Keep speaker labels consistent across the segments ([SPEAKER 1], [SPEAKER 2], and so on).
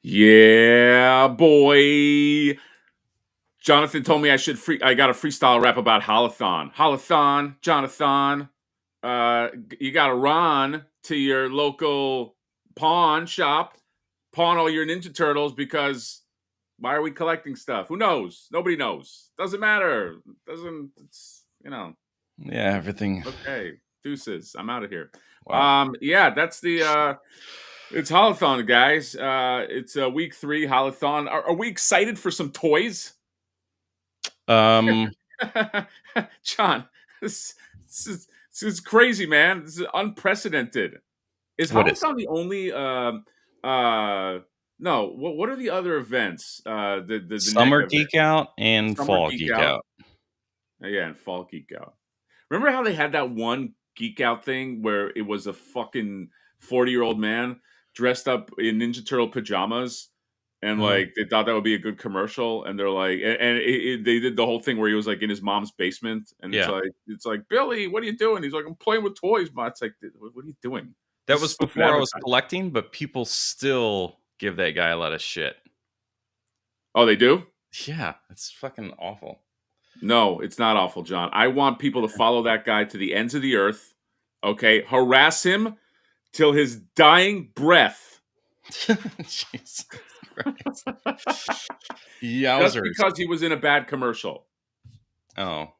[SPEAKER 1] Yeah, boy. Jonathan told me I got a freestyle rap about Holathon. Holathon, Jonathan. You got to run to your local pawn shop, pawn all your Ninja Turtles because why are we collecting stuff? Who knows? Nobody knows. Doesn't matter. Doesn't it's
[SPEAKER 2] Yeah, everything.
[SPEAKER 1] Okay. Deuces. I'm out of here.
[SPEAKER 2] Wow.
[SPEAKER 1] Yeah, that's the it's Holathon, guys. It's week 3 Holathon. Are we excited for some toys?
[SPEAKER 2] Um,
[SPEAKER 1] John, this is crazy, man. This is unprecedented. Is
[SPEAKER 2] what is
[SPEAKER 1] Holathon the only no, what are the other events? The
[SPEAKER 2] Summer
[SPEAKER 1] NECA event.
[SPEAKER 2] Geek Out and
[SPEAKER 1] Summer
[SPEAKER 2] Fall
[SPEAKER 1] Geek
[SPEAKER 2] Geek
[SPEAKER 1] Out.
[SPEAKER 2] Out?
[SPEAKER 1] Yeah, and Fall Geek Out. Remember how they had that one Geek Out thing where it was a fucking 40-year-old man dressed up in Ninja Turtle pajamas, and like they thought that would be a good commercial, and they're like, they did the whole thing where he was like in his mom's basement, and
[SPEAKER 2] Yeah.
[SPEAKER 1] it's like Billy, what are you doing? He's like, I'm playing with toys, but it's like, what are you doing?
[SPEAKER 2] That
[SPEAKER 1] This is
[SPEAKER 2] was
[SPEAKER 1] stupid
[SPEAKER 2] before I was
[SPEAKER 1] advertising.
[SPEAKER 2] collecting, but people still give that guy a lot of shit.
[SPEAKER 1] Oh, they do?
[SPEAKER 2] Yeah, it's fucking awful.
[SPEAKER 1] No, it's not awful, John. I want people to follow that guy to the ends of the earth. Okay, harass him till his dying breath.
[SPEAKER 2] Jesus Christ.
[SPEAKER 1] Just
[SPEAKER 2] Yowzers.
[SPEAKER 1] because he was in a bad commercial.
[SPEAKER 2] Oh.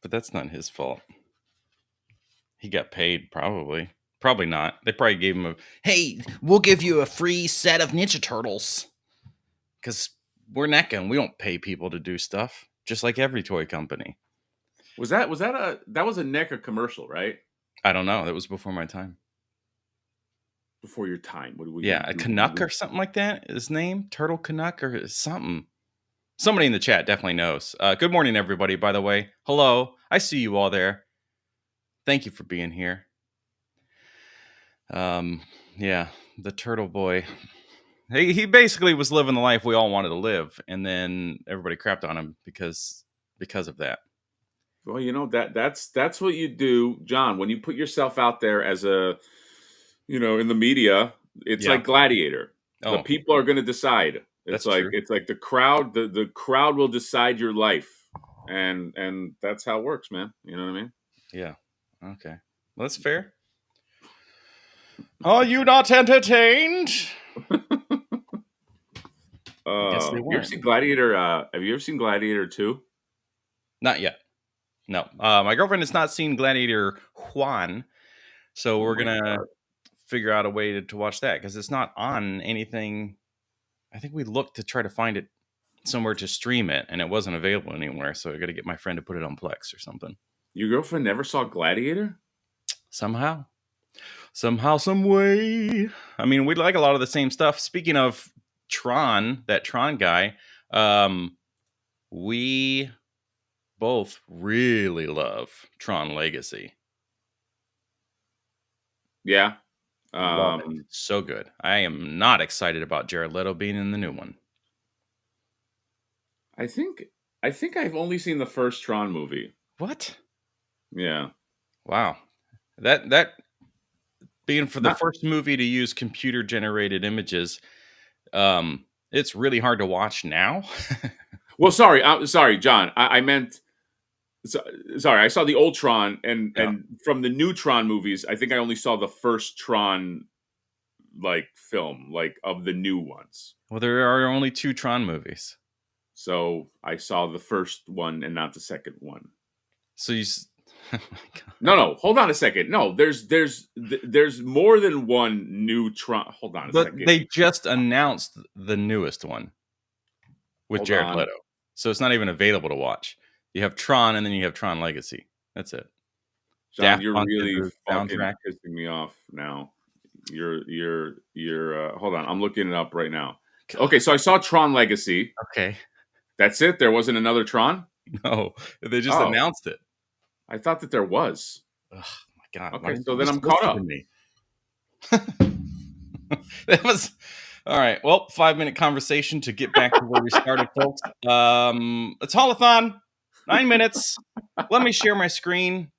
[SPEAKER 2] But that's not his fault. He got paid, probably. Probably not. They probably gave him hey, we'll give you a free set of Ninja Turtles. Because we're NECA. We don't pay people to do stuff. Just like every toy company.
[SPEAKER 1] That was a NECA commercial, right?
[SPEAKER 2] I don't know. That was before my time.
[SPEAKER 1] Before your time. What do we?
[SPEAKER 2] Yeah, a Canuck or something like that. His name, Turtle Canuck or something. Somebody in the chat definitely knows. Good morning, everybody. By the way, hello. I see you all there. Thank you for being here. Yeah, the Turtle Boy. He basically was living the life we all wanted to live, and then everybody crapped on him because of that.
[SPEAKER 1] Well, you know that's what you do, John. When you put yourself out there as a, in the media, it's like Gladiator. The
[SPEAKER 2] Oh,
[SPEAKER 1] people are going to decide.
[SPEAKER 2] that's true.
[SPEAKER 1] It's like the crowd. The crowd will decide your life, and that's how it works, man. You know what I mean?
[SPEAKER 2] Yeah. Okay. Well, that's fair. Are you not entertained? Guess they
[SPEAKER 1] You ever
[SPEAKER 2] weren't.
[SPEAKER 1] seen Gladiator? Have you ever seen Gladiator 2?
[SPEAKER 2] Not yet. No. My girlfriend has not seen Gladiator Juan, so we're gonna figure out a way to watch that because it's not on anything. I think we looked to try to find it somewhere to stream it, and it wasn't available anywhere. So I got to get my friend to put it on Plex or something.
[SPEAKER 1] Your girlfriend never saw Gladiator?
[SPEAKER 2] Somehow, some way. I mean, we like a lot of the same stuff. Speaking of Tron, that Tron guy, we both really love Tron Legacy.
[SPEAKER 1] Yeah.
[SPEAKER 2] Love it. So good. I am not excited about Jared Leto being in the new one.
[SPEAKER 1] I think I've only seen the first Tron movie.
[SPEAKER 2] What?
[SPEAKER 1] Yeah.
[SPEAKER 2] Wow. That being for the first movie to use computer generated images, it's really hard to watch now.
[SPEAKER 1] Well, sorry, John. I meant sorry. I saw the old Tron, and from the new Tron movies, I think I only saw the first Tron film of the new ones.
[SPEAKER 2] Well, there are only 2 Tron movies,
[SPEAKER 1] so I saw the first one and not the second one.
[SPEAKER 2] So you.
[SPEAKER 1] Oh no, hold on a second. No, there's more than one new Tron. Hold on a second.
[SPEAKER 2] But they just announced the newest one with Jared Leto. So it's not even available to watch. You have Tron and then you have Tron Legacy. That's it.
[SPEAKER 1] John, you're really fucking pissing me off now. You're hold on. I'm looking it up right now. God. Okay, so I saw Tron Legacy.
[SPEAKER 2] Okay.
[SPEAKER 1] That's it? There wasn't another Tron?
[SPEAKER 2] No, they just announced it.
[SPEAKER 1] I thought that there was.
[SPEAKER 2] Oh my God.
[SPEAKER 1] Okay, so then I'm caught up.
[SPEAKER 2] That was all right. Well, 5-minute conversation to get back to where we started, folks. It's Holathon. 9 minutes. Let me share my screen.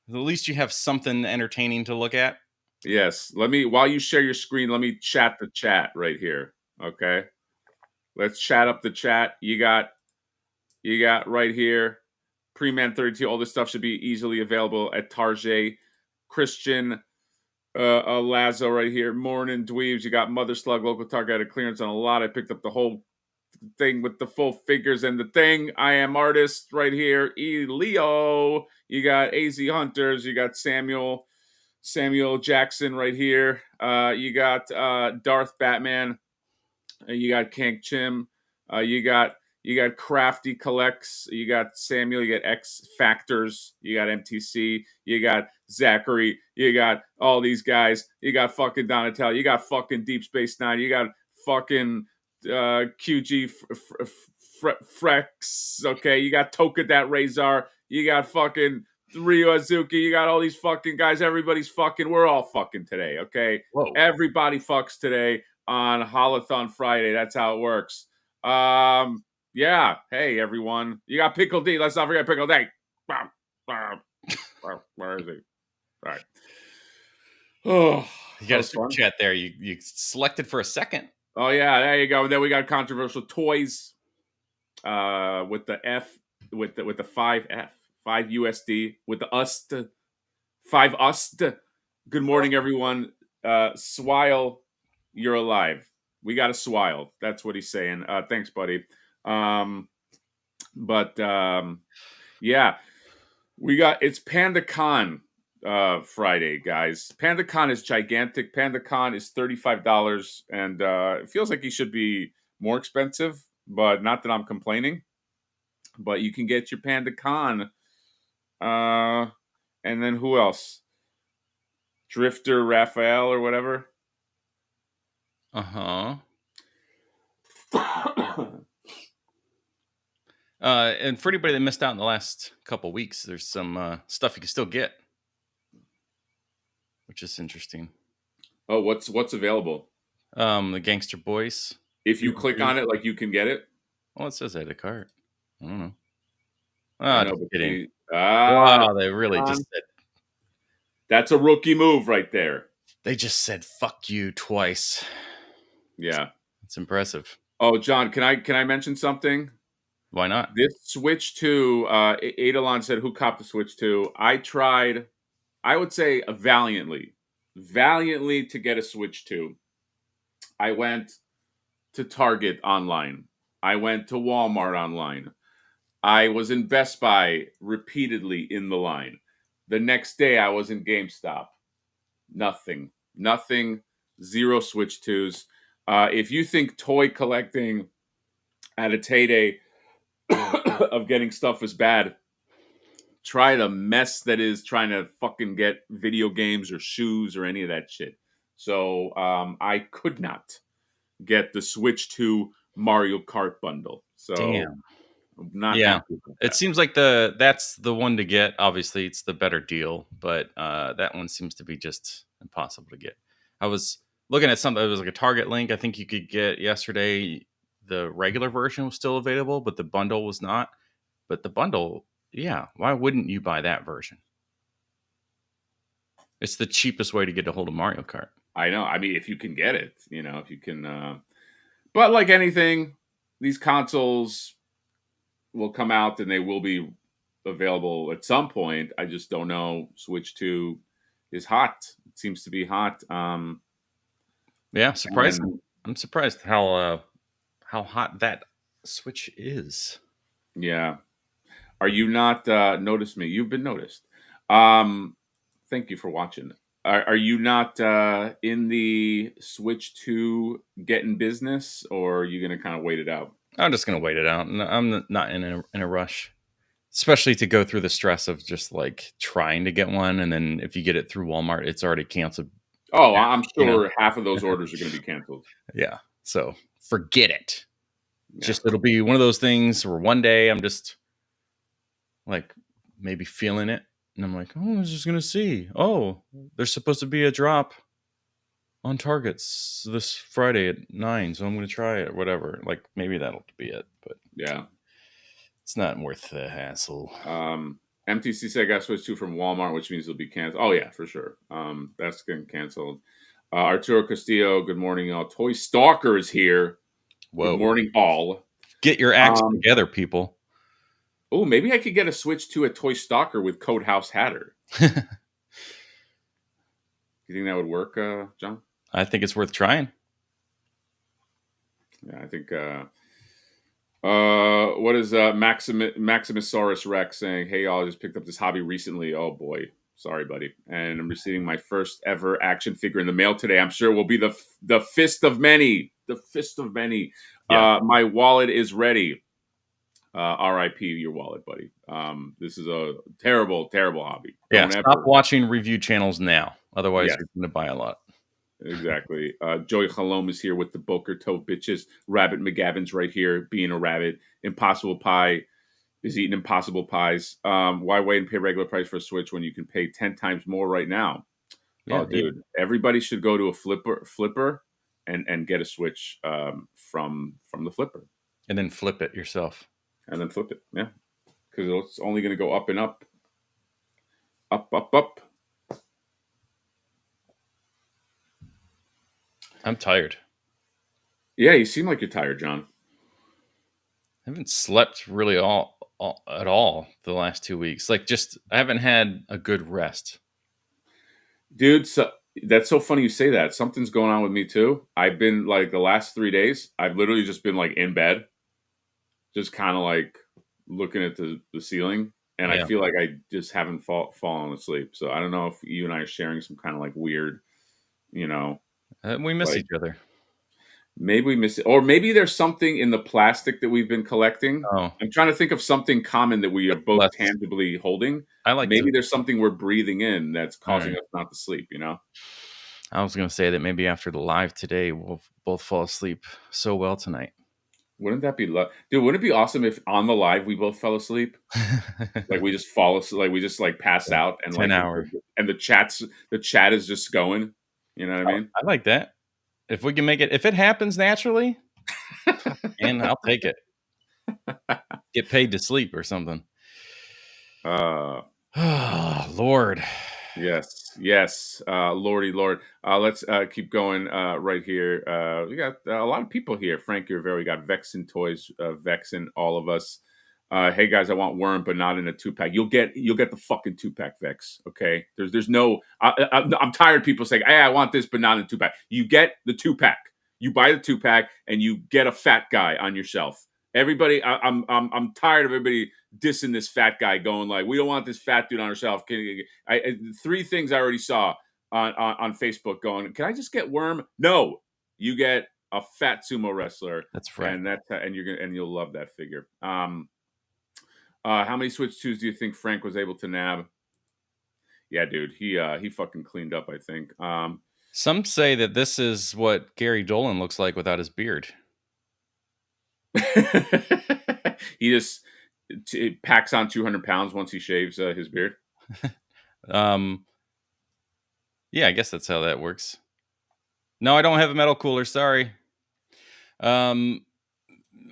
[SPEAKER 2] At least you have something entertaining to look at.
[SPEAKER 1] Yes. Let me, while you share your screen, let me chat the chat right here. Okay. Let's chat up the chat. You got right here. Pre-Man 32. All this stuff should be easily available at Target. Christian Lazo right here. Morning Dweebs. You got Mother Slug, local Target at a clearance on a lot. I picked up the whole thing with the full figures and the thing. I am artist right here. Leo. You got AZ Hunters. You got Samuel Jackson right here. You got Darth Batman. You got Kank Chim. You got Crafty Collects. You got Samuel. You got X Factors. You got MTC. You got Zachary. You got all these guys. You got fucking Donatello. You got fucking Deep Space Nine. You got fucking QG Frex. Okay, you got Toka that Razor. You got fucking Ryu Azuki. You got all these fucking guys. Everybody's fucking. We're all fucking today. Okay,
[SPEAKER 2] Whoa.
[SPEAKER 1] everybody fucks today on Holathon Friday. That's how it works. Yeah. Hey, everyone. You got Pickle D. Let's not forget Pickle D. Where is he? All right.
[SPEAKER 2] Oh, you got a super chat there. You selected for a second.
[SPEAKER 1] Oh yeah, there you go. And then we got controversial toys. With the F, with the 5F, 5 USD, with the UST, 5 UST. Good morning, everyone. Swile, you're alive. We got a swile. That's what he's saying. Thanks, buddy. Yeah, it's Panda Khan Friday, guys. Panda Khan is gigantic. Panda Khan is $35, and it feels like he should be more expensive, but not that I'm complaining. But you can get your Panda Khan. And then who else? Drifter Raphael or whatever.
[SPEAKER 2] And for anybody that missed out in the last couple weeks, there's some stuff you can still get, which is interesting.
[SPEAKER 1] Oh, what's available?
[SPEAKER 2] The Gangster Boys.
[SPEAKER 1] If you click on it, like, you can get it.
[SPEAKER 2] Oh, it says add a cart. I don't know. Just kidding. Wow, they really just said.
[SPEAKER 1] That's a rookie move right there.
[SPEAKER 2] They just said "fuck you" twice.
[SPEAKER 1] Yeah,
[SPEAKER 2] it's impressive.
[SPEAKER 1] Oh, John, can I mention something?
[SPEAKER 2] Why not?
[SPEAKER 1] This Switch 2, Adalon said, who copped the Switch 2? I tried, I would say valiantly to get a Switch 2. I went to Target online. I went to Walmart online. I was in Best Buy repeatedly in the line. The next day I was in GameStop. Nothing. Zero Switch 2s. If you think toy collecting at its heyday of getting stuff is bad, try the mess that is trying to fucking get video games or shoes or any of that shit. So I could not get the Switch 2 Mario Kart bundle. So
[SPEAKER 2] damn.
[SPEAKER 1] Not
[SPEAKER 2] it seems like that's the one to get. Obviously, it's the better deal, but that one seems to be just impossible to get. I was looking at something. It was like a Target link. I think you could get yesterday. The regular version was still available, but the bundle was not. But the bundle, yeah, why wouldn't you buy that version? It's the cheapest way to get a hold of Mario Kart.
[SPEAKER 1] I know. I mean, if you can get it, if you can. But like anything, these consoles will come out and they will be available at some point. I just don't know. Switch 2 is hot. It seems to be hot.
[SPEAKER 2] Yeah, surprising. I'm surprised how hot that Switch is.
[SPEAKER 1] Yeah. Are you not notice me? You've been noticed. Thank you for watching. Are you not in the Switch 2 getting business, or are you going to kind of wait it out?
[SPEAKER 2] I'm just going to wait it out. I'm not in a rush, especially to go through the stress of just like trying to get one. And then if you get it through Walmart, it's already canceled.
[SPEAKER 1] Oh, I'm sure half of those orders are going to be canceled.
[SPEAKER 2] Yeah. So forget it. Yeah. Just, it'll be one of those things where one day I'm just like maybe feeling it. And I'm like, oh, I was just going to see. Oh, there's supposed to be a drop on Targets this Friday at 9. So I'm going to try it or whatever. Like maybe that'll be it. But
[SPEAKER 1] yeah,
[SPEAKER 2] it's not worth the hassle.
[SPEAKER 1] MTC said I got Switch 2 from Walmart, which means it'll be canceled. Oh, yeah, for sure. That's getting canceled. Arturo Castillo, good morning, y'all. Toy Stalker is here.
[SPEAKER 2] Whoa.
[SPEAKER 1] Good morning, all.
[SPEAKER 2] Get your acts together, people.
[SPEAKER 1] Oh, maybe I could get a Switch 2 at Toy Stalker with code House Hatter. You think that would work, John?
[SPEAKER 2] I think it's worth trying.
[SPEAKER 1] Yeah, I think. What is Maximusaurus Rex saying? Hey, y'all, I just picked up this hobby recently. Oh boy, sorry, buddy. And I'm receiving my first ever action figure in the mail today. I'm sure will be the fist of many. The fist of many.
[SPEAKER 2] Yeah.
[SPEAKER 1] My wallet is ready. R.I.P. your wallet, buddy. This is a terrible, terrible hobby.
[SPEAKER 2] Yeah, stop watching review channels now. Otherwise, you're going to buy a lot.
[SPEAKER 1] Exactly. Joey Halom is here with the Boker Tove bitches. Rabbit McGavin's right here, being a rabbit. Impossible Pie is eating impossible pies. Why wait and pay regular price for a Switch when you can pay 10 times more right now? Yeah, dude. Everybody should go to a flipper and get a Switch from the flipper.
[SPEAKER 2] And then flip it yourself.
[SPEAKER 1] And then flip it, yeah. Because it's only going to go up and up. Up, up, up.
[SPEAKER 2] I'm tired.
[SPEAKER 1] Yeah, you seem like you're tired, John.
[SPEAKER 2] I haven't slept really at all the last 2 weeks. Like, just I haven't had a good rest.
[SPEAKER 1] Dude, so that's so funny you say that. Something's going on with me too. I've been like the last 3 days, I've literally just been like in bed, just kind of like looking at the ceiling. And I feel like I just haven't fallen asleep. So I don't know if you and I are sharing some kind of like weird, we
[SPEAKER 2] miss each other.
[SPEAKER 1] Maybe we miss it. Or maybe there's something in the plastic that we've been collecting.
[SPEAKER 2] Oh.
[SPEAKER 1] I'm trying to think of something common that we are both tangibly holding. Maybe there's something we're breathing in that's causing us not to sleep,
[SPEAKER 2] I was going to say that maybe after the live today, we'll both fall asleep so well tonight.
[SPEAKER 1] Wouldn't that be dude, wouldn't it be awesome if on the live we both fell asleep? Like we just fall asleep, like we just like pass out and
[SPEAKER 2] 10
[SPEAKER 1] like
[SPEAKER 2] hours.
[SPEAKER 1] And the chat is just going. You know what I mean?
[SPEAKER 2] I like that. If we can make it, if it happens naturally, and I'll take it. Get paid to sleep or something. Lord.
[SPEAKER 1] Yes. Lordy Lord. Let's keep going right here. We got a lot of people here. Frank Rivera, we got Vexen Toys, Vexen, all of us. Hey guys, I want Worm, but not in a 2-pack. You'll get the fucking 2-pack, Vex. Okay, there's no. I'm tired of people saying, "Hey, I want this, but not in a 2-pack." You get the 2-pack. You buy the 2-pack, and you get a fat guy on your shelf. Everybody, I'm tired of everybody dissing this fat guy, going like, "We don't want this fat dude on our shelf." 3 things I already saw on Facebook going, "Can I just get Worm?" No, you get a fat sumo wrestler.
[SPEAKER 2] That's right,
[SPEAKER 1] and you'll love that figure. How many Switch 2s do you think Frank was able to nab? Yeah, dude, he fucking cleaned up, I think.
[SPEAKER 2] Some say that this is what Gary Dolan looks like without his beard.
[SPEAKER 1] He just packs on 200 pounds once he shaves his beard.
[SPEAKER 2] Yeah, I guess that's how that works. No, I don't have a metal cooler. Sorry. Yeah,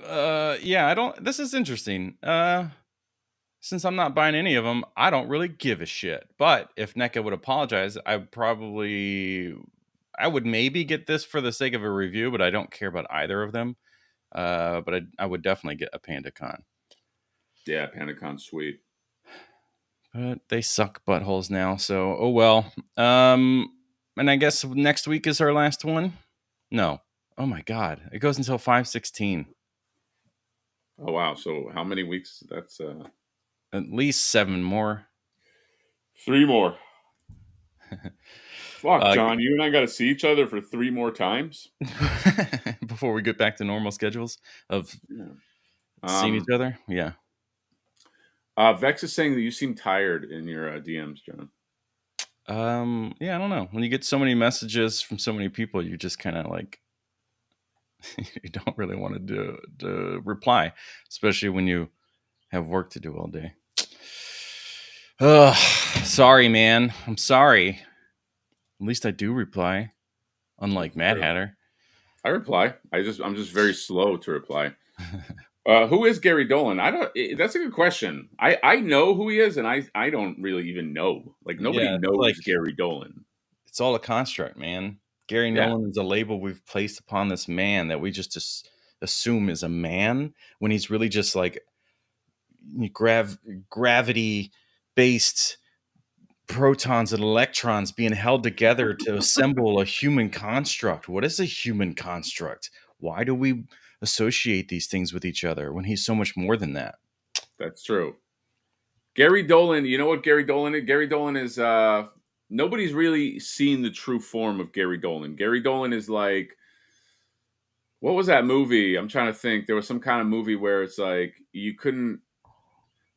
[SPEAKER 2] I don't. This is interesting. Since I'm not buying any of them, I don't really give a shit. But if NECA would apologize, I would maybe get this for the sake of a review, but I don't care about either of them. But I would definitely get a Panda Khan.
[SPEAKER 1] Yeah, Panda Khan's sweet.
[SPEAKER 2] But they suck buttholes now, so oh well. And I guess next week is our last one. No. Oh my God. It goes until 5/16.
[SPEAKER 1] Oh wow. So how many weeks? That's
[SPEAKER 2] at least 7 more.
[SPEAKER 1] 3 more. Fuck, John, you and I got to see each other for 3 more times
[SPEAKER 2] before we get back to normal schedules of seeing each other. Yeah.
[SPEAKER 1] Vex is saying that you seem tired in your DMs, John.
[SPEAKER 2] Yeah, I don't know. When you get so many messages from so many people, you just kind of like you don't really want to reply, especially when you have work to do all day. Sorry, man. I'm sorry. At least I do reply, unlike Mad Hatter.
[SPEAKER 1] I reply. I'm just very slow to reply. Who is Gary Dolan? I don't. That's a good question. I know who he is, and I don't really even know. Like nobody
[SPEAKER 2] Yeah, it's like
[SPEAKER 1] knows Gary Dolan.
[SPEAKER 2] it's all a construct, man. Gary
[SPEAKER 1] Yeah,
[SPEAKER 2] Nolan is a label we've placed upon this man that we just assume is a man when he's really just like gravity based protons and electrons being held together to assemble a human construct. What is a human construct? Why do we associate these things with each other when he's so much more than that?
[SPEAKER 1] that's true. Gary Dolan. You know what Gary Dolan is? Gary Dolan is. Nobody's really seen the true form of Gary Dolan. Gary Dolan is like, what was that movie? I'm trying to think. There was some kind of movie where it's like you couldn't.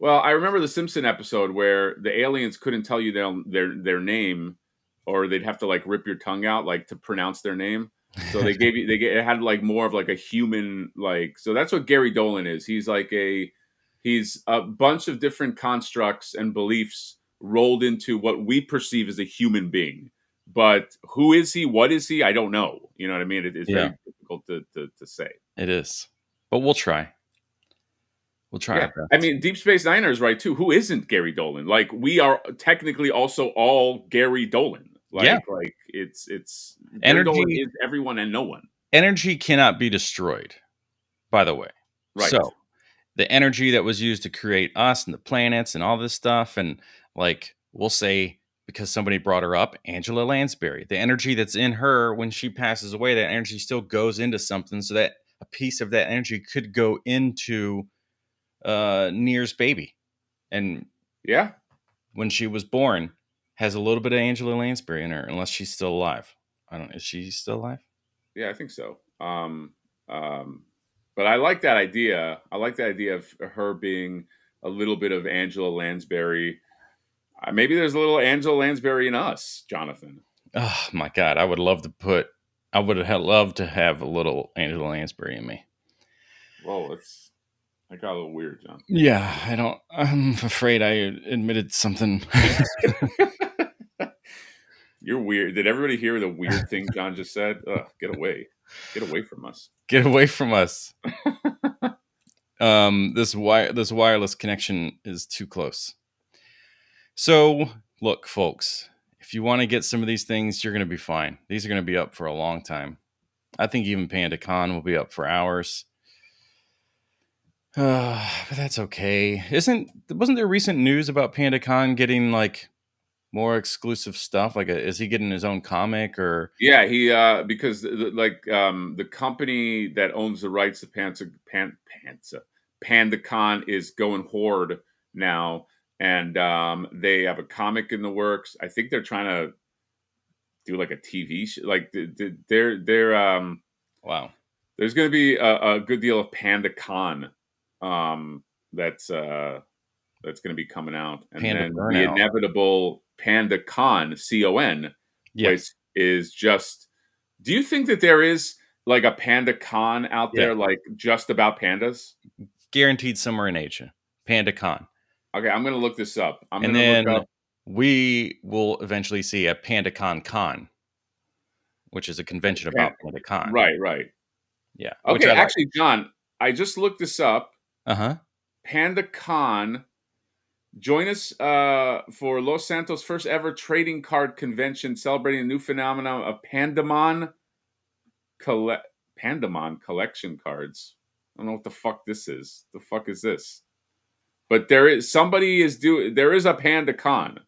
[SPEAKER 1] Well, I remember the Simpson episode where the aliens couldn't tell you their name, or they'd have to like rip your tongue out like to pronounce their name. So they gave you it had like more of like a human like. So that's what Gary Dolan is. He's a bunch of different constructs and beliefs rolled into what we perceive as a human being. But who is he? What is he? I don't know. You know what I mean? It's
[SPEAKER 2] Yeah,
[SPEAKER 1] very difficult to say.
[SPEAKER 2] it is. But we'll try. We'll try
[SPEAKER 1] Yeah,
[SPEAKER 2] our
[SPEAKER 1] I
[SPEAKER 2] best.
[SPEAKER 1] mean, Deep Space Niner is right too. Who isn't Gary Dolan? Like we are technically also all Gary Dolan.
[SPEAKER 2] Yeah.
[SPEAKER 1] Like it's Gary Dolan
[SPEAKER 2] Energy
[SPEAKER 1] is everyone and no one.
[SPEAKER 2] energy cannot be destroyed, by the way.
[SPEAKER 1] Right.
[SPEAKER 2] So the energy that was used to create us and the planets and all this stuff, and like we'll say because somebody brought her up, Angela Lansbury, the energy that's in her when she passes away, that energy still goes into something, so that a piece of that energy could go into Near's baby, and
[SPEAKER 1] Yeah.
[SPEAKER 2] when she was born, has a little bit of Angela Lansbury in her, unless she's still alive. I don't. Is she still alive?
[SPEAKER 1] Yeah, I think so. Um, but I like that idea. I like the idea of her being a little bit of Angela Lansbury. Maybe there's a little Angela Lansbury in us, Jonathan.
[SPEAKER 2] Oh my god, I would love to put. I would have loved to have a little Angela Lansbury in me.
[SPEAKER 1] Whoa, I got a little weird, John.
[SPEAKER 2] Yeah, I don't. I'm afraid I admitted something.
[SPEAKER 1] You're weird. Did everybody hear the weird thing John just said? Ugh, get away. Get away from us.
[SPEAKER 2] Get away from us. This wireless connection is too close. So look, folks, if you want to get some of these things, you're going to be fine. These are going to be up for a long time. I think even Panda Khan will be up for hours. But that's okay. Wasn't there recent news about Panda Khan getting like more exclusive stuff? Like, is he getting his own comic or?
[SPEAKER 1] Yeah, he because the company that owns the rights to Panda Khan is going horde now, and they have a comic in the works. I think they're trying to do like a TV show. Like they're
[SPEAKER 2] Wow.
[SPEAKER 1] there's going to be a good deal of Panda Khan um, that's going to be coming out, and
[SPEAKER 2] Panda
[SPEAKER 1] then the
[SPEAKER 2] Burnout.
[SPEAKER 1] inevitable Panda Con CON, which
[SPEAKER 2] Yes.
[SPEAKER 1] is just. Do you think that there is like a Panda Con out
[SPEAKER 2] Yeah.
[SPEAKER 1] there, like just about pandas?
[SPEAKER 2] Guaranteed somewhere in Asia. Panda Con.
[SPEAKER 1] Okay, I'm going to look this up. I'm
[SPEAKER 2] And
[SPEAKER 1] going to look
[SPEAKER 2] then
[SPEAKER 1] up.
[SPEAKER 2] we will eventually see a Panda Con, which is a convention about Panda Con.
[SPEAKER 1] Right, right.
[SPEAKER 2] Yeah. Which
[SPEAKER 1] Okay,
[SPEAKER 2] I like.
[SPEAKER 1] actually, John, I just looked this up.
[SPEAKER 2] Uh-huh.
[SPEAKER 1] Panda Con. Join us for Los Santos' first ever trading card convention, celebrating a new phenomenon of Pandamon collection cards. I don't know what the fuck this is. The fuck is this? But there is there is a Panda Con,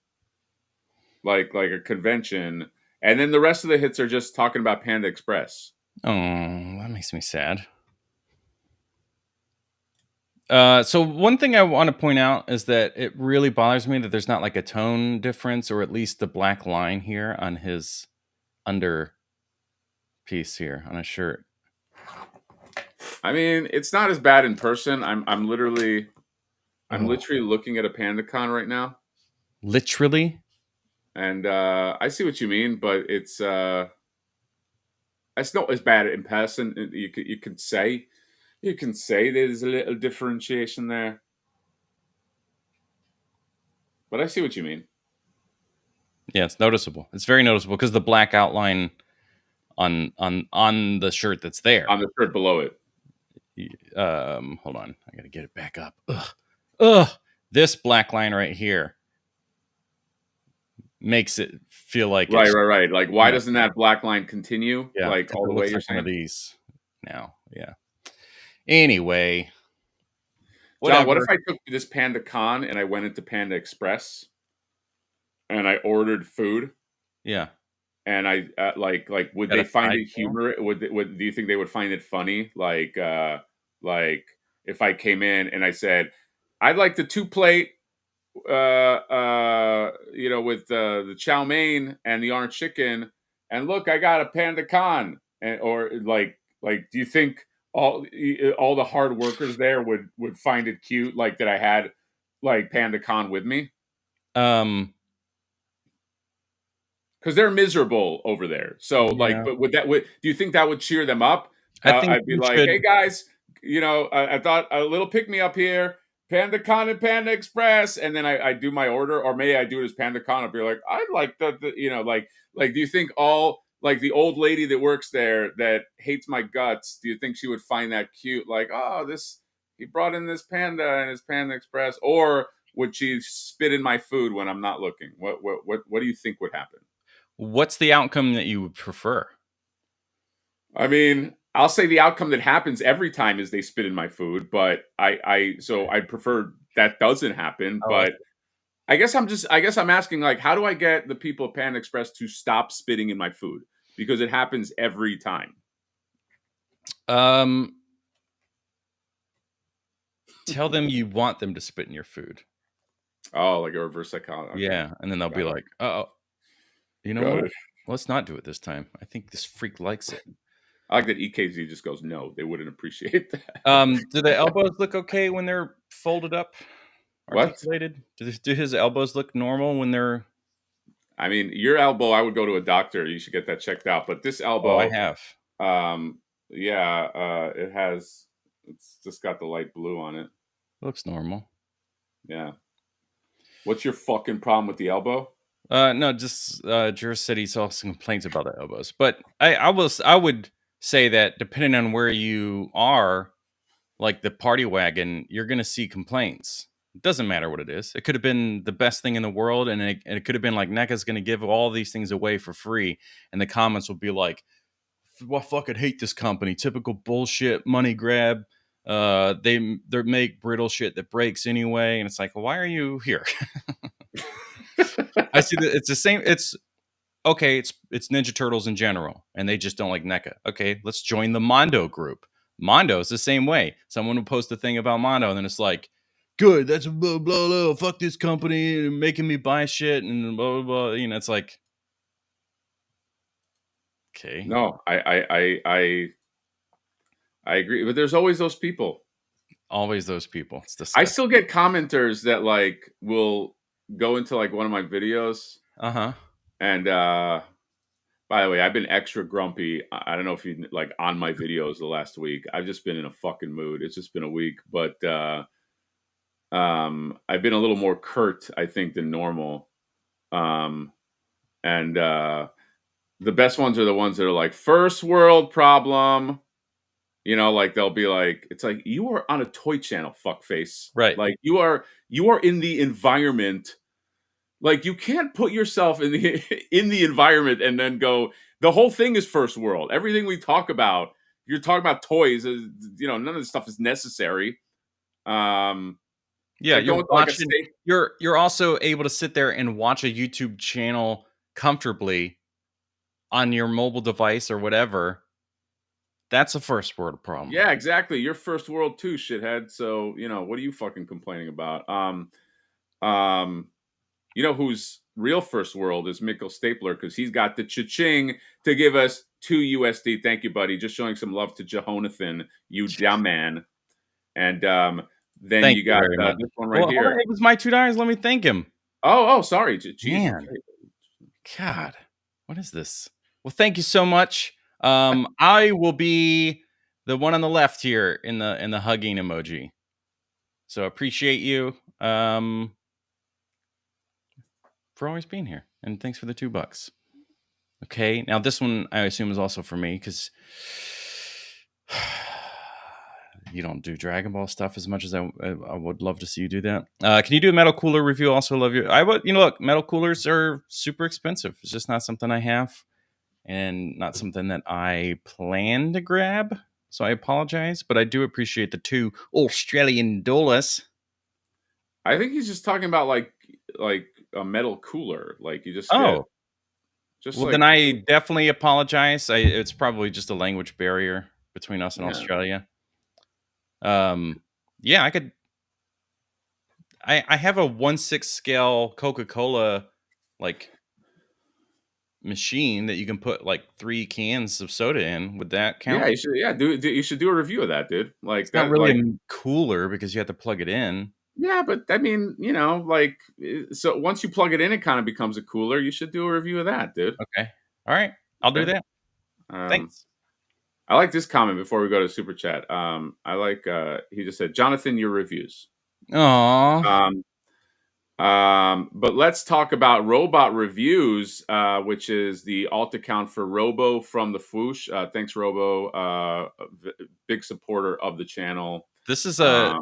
[SPEAKER 1] like a convention, and then the rest of the hits are just talking about Panda Express.
[SPEAKER 2] Oh, that makes me sad. So one thing I want to point out is that it really bothers me that there's not like a tone difference, or at least the black line here on his under piece here on his shirt.
[SPEAKER 1] I mean, it's not as bad in person. I'm literally looking at a Panda Con right now,
[SPEAKER 2] Literally?
[SPEAKER 1] and I see what you mean, but it's not as bad in person. You can say there's a little differentiation there, but I see what you mean.
[SPEAKER 2] Yeah, it's noticeable. It's very noticeable because the black outline on the shirt that's there.
[SPEAKER 1] On the shirt below it.
[SPEAKER 2] Hold on, I gotta get it back up. Ugh. This black line right here makes it feel like
[SPEAKER 1] right. Like, why doesn't that black line continue?
[SPEAKER 2] Yeah,
[SPEAKER 1] like all
[SPEAKER 2] it
[SPEAKER 1] the way
[SPEAKER 2] looks
[SPEAKER 1] you're
[SPEAKER 2] like one of
[SPEAKER 1] saying?
[SPEAKER 2] these now. Yeah. Anyway,
[SPEAKER 1] John, what if
[SPEAKER 2] whatever.
[SPEAKER 1] I took this Panda Khan and I went into Panda Express and I ordered food
[SPEAKER 2] Yeah.
[SPEAKER 1] and I like would
[SPEAKER 2] Got
[SPEAKER 1] they
[SPEAKER 2] a
[SPEAKER 1] find
[SPEAKER 2] side
[SPEAKER 1] it
[SPEAKER 2] meal?
[SPEAKER 1] humor? Would do you think they would find it funny? Like if I came in and I said, I'd like the 2 plate with the chow mein and the orange chicken, and look, I got a Panda Khan, and or do you think all the hard workers there would find it cute, like that I had like Panda Khan with me? Because they're miserable over there. So
[SPEAKER 2] Yeah.
[SPEAKER 1] but do you think that would cheer them up?
[SPEAKER 2] I think
[SPEAKER 1] I'd be
[SPEAKER 2] you
[SPEAKER 1] like,
[SPEAKER 2] should.
[SPEAKER 1] hey guys, I thought a little pick me up here, Panda Con and Panda Express, and then I do my order, or maybe I do it as Panda Con. I'd be like, I like do you think all like the old lady that works there that hates my guts? Do you think she would find that cute? Like, oh, this he brought in this panda and his Panda Express, or would she spit in my food when I'm not looking? What do you think would happen?
[SPEAKER 2] What's the outcome that you would prefer?
[SPEAKER 1] I mean, I'll say the outcome that happens every time is they spit in my food, but I'd prefer that doesn't happen.
[SPEAKER 2] Oh,
[SPEAKER 1] But I guess I'm asking, like, how do I get the people at Panda Express to stop spitting in my food? Because it happens every time.
[SPEAKER 2] Tell them you want them to spit in your food.
[SPEAKER 1] Oh, like a reverse psychology. Okay.
[SPEAKER 2] Yeah, and then they'll be like, "Oh, you know
[SPEAKER 1] Got
[SPEAKER 2] what?
[SPEAKER 1] it.
[SPEAKER 2] Let's not do it this time. I think this freak likes it."
[SPEAKER 1] I like that EKZ just goes, no, they wouldn't appreciate that.
[SPEAKER 2] Do the elbows look okay when they're folded up,
[SPEAKER 1] What?
[SPEAKER 2] articulated? Do his elbows look normal when they're?
[SPEAKER 1] I mean, your elbow, I would go to a doctor. You should get that checked out. But this
[SPEAKER 2] Oh, I
[SPEAKER 1] elbow,
[SPEAKER 2] have.
[SPEAKER 1] yeah, it's just got the light blue on it.
[SPEAKER 2] Looks normal.
[SPEAKER 1] Yeah. What's your fucking problem with the elbow?
[SPEAKER 2] No, just Jura said he saw some complaints about the elbows, but I would say that depending on where you are, like the party wagon, you're gonna see complaints. It doesn't matter what it is. It could have been the best thing in the world, and it could have been like NECA's gonna give all these things away for free, and the comments will be like, "Well, fucking hate this company. Typical bullshit, money grab. They make brittle shit that breaks anyway." And it's like, well, why are you here? I see that it's the same. It's okay. It's Ninja Turtles in general, and they just don't like NECA. Okay, let's join the Mondo group. Mondo is the same way. Someone will post a thing about Mondo, and then it's like, good, that's blah blah blah. Fuck this company, and making me buy shit, and blah blah blah. You know, it's like, okay,
[SPEAKER 1] No, I agree, but there's always those people.
[SPEAKER 2] always those people. It's
[SPEAKER 1] I
[SPEAKER 2] disgusting.
[SPEAKER 1] still get commenters that like will go into like one of my videos,
[SPEAKER 2] Uh-huh.
[SPEAKER 1] and by the way, I've been extra grumpy. I don't know if you like on my videos the last week. I've just been in a fucking mood. It's just been a week, but I've been a little more curt, I think, than normal. And the best ones are the ones that are like first world problem. Like they'll be like, it's like you are on a toy channel, fuckface.
[SPEAKER 2] Right.
[SPEAKER 1] Like you are in the environment. Like you can't put yourself in the in the environment and then go, the whole thing is first world. Everything we talk about, you're talking about toys, none of this stuff is necessary. It's
[SPEAKER 2] Yeah,
[SPEAKER 1] like
[SPEAKER 2] you're
[SPEAKER 1] going to like a
[SPEAKER 2] watching.
[SPEAKER 1] steak.
[SPEAKER 2] You're also able to sit there and watch a YouTube channel comfortably on your mobile device or whatever. That's a first world problem.
[SPEAKER 1] Yeah, exactly. You're first world too, shithead. So, what are you fucking complaining about? Who's real first world is Mikkel Stapler, because he's got the cha-ching to give us $2. Thank you, buddy. Just showing some love to Jehonathan, you dumb man. And then
[SPEAKER 2] Thank
[SPEAKER 1] you
[SPEAKER 2] you
[SPEAKER 1] got
[SPEAKER 2] very much.
[SPEAKER 1] this one right
[SPEAKER 2] Well, hold on,
[SPEAKER 1] here.
[SPEAKER 2] it was my $2. Let me thank him.
[SPEAKER 1] Oh, sorry. Jeez.
[SPEAKER 2] Man. God, what is this? Well, thank you so much. I will be the one on the left here in the hugging emoji. So appreciate you for always being here, and thanks for the $2. Okay, now this one I assume is also for me because you don't do Dragon Ball stuff as much as I would love to see you do that. Can you do a metal cooler review? Also love you. I would. Look, metal coolers are super expensive. It's just not something I have, and not something that I plan to grab. So I apologize, but I do appreciate the $2 Australian.
[SPEAKER 1] I think he's just talking about like a metal cooler. Like you just get
[SPEAKER 2] Oh,
[SPEAKER 1] just
[SPEAKER 2] well,
[SPEAKER 1] like
[SPEAKER 2] then I definitely apologize. It's probably just a language barrier between us and
[SPEAKER 1] yeah.
[SPEAKER 2] Australia. Yeah, I could. I have a 1/6 scale Coca-Cola like machine that you can put like 3 cans of soda in. Would that
[SPEAKER 1] Yeah,
[SPEAKER 2] count?
[SPEAKER 1] you should. Yeah, you should do a review of that, dude. Like
[SPEAKER 2] It's not
[SPEAKER 1] that.
[SPEAKER 2] really
[SPEAKER 1] Like
[SPEAKER 2] a cooler because you have to plug it in.
[SPEAKER 1] yeah, but I mean, like so once you plug it in, it kind of becomes a cooler. You should do a review of that, dude.
[SPEAKER 2] Okay. All right. I'll do
[SPEAKER 1] Okay.
[SPEAKER 2] that. Thanks.
[SPEAKER 1] I like this comment before we go to super chat. I like he just said, Jonathan, your reviews.
[SPEAKER 2] Aw.
[SPEAKER 1] But let's talk about robot reviews, which is the alt account for Robo from the Fwoosh. Thanks, Robo. Big supporter of the channel.
[SPEAKER 2] This is a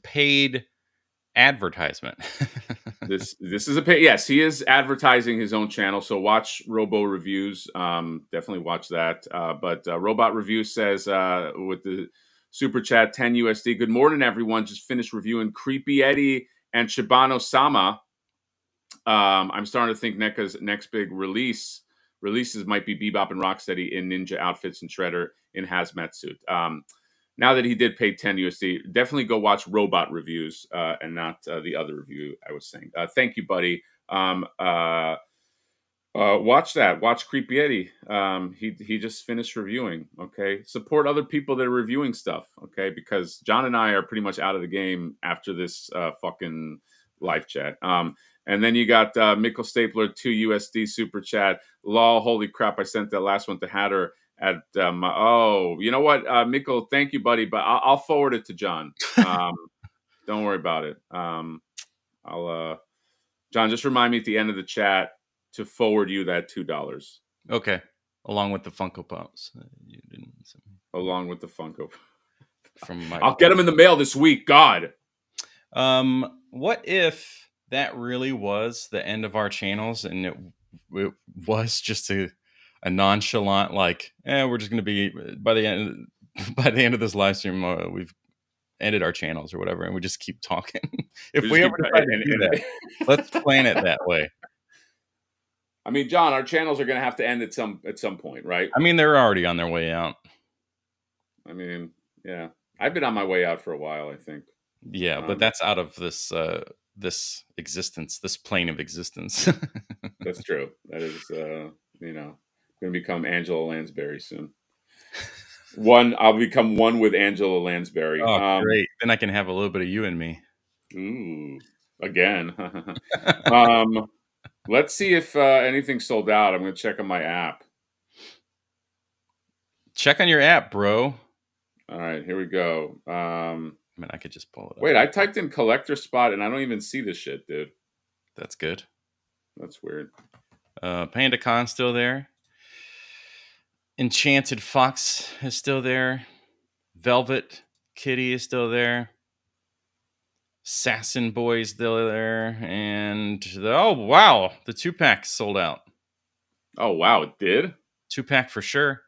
[SPEAKER 2] paid advertisement.
[SPEAKER 1] This is a pay. Yes, he is advertising his own channel. So watch Robo Reviews. Definitely watch that. But Robot Review says with the super chat 10 USD. Good morning, everyone. Just finished reviewing Creepy Eddie and Shibano Sama. I'm starting to think NECA's next big releases might be Bebop and Rocksteady in ninja outfits and Shredder in hazmat suit. Now that he did pay 10 USD, definitely go watch Robot Reviews and not the other review I was saying. Thank you, buddy. Watch that. Watch Creepy Eddie. He just finished reviewing. Okay, support other people that are reviewing stuff. Okay, because John and I are pretty much out of the game after this fucking live chat. And then you got Mikkel Stapler 2 USD super chat. Lol, holy crap! I sent that last one to Hatter. At you know what, Mikkel, thank you, buddy, but I'll forward it to John. Don't worry about it. I'll John, just remind me at the end of the chat to forward you that $2
[SPEAKER 2] Okay, along with the Funko Pops. You didn't
[SPEAKER 1] along with the Funko
[SPEAKER 2] from my.
[SPEAKER 1] I'll get them in the mail this week. God.
[SPEAKER 2] What if that really was the end of our channels and it was just a nonchalant like, we're just going to be by the end of this live stream we've ended our channels or whatever, and we just keep talking. If we ever decide to do that, let's plan it that way.
[SPEAKER 1] I mean, John, our channels are going to have to end at some point, right?
[SPEAKER 2] I mean, they're already on their way out.
[SPEAKER 1] I mean, yeah, I've been on my way out for a while, I think.
[SPEAKER 2] Yeah, but that's out of this this existence, this plane of existence.
[SPEAKER 1] That's true. That is, going to become Angela Lansbury soon. I'll become one with Angela Lansbury.
[SPEAKER 2] Oh, great! Then I can have a little bit of you and me.
[SPEAKER 1] Ooh, again. Let's see if anything sold out. I'm going to check on my app.
[SPEAKER 2] Check on your app, bro.
[SPEAKER 1] All right, here we go.
[SPEAKER 2] I mean, I could just pull it up.
[SPEAKER 1] Wait, I typed in collector spot and I don't even see this shit, dude.
[SPEAKER 2] That's good.
[SPEAKER 1] That's weird.
[SPEAKER 2] Panda Khan still there. Enchanted Fox is still there. Velvet Kitty is still there. Assassin Boy is still there. And oh wow, the 2-pack sold out.
[SPEAKER 1] Oh wow, it did?
[SPEAKER 2] 2-pack for sure.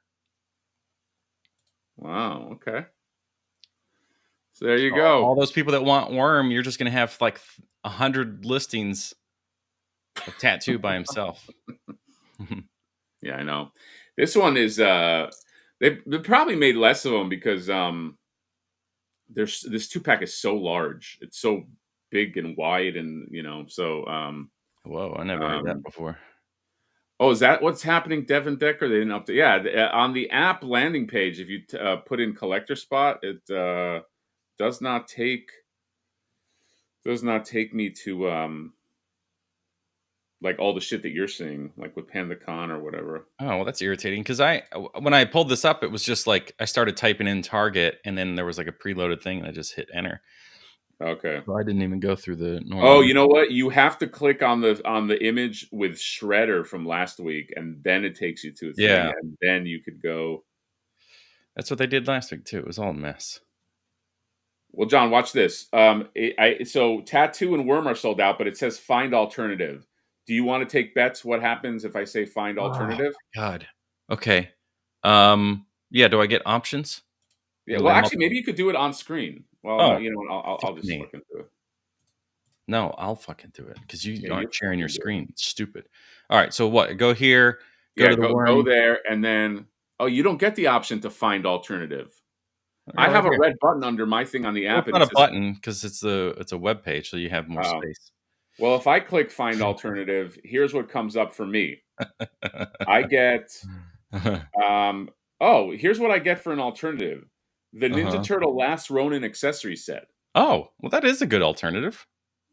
[SPEAKER 1] Wow, okay. So there you go.
[SPEAKER 2] All those people that want Worm, you're just gonna have like 100 listings of Tattoo by himself.
[SPEAKER 1] Yeah, I know. This one is they probably made less of them because this 2-pack is so large. It's so big and wide, and so
[SPEAKER 2] whoa, I never heard that before.
[SPEAKER 1] Oh, is that what's happening, Devin Decker? They didn't update. Yeah, on the app landing page, if you put in collector spot, it does not take me to like all the shit that you're seeing, like with Panda Khan or whatever.
[SPEAKER 2] Oh, well, that's irritating because when I pulled this up, it was just like I started typing in Target, and then there was like a preloaded thing, and I just hit enter.
[SPEAKER 1] Okay.
[SPEAKER 2] So I didn't even go through the normal.
[SPEAKER 1] Oh, you know what? You have to click on the image with Shredder from last week, and then it takes you to a thing, and then you could go.
[SPEAKER 2] That's what they did last week too. It was all a mess.
[SPEAKER 1] Well, John, watch this. So tattoo and worm are sold out, but it says find alternative. Do you want to take bets? What happens if I say find
[SPEAKER 2] Oh
[SPEAKER 1] alternative?
[SPEAKER 2] God. Okay. Yeah. Do I get options?
[SPEAKER 1] Yeah.
[SPEAKER 2] Do
[SPEAKER 1] Well,
[SPEAKER 2] I
[SPEAKER 1] actually, maybe you could do it on screen. Well, no,
[SPEAKER 2] Oh,
[SPEAKER 1] you know what? I'll
[SPEAKER 2] fuck
[SPEAKER 1] just
[SPEAKER 2] me.
[SPEAKER 1] look into it.
[SPEAKER 2] No, I'll fucking do it because you
[SPEAKER 1] Yeah, you
[SPEAKER 2] aren't sharing your
[SPEAKER 1] fucking do it.
[SPEAKER 2] screen. It's stupid. All right. So what? Go here. Go
[SPEAKER 1] Yeah,
[SPEAKER 2] to the
[SPEAKER 1] go
[SPEAKER 2] worm.
[SPEAKER 1] there, and then you don't get the option to find alternative. I
[SPEAKER 2] Right
[SPEAKER 1] have a
[SPEAKER 2] here.
[SPEAKER 1] red button under my thing on the
[SPEAKER 2] Well,
[SPEAKER 1] app,
[SPEAKER 2] it's
[SPEAKER 1] and
[SPEAKER 2] not
[SPEAKER 1] it
[SPEAKER 2] a
[SPEAKER 1] says,
[SPEAKER 2] button because it's a web page, so you have more space.
[SPEAKER 1] well, if I click find alternative, here's what comes up for me. I get um here's what I get for an alternative. The Ninja
[SPEAKER 2] Uh-huh.
[SPEAKER 1] Turtle Last Ronin accessory set.
[SPEAKER 2] Oh, well, that is a good alternative.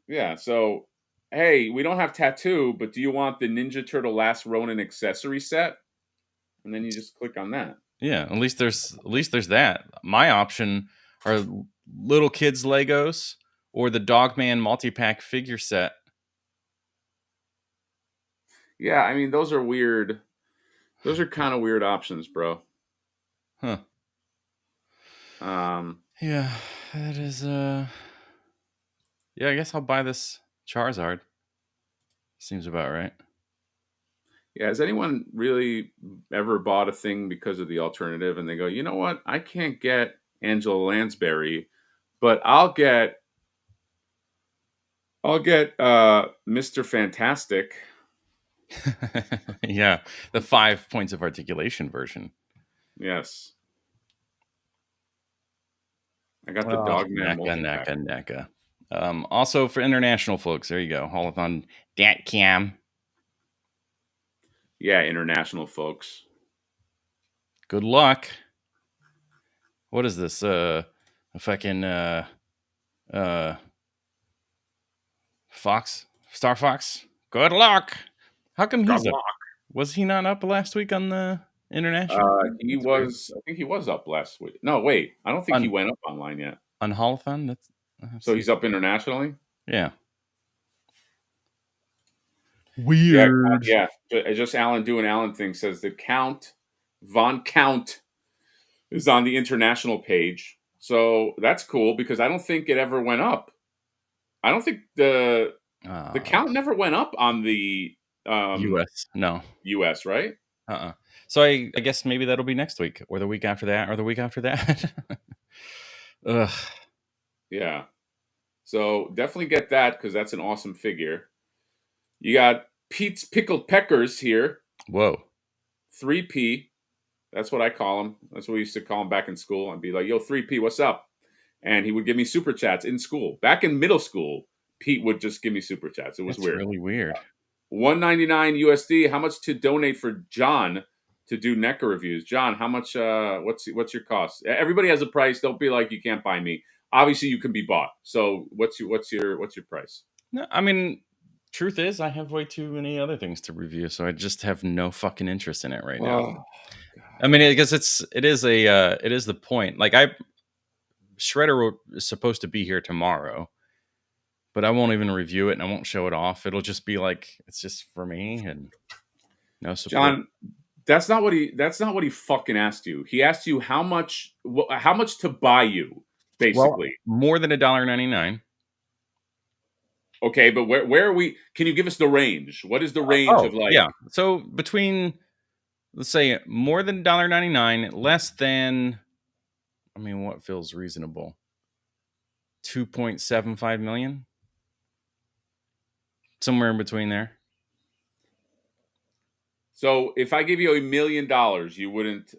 [SPEAKER 1] Yeah, so hey, we don't have tattoo, but do you want the Ninja Turtle Last Ronin accessory set? And then you just click on that.
[SPEAKER 2] Yeah, at least there's that. My option are little kids Legos or the Dogman multi-pack figure set.
[SPEAKER 1] Yeah, I mean those are weird. Those are kind of weird options, bro.
[SPEAKER 2] Huh.
[SPEAKER 1] Um
[SPEAKER 2] Yeah, that is yeah, I guess I'll buy this Charizard. Seems about right.
[SPEAKER 1] Yeah, has anyone really ever bought a thing because of the alternative and they go, you know what? I can't get Angela Lansbury, but I'll get Mr. Fantastic.
[SPEAKER 2] Yeah, the 5 points of articulation version.
[SPEAKER 1] Yes. I got the
[SPEAKER 2] Oh,
[SPEAKER 1] Dogman
[SPEAKER 2] NECA,
[SPEAKER 1] multi-pack.
[SPEAKER 2] NECA, NECA. Also for international folks, there you go. Holathon .cam.
[SPEAKER 1] Yeah, international folks.
[SPEAKER 2] Good luck. What is this? A fucking Fox? Star Fox? Good luck. How come
[SPEAKER 1] Good
[SPEAKER 2] he's up?
[SPEAKER 1] luck.
[SPEAKER 2] Was he not up last week on the international thing?
[SPEAKER 1] He
[SPEAKER 2] That's weird.
[SPEAKER 1] was, I think he was up last week. No, wait. I don't think he
[SPEAKER 2] On
[SPEAKER 1] went up online yet.
[SPEAKER 2] on Holathon?
[SPEAKER 1] So he's up internationally?
[SPEAKER 2] Yeah.
[SPEAKER 1] Yeah,
[SPEAKER 2] Weird.
[SPEAKER 1] yeah. Just Alan doing Alan thing says the Count Von Count is on the international page. So that's cool because I don't think it ever went up. I don't think the count never went up on the
[SPEAKER 2] US. No.
[SPEAKER 1] US, right?
[SPEAKER 2] Uh-uh. So I guess maybe that'll be next week or the week after that or the week after that. Ugh.
[SPEAKER 1] Yeah. So definitely get that because that's an awesome figure. You got Pete's Pickled Peckers here,
[SPEAKER 2] Whoa.
[SPEAKER 1] 3P. That's what I call him. That's what we used to call him back in school. I'd be like, yo, 3P, what's up? And he would give me super chats in school. Back in middle school, Pete would just give me super chats. It was
[SPEAKER 2] That's
[SPEAKER 1] weird.
[SPEAKER 2] really weird.
[SPEAKER 1] 199 USD. How much to donate for John to do NECA reviews? John, how much? What's your cost? Everybody has a price. Don't be like you can't buy me. Obviously, you can be bought. So what's your price?
[SPEAKER 2] No, I mean, truth is, I have way too many other things to review, so I just have no fucking interest in it right now.
[SPEAKER 1] Oh,
[SPEAKER 2] I mean, I guess it is the point. Like Shredder is supposed to be here tomorrow, but I won't even review it and I won't show it off. It'll just be like it's just for me and no support.
[SPEAKER 1] John, that's not what he fucking asked you. He asked you how much to buy you, basically.
[SPEAKER 2] Well, more than $1.99.
[SPEAKER 1] Okay, but where are we? Can you give us the range? What is the range of like?
[SPEAKER 2] Yeah. So between, let's say, more than $1.99, less than, I mean, what feels reasonable? 2.75 million, somewhere in between there.
[SPEAKER 1] So if I give you $1 million, you wouldn't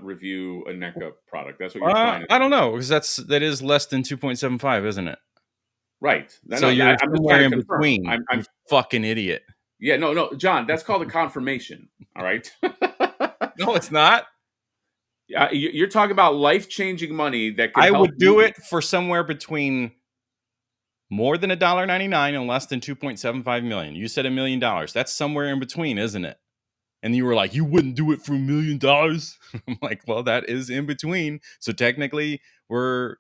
[SPEAKER 1] review a NECA product. That's what you're trying to.
[SPEAKER 2] I don't know because that is less than 2.75, isn't it?
[SPEAKER 1] Right.
[SPEAKER 2] So you're
[SPEAKER 1] I'm just
[SPEAKER 2] somewhere
[SPEAKER 1] trying
[SPEAKER 2] in
[SPEAKER 1] to confirm.
[SPEAKER 2] between.
[SPEAKER 1] I'm
[SPEAKER 2] you fucking idiot.
[SPEAKER 1] Yeah, no, John. That's called a confirmation. All right.
[SPEAKER 2] No, it's not.
[SPEAKER 1] You're talking about life-changing money that can
[SPEAKER 2] I
[SPEAKER 1] help
[SPEAKER 2] would do
[SPEAKER 1] you.
[SPEAKER 2] it for somewhere between more than $1.99 and less than 2.75 million. You said $1 million. That's somewhere in between, isn't it? And you were like, you wouldn't do it for $1 million. I'm like, well, that is in between. So technically, we're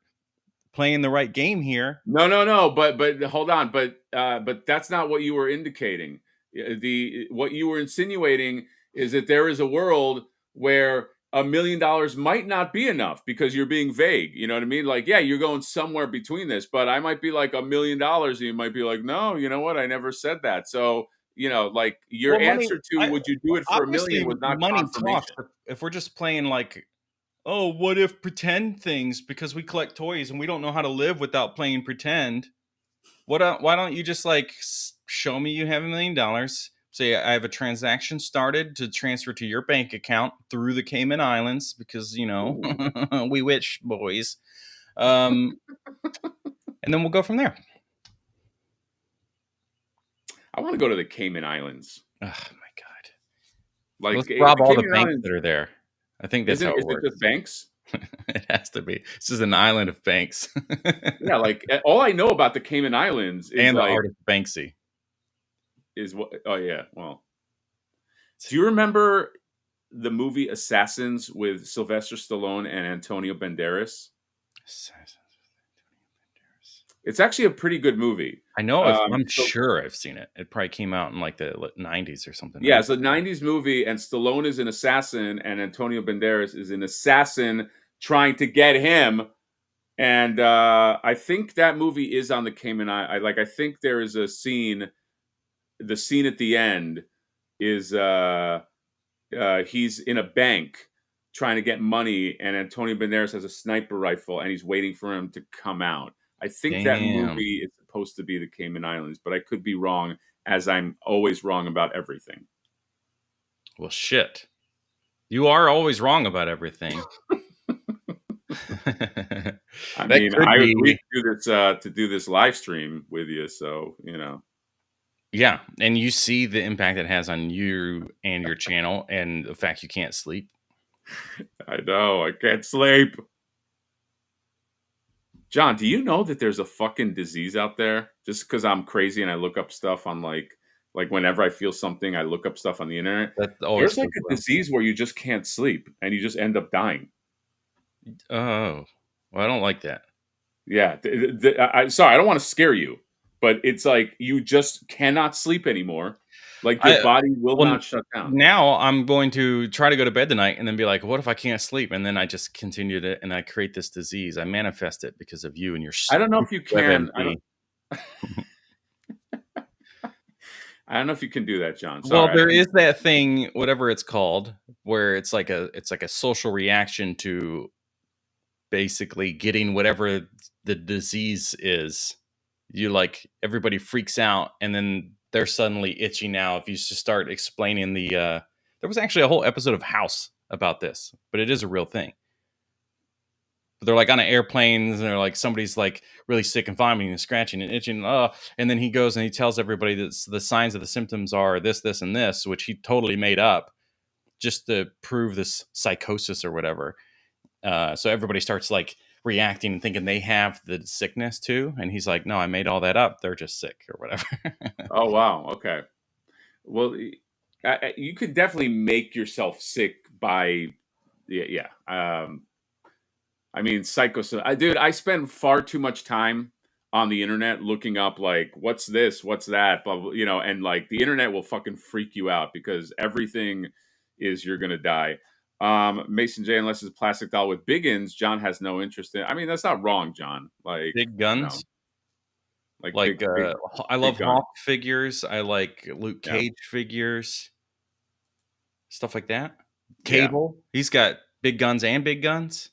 [SPEAKER 2] playing the right game here.
[SPEAKER 1] No. But hold on. But that's not what you were indicating. What you were insinuating is that there is a world where $1 million might not be enough because you're being vague. You know what I mean? Like, yeah, you're going somewhere between this, but I might be like $1 million, and you might be like, no, you know what? I never said that. So, you know, like your
[SPEAKER 2] Well, money.
[SPEAKER 1] answer to would you do it for $1 million
[SPEAKER 2] Obviously,
[SPEAKER 1] was not
[SPEAKER 2] money talks.
[SPEAKER 1] confirmation.
[SPEAKER 2] If we're just playing like, oh, what if pretend things because we collect toys and we don't know how to live without playing pretend. Why don't you just like show me you have $1 million? Say I have a transaction started to transfer to your bank account through the Cayman Islands because you know we witch boys, and then we'll go from there.
[SPEAKER 1] I want to go to the Cayman Islands.
[SPEAKER 2] Oh my god!
[SPEAKER 1] Like,
[SPEAKER 2] let's rob all the
[SPEAKER 1] Cayman
[SPEAKER 2] banks
[SPEAKER 1] Islands,
[SPEAKER 2] that are there. I think that's how it
[SPEAKER 1] is it
[SPEAKER 2] works.
[SPEAKER 1] just banks?
[SPEAKER 2] It has to be. This is an island of banks.
[SPEAKER 1] Yeah, like all I know about the Cayman Islands is
[SPEAKER 2] and the
[SPEAKER 1] like
[SPEAKER 2] artist Banksy.
[SPEAKER 1] is what. Oh yeah, well. Do you remember the movie Assassins with Sylvester Stallone and Antonio Banderas? It's actually a pretty good movie.
[SPEAKER 2] I know. I'm sure I've seen it. It probably came out in like the 90s or something.
[SPEAKER 1] Yeah, it's a 90s movie, and Stallone is an assassin, and Antonio Banderas is an assassin trying to get him. And I think that movie is on the Cayman Islands. I think there is a scene. The scene at the end is he's in a bank trying to get money, and Antonio Banderas has a sniper rifle, and he's waiting for him to come out. I think that movie is supposed to be the Cayman Islands, but I could be wrong, as I'm always wrong about everything.
[SPEAKER 2] Well, shit. You are always wrong about everything.
[SPEAKER 1] I mean, I agreed to do this live stream with you, so you know.
[SPEAKER 2] Yeah, and you see the impact it has on you and your channel, and the fact you can't sleep.
[SPEAKER 1] I know, I can't sleep. John, do you know that there's a fucking disease out there? Just because I'm crazy and I look up stuff on like whenever I feel something, I look up stuff on the internet. There's like a disease where you just can't sleep and you just end up dying.
[SPEAKER 2] Oh, well, I don't like that.
[SPEAKER 1] Yeah, sorry, I don't want to scare you, but it's like you just cannot sleep anymore. Like your body will not shut down.
[SPEAKER 2] Now I'm going to try to go to bed tonight and then be like, what if I can't sleep? And then I just continue to, and I create this disease. I manifest it because of you and your
[SPEAKER 1] I don't know if you can. I don't know if you can do that, John. Sorry,
[SPEAKER 2] well, there is that thing, whatever it's called, where it's like a social reaction to basically getting whatever the disease is. You like everybody freaks out, and then they're suddenly itchy now. If you just start explaining there was actually a whole episode of House about this, but it is a real thing. But they're like on an airplane, and they're like somebody's like really sick and vomiting and scratching and itching. And then he goes and he tells everybody that the signs of the symptoms are this, this, and this, which he totally made up just to prove this psychosis or whatever. So everybody starts like reacting and thinking they have the sickness too, and he's like, no, I made all that up, they're just sick or whatever.
[SPEAKER 1] Oh wow, okay. Well, you could definitely make yourself sick by I mean, dude, I spend far too much time on the internet looking up like what's this, what's that, blah, blah, you know, and like the internet will fucking freak you out because everything is you're gonna die. Mason J, unless it's a plastic doll with big ends, John has no interest in. I mean, that's not wrong, John. Like
[SPEAKER 2] big guns.
[SPEAKER 1] You know,
[SPEAKER 2] like I love Hawk figures. I like Luke Cage figures, stuff like that. Cable, he's got big guns and big guns.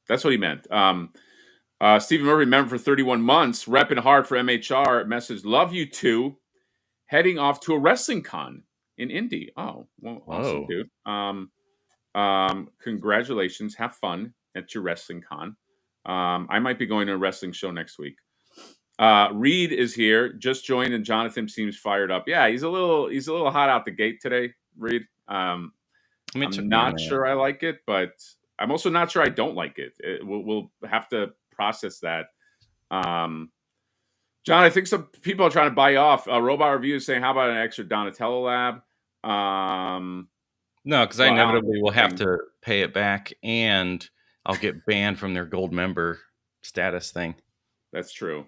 [SPEAKER 1] That's what he meant. Stephen Murphy, member for 31 months, repping hard for MHR. Message, love you too. Heading off to a wrestling con in Indy. Oh, well, awesome, dude. Congratulations. Have fun at your wrestling con. I might be going to a wrestling show next week. Reed is here, just joined, and Jonathan seems fired up. Yeah, he's a little hot out the gate today, Reed. I'm not sure I like it, but I'm also not sure I don't like it. We'll have to process that. John, I think some people are trying to buy off. Robot Review is saying, how about an extra Donatello lab?
[SPEAKER 2] No, because I inevitably will have to pay it back, and I'll get banned from their gold member status thing.
[SPEAKER 1] That's true.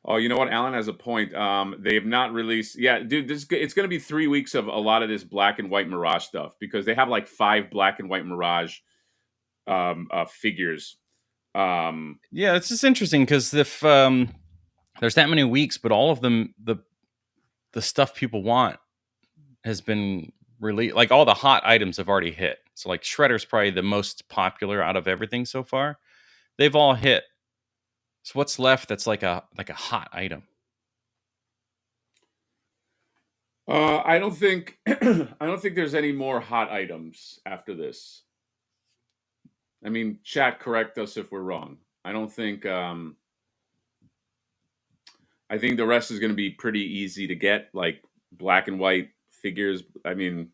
[SPEAKER 1] Oh, you know what? Alan has a point. They have not released. Yeah, dude, it's going to be 3 weeks of a lot of this black and white Mirage stuff because they have like 5 black and white Mirage figures.
[SPEAKER 2] Yeah, it's just interesting because if there's that many weeks, but all of them, the stuff people want has been released. Like all the hot items have already hit. So like Shredder's probably the most popular out of everything so far. They've all hit. So what's left that's like a hot item?
[SPEAKER 1] I don't think I don't think there's any more hot items after this. I mean, chat, correct us if we're wrong. I don't think. I think the rest is going to be pretty easy to get, like black and white figures. I mean,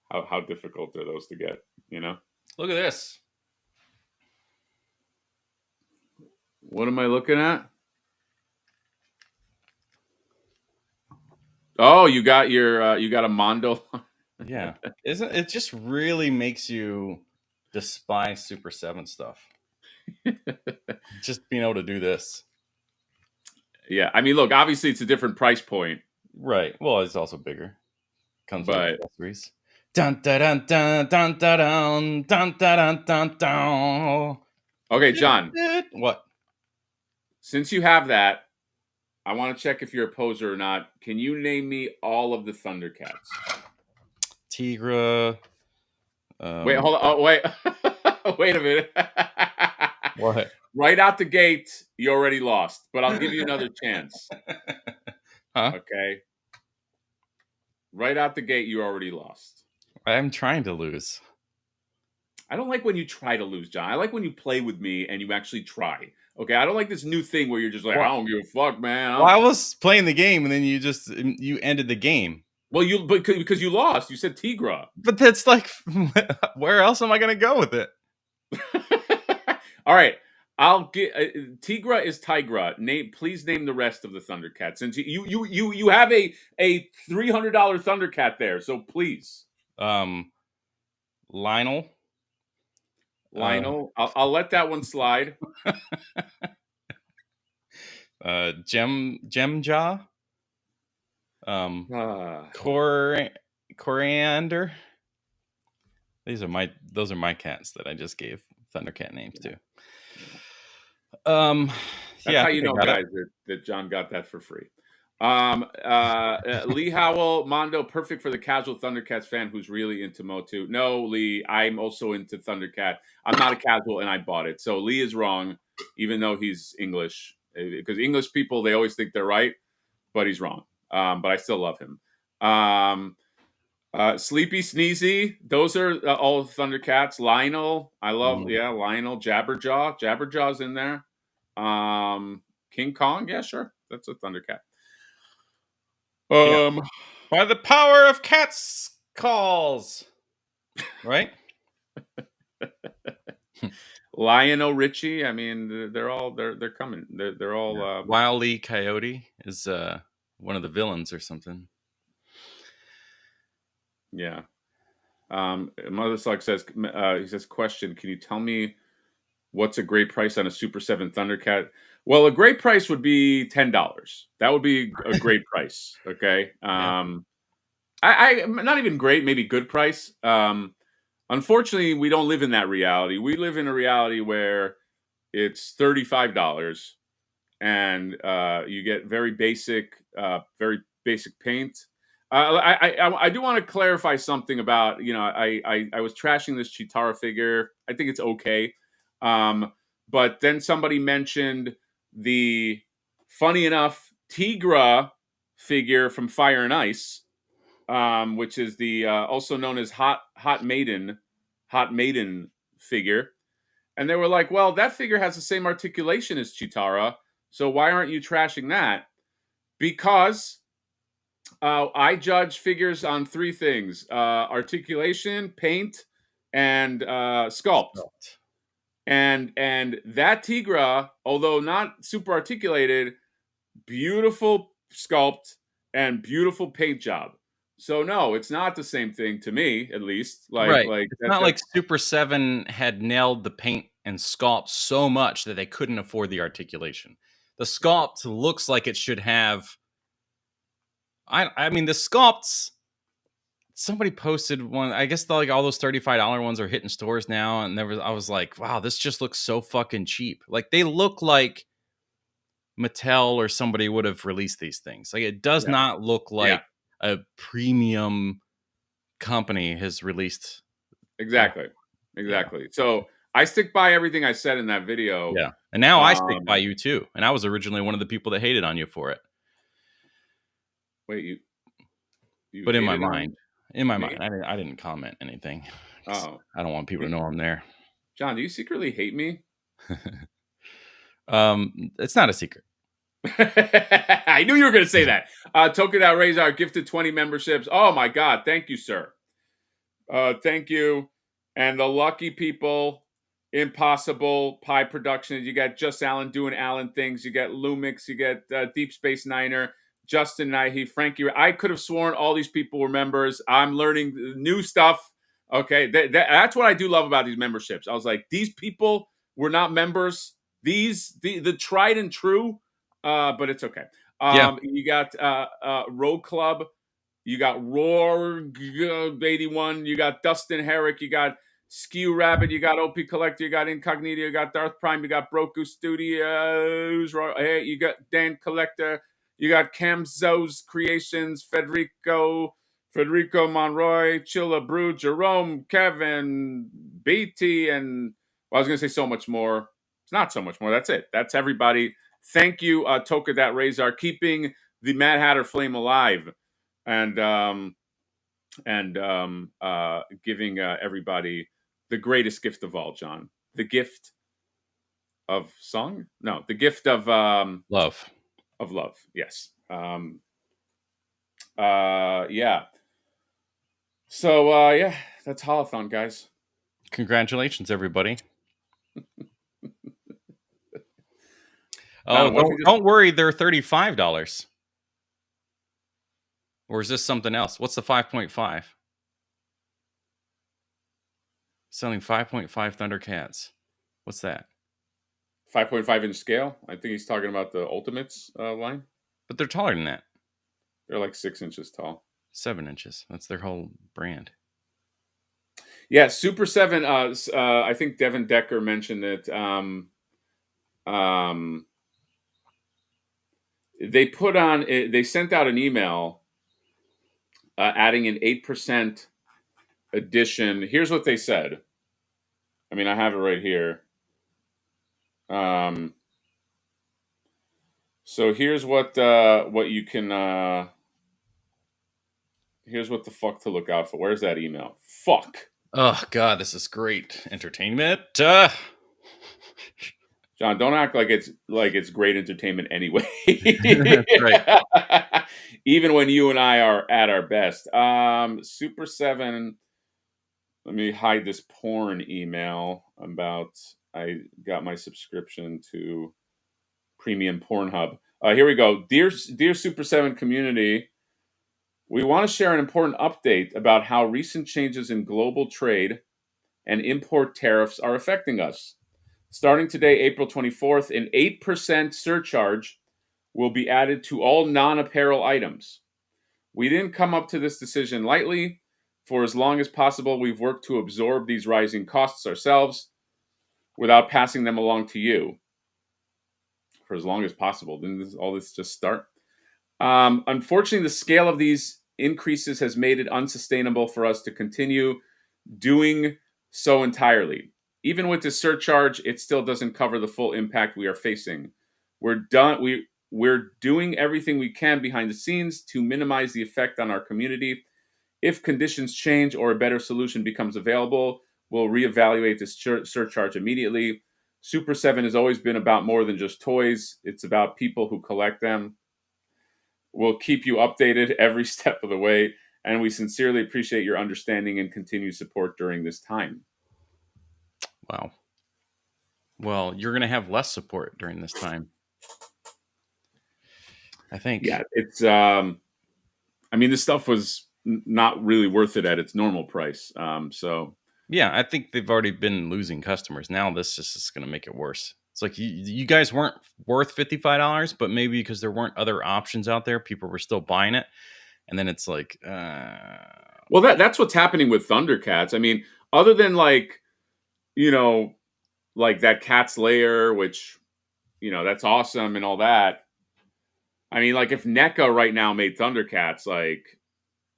[SPEAKER 1] how difficult are those to get? You know.
[SPEAKER 2] Look at this.
[SPEAKER 1] What am I looking at? Oh, you got a Mondo.
[SPEAKER 2] Yeah, isn't it just really makes you despise Super 7 stuff? Just being able to do this.
[SPEAKER 1] Yeah, I mean, look, obviously it's a different price point.
[SPEAKER 2] Right. Well, it's also bigger. Comes with
[SPEAKER 1] But
[SPEAKER 2] accessories. Dun dun dun dun dun dun dun dun dun dun.
[SPEAKER 1] okay, John,
[SPEAKER 2] What?
[SPEAKER 1] since you have that, I want to check if you're a poser or not. Can you name me all of the Thundercats?
[SPEAKER 2] Tigra.
[SPEAKER 1] Wait, hold on. Oh, wait. Wait a minute.
[SPEAKER 2] What?
[SPEAKER 1] Right out the gate, you already lost, but I'll give you another chance.
[SPEAKER 2] Huh?
[SPEAKER 1] Okay. Right out the gate, you already lost.
[SPEAKER 2] I'm trying to lose.
[SPEAKER 1] I don't like when you try to lose, John. I like when you play with me and you actually try. Okay, I don't like this new thing where you're just like,
[SPEAKER 2] What?
[SPEAKER 1] I don't give a fuck, man.
[SPEAKER 2] Well, I was playing the game and then you ended the game.
[SPEAKER 1] Well, because you lost. You said Tigra.
[SPEAKER 2] But that's like, where else am I going to go with it?
[SPEAKER 1] All right, I'll get Tigra is Tigra. Please name the rest of the Thundercats. Since you have a $300 Thundercat there, so please,
[SPEAKER 2] Lionel.
[SPEAKER 1] I'll let that one slide.
[SPEAKER 2] Gemjaw. Coriander. Those are my cats that I just gave Thundercat names to.
[SPEAKER 1] That's how you know, guys, that John got that for free. Lee Howell, Mondo, perfect for the casual Thundercats fan who's really into Motu. No, Lee, I'm also into Thundercat. I'm not a casual, and I bought it. So Lee is wrong, even though he's English, because English people, they always think they're right, but he's wrong. But I still love him. Sleepy Sneezy, those are all Thundercats. Lionel, I love, Lionel. Jabberjaw's in there. King Kong, yeah, sure, that's a Thundercat.
[SPEAKER 2] By the power of cats calls, right?
[SPEAKER 1] Lionel Richie, I mean, they're coming. They're all
[SPEAKER 2] Wile E. Coyote is one of the villains or something.
[SPEAKER 1] Yeah. Mother Slug says, he says, question, can you tell me what's a great price on a Super 7 Thundercat? Well, a great price would be $10. That would be a great price. Okay. I'm not even great, maybe good price. Unfortunately, we don't live in that reality. We live in a reality where it's $35 and you get very basic paint. I do want to clarify something about, I was trashing this Chitara figure. I think it's okay. But then somebody mentioned the, funny enough, Tigra figure from Fire and Ice, which is the also known as Hot Maiden figure. And they were like, well, that figure has the same articulation as Chitara, so why aren't you trashing that? Because I judge figures on 3 things: articulation, paint, and sculpt. And that Tigra, although not super articulated, beautiful sculpt and beautiful paint job. So no, it's not the same thing to me, at least. Like
[SPEAKER 2] it's not like Super 7 had nailed the paint and sculpt so much that they couldn't afford the articulation. The sculpt looks like it should have. I mean, the sculpts. Somebody posted one. I guess like all those $35 ones are hitting stores now, and I was like, wow, this just looks so fucking cheap. Like they look like Mattel or somebody would have released these things. Like it does not look like a premium company has released.
[SPEAKER 1] Exactly. So I stick by everything I said in that video.
[SPEAKER 2] Yeah, and now I stick by you too. And I was originally one of the people that hated on you for it.
[SPEAKER 1] Wait, you
[SPEAKER 2] but in my mind, I didn't comment anything.
[SPEAKER 1] Oh,
[SPEAKER 2] I don't want people to know I'm there.
[SPEAKER 1] John, do you secretly hate me?
[SPEAKER 2] It's not a secret.
[SPEAKER 1] I knew you were going to say that. Token That Razor gifted 20 memberships. Oh my God. Thank you, sir. Thank you. And the lucky people, Impossible Pie Productions. You got Just Alan doing Alan things. You got Lumix. You got Deep Space Niner. Justin Naihe, Frankie. I could have sworn all these people were members. I'm learning new stuff. Okay. That's what I do love about these memberships. I was like, these people were not members. The tried and true. But it's okay. You got Road Club. You got Roar 81. You got Dustin Herrick. You got Skew Rabbit. You got OP Collector. You got Incognito. You got Darth Prime. You got Broku Studios. Hey, you got Dan Collector. You got Cam Zoe's Creations. Federico Monroy. Chilla Brew. Jerome. Kevin. BT. And I was going to say so much more. It's not so much more. That's it. That's everybody. Thank you, Toka That Razor, keeping the Mad Hatter flame alive, and giving everybody the greatest gift of all, John. The gift of song? No, the gift of
[SPEAKER 2] love.
[SPEAKER 1] Of love. Yes. Yeah. So yeah, that's Holathon, guys.
[SPEAKER 2] Congratulations, everybody.
[SPEAKER 1] Don,
[SPEAKER 2] don't worry, they're $35. Or is this something else? What's the 5.5? Selling 5.5 Thundercats. What's that?
[SPEAKER 1] 5.5 inch scale. I think he's talking about the Ultimates line.
[SPEAKER 2] But they're taller than that.
[SPEAKER 1] They're like 6 inches tall.
[SPEAKER 2] 7 inches. That's their whole brand.
[SPEAKER 1] Yeah, Super 7. I think Devin Decker mentioned it. They sent out an email adding an 8% edition. Here's what they said. I mean, I have it right here. So here's what you can. Here's what the fuck to look out for. Where's that email? Fuck.
[SPEAKER 2] Oh God, this is great entertainment.
[SPEAKER 1] John, don't act like it's great entertainment anyway.
[SPEAKER 2] Right.
[SPEAKER 1] Even when you and I are at our best. Super 7. Let me hide this porn email about I got my subscription to Premium Pornhub. Here we go. Dear Super 7 community, we want to share an important update about how recent changes in global trade and import tariffs are affecting us. Starting today, April 24th, an 8% surcharge will be added to all non-apparel items. We didn't come up to this decision lightly. For as long as possible, we've worked to absorb these rising costs ourselves without passing them along to you. For as long as possible. Didn't all this just start? Unfortunately, the scale of these increases has made it unsustainable for us to continue doing so entirely. Even with this surcharge, it still doesn't cover the full impact we are facing. We're doing everything we can behind the scenes to minimize the effect on our community. If conditions change or a better solution becomes available, we'll reevaluate this surcharge immediately. Super 7 has always been about more than just toys. It's about people who collect them. We'll keep you updated every step of the way, and we sincerely appreciate your understanding and continued support during this time.
[SPEAKER 2] Wow. Well, you're going to have less support during this time, I think.
[SPEAKER 1] Yeah, it's. I mean, this stuff was not really worth it at its normal price. So
[SPEAKER 2] yeah, I think they've already been losing customers. Now this is going to make it worse. It's like you guys weren't worth $55, but maybe because there weren't other options out there, people were still buying it. And then it's like,
[SPEAKER 1] well, that's what's happening with Thundercats. I mean, other than like, you know, like that Cat's Lair, which, you know, that's awesome and all that. I mean, like if NECA right now made Thundercats, like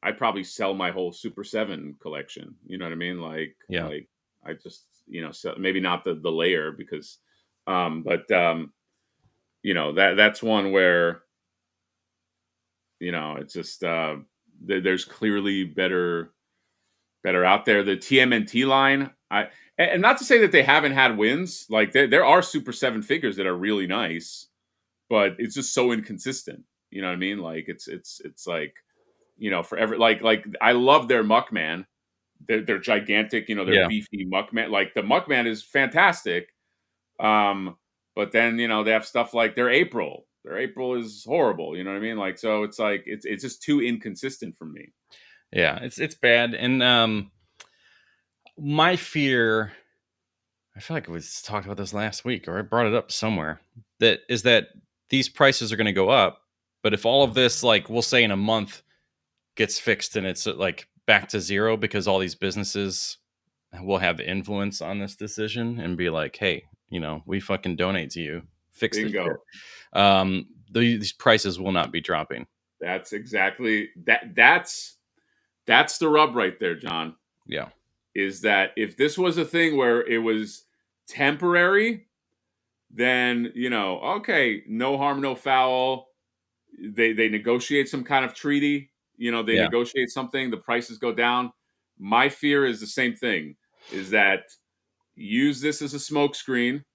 [SPEAKER 1] I'd probably sell my whole Super 7 collection. You know what I mean?
[SPEAKER 2] yeah,
[SPEAKER 1] Like I just, you know, maybe not the layer because, but you know, that's one where, you know, it's just, there's clearly better out there. The TMNT line, and not to say that they haven't had wins. Like there are Super 7 figures that are really nice, but it's just so inconsistent. You know what I mean? Like it's like, you know, forever. Like I love their Muckman. They're gigantic. You know, they're
[SPEAKER 2] yeah,
[SPEAKER 1] beefy Muckman. Like the Muckman is fantastic. But then, you know, they have stuff like their April. Their April is horrible. You know what I mean? Like, so it's like it's just too inconsistent for me.
[SPEAKER 2] yeah. It's bad. And my fear, I feel like we talked about this last week, or I brought it up somewhere. That is that these prices are going to go up, but if all of this, like we'll say in a month, gets fixed and it's like back to zero because all these businesses will have influence on this decision and be like, hey, you know, we fucking donate to you, fix the
[SPEAKER 1] Bingo.
[SPEAKER 2] shit. These prices will not be dropping.
[SPEAKER 1] That's exactly that. That's the rub right there, John.
[SPEAKER 2] Yeah.
[SPEAKER 1] Is that if this was a thing where it was temporary, then, you know, okay, no harm, no foul. They negotiate some kind of treaty. You know, they
[SPEAKER 2] Yeah.
[SPEAKER 1] negotiate something. The prices go down. My fear is the same thing. Is that use this as a smokescreen,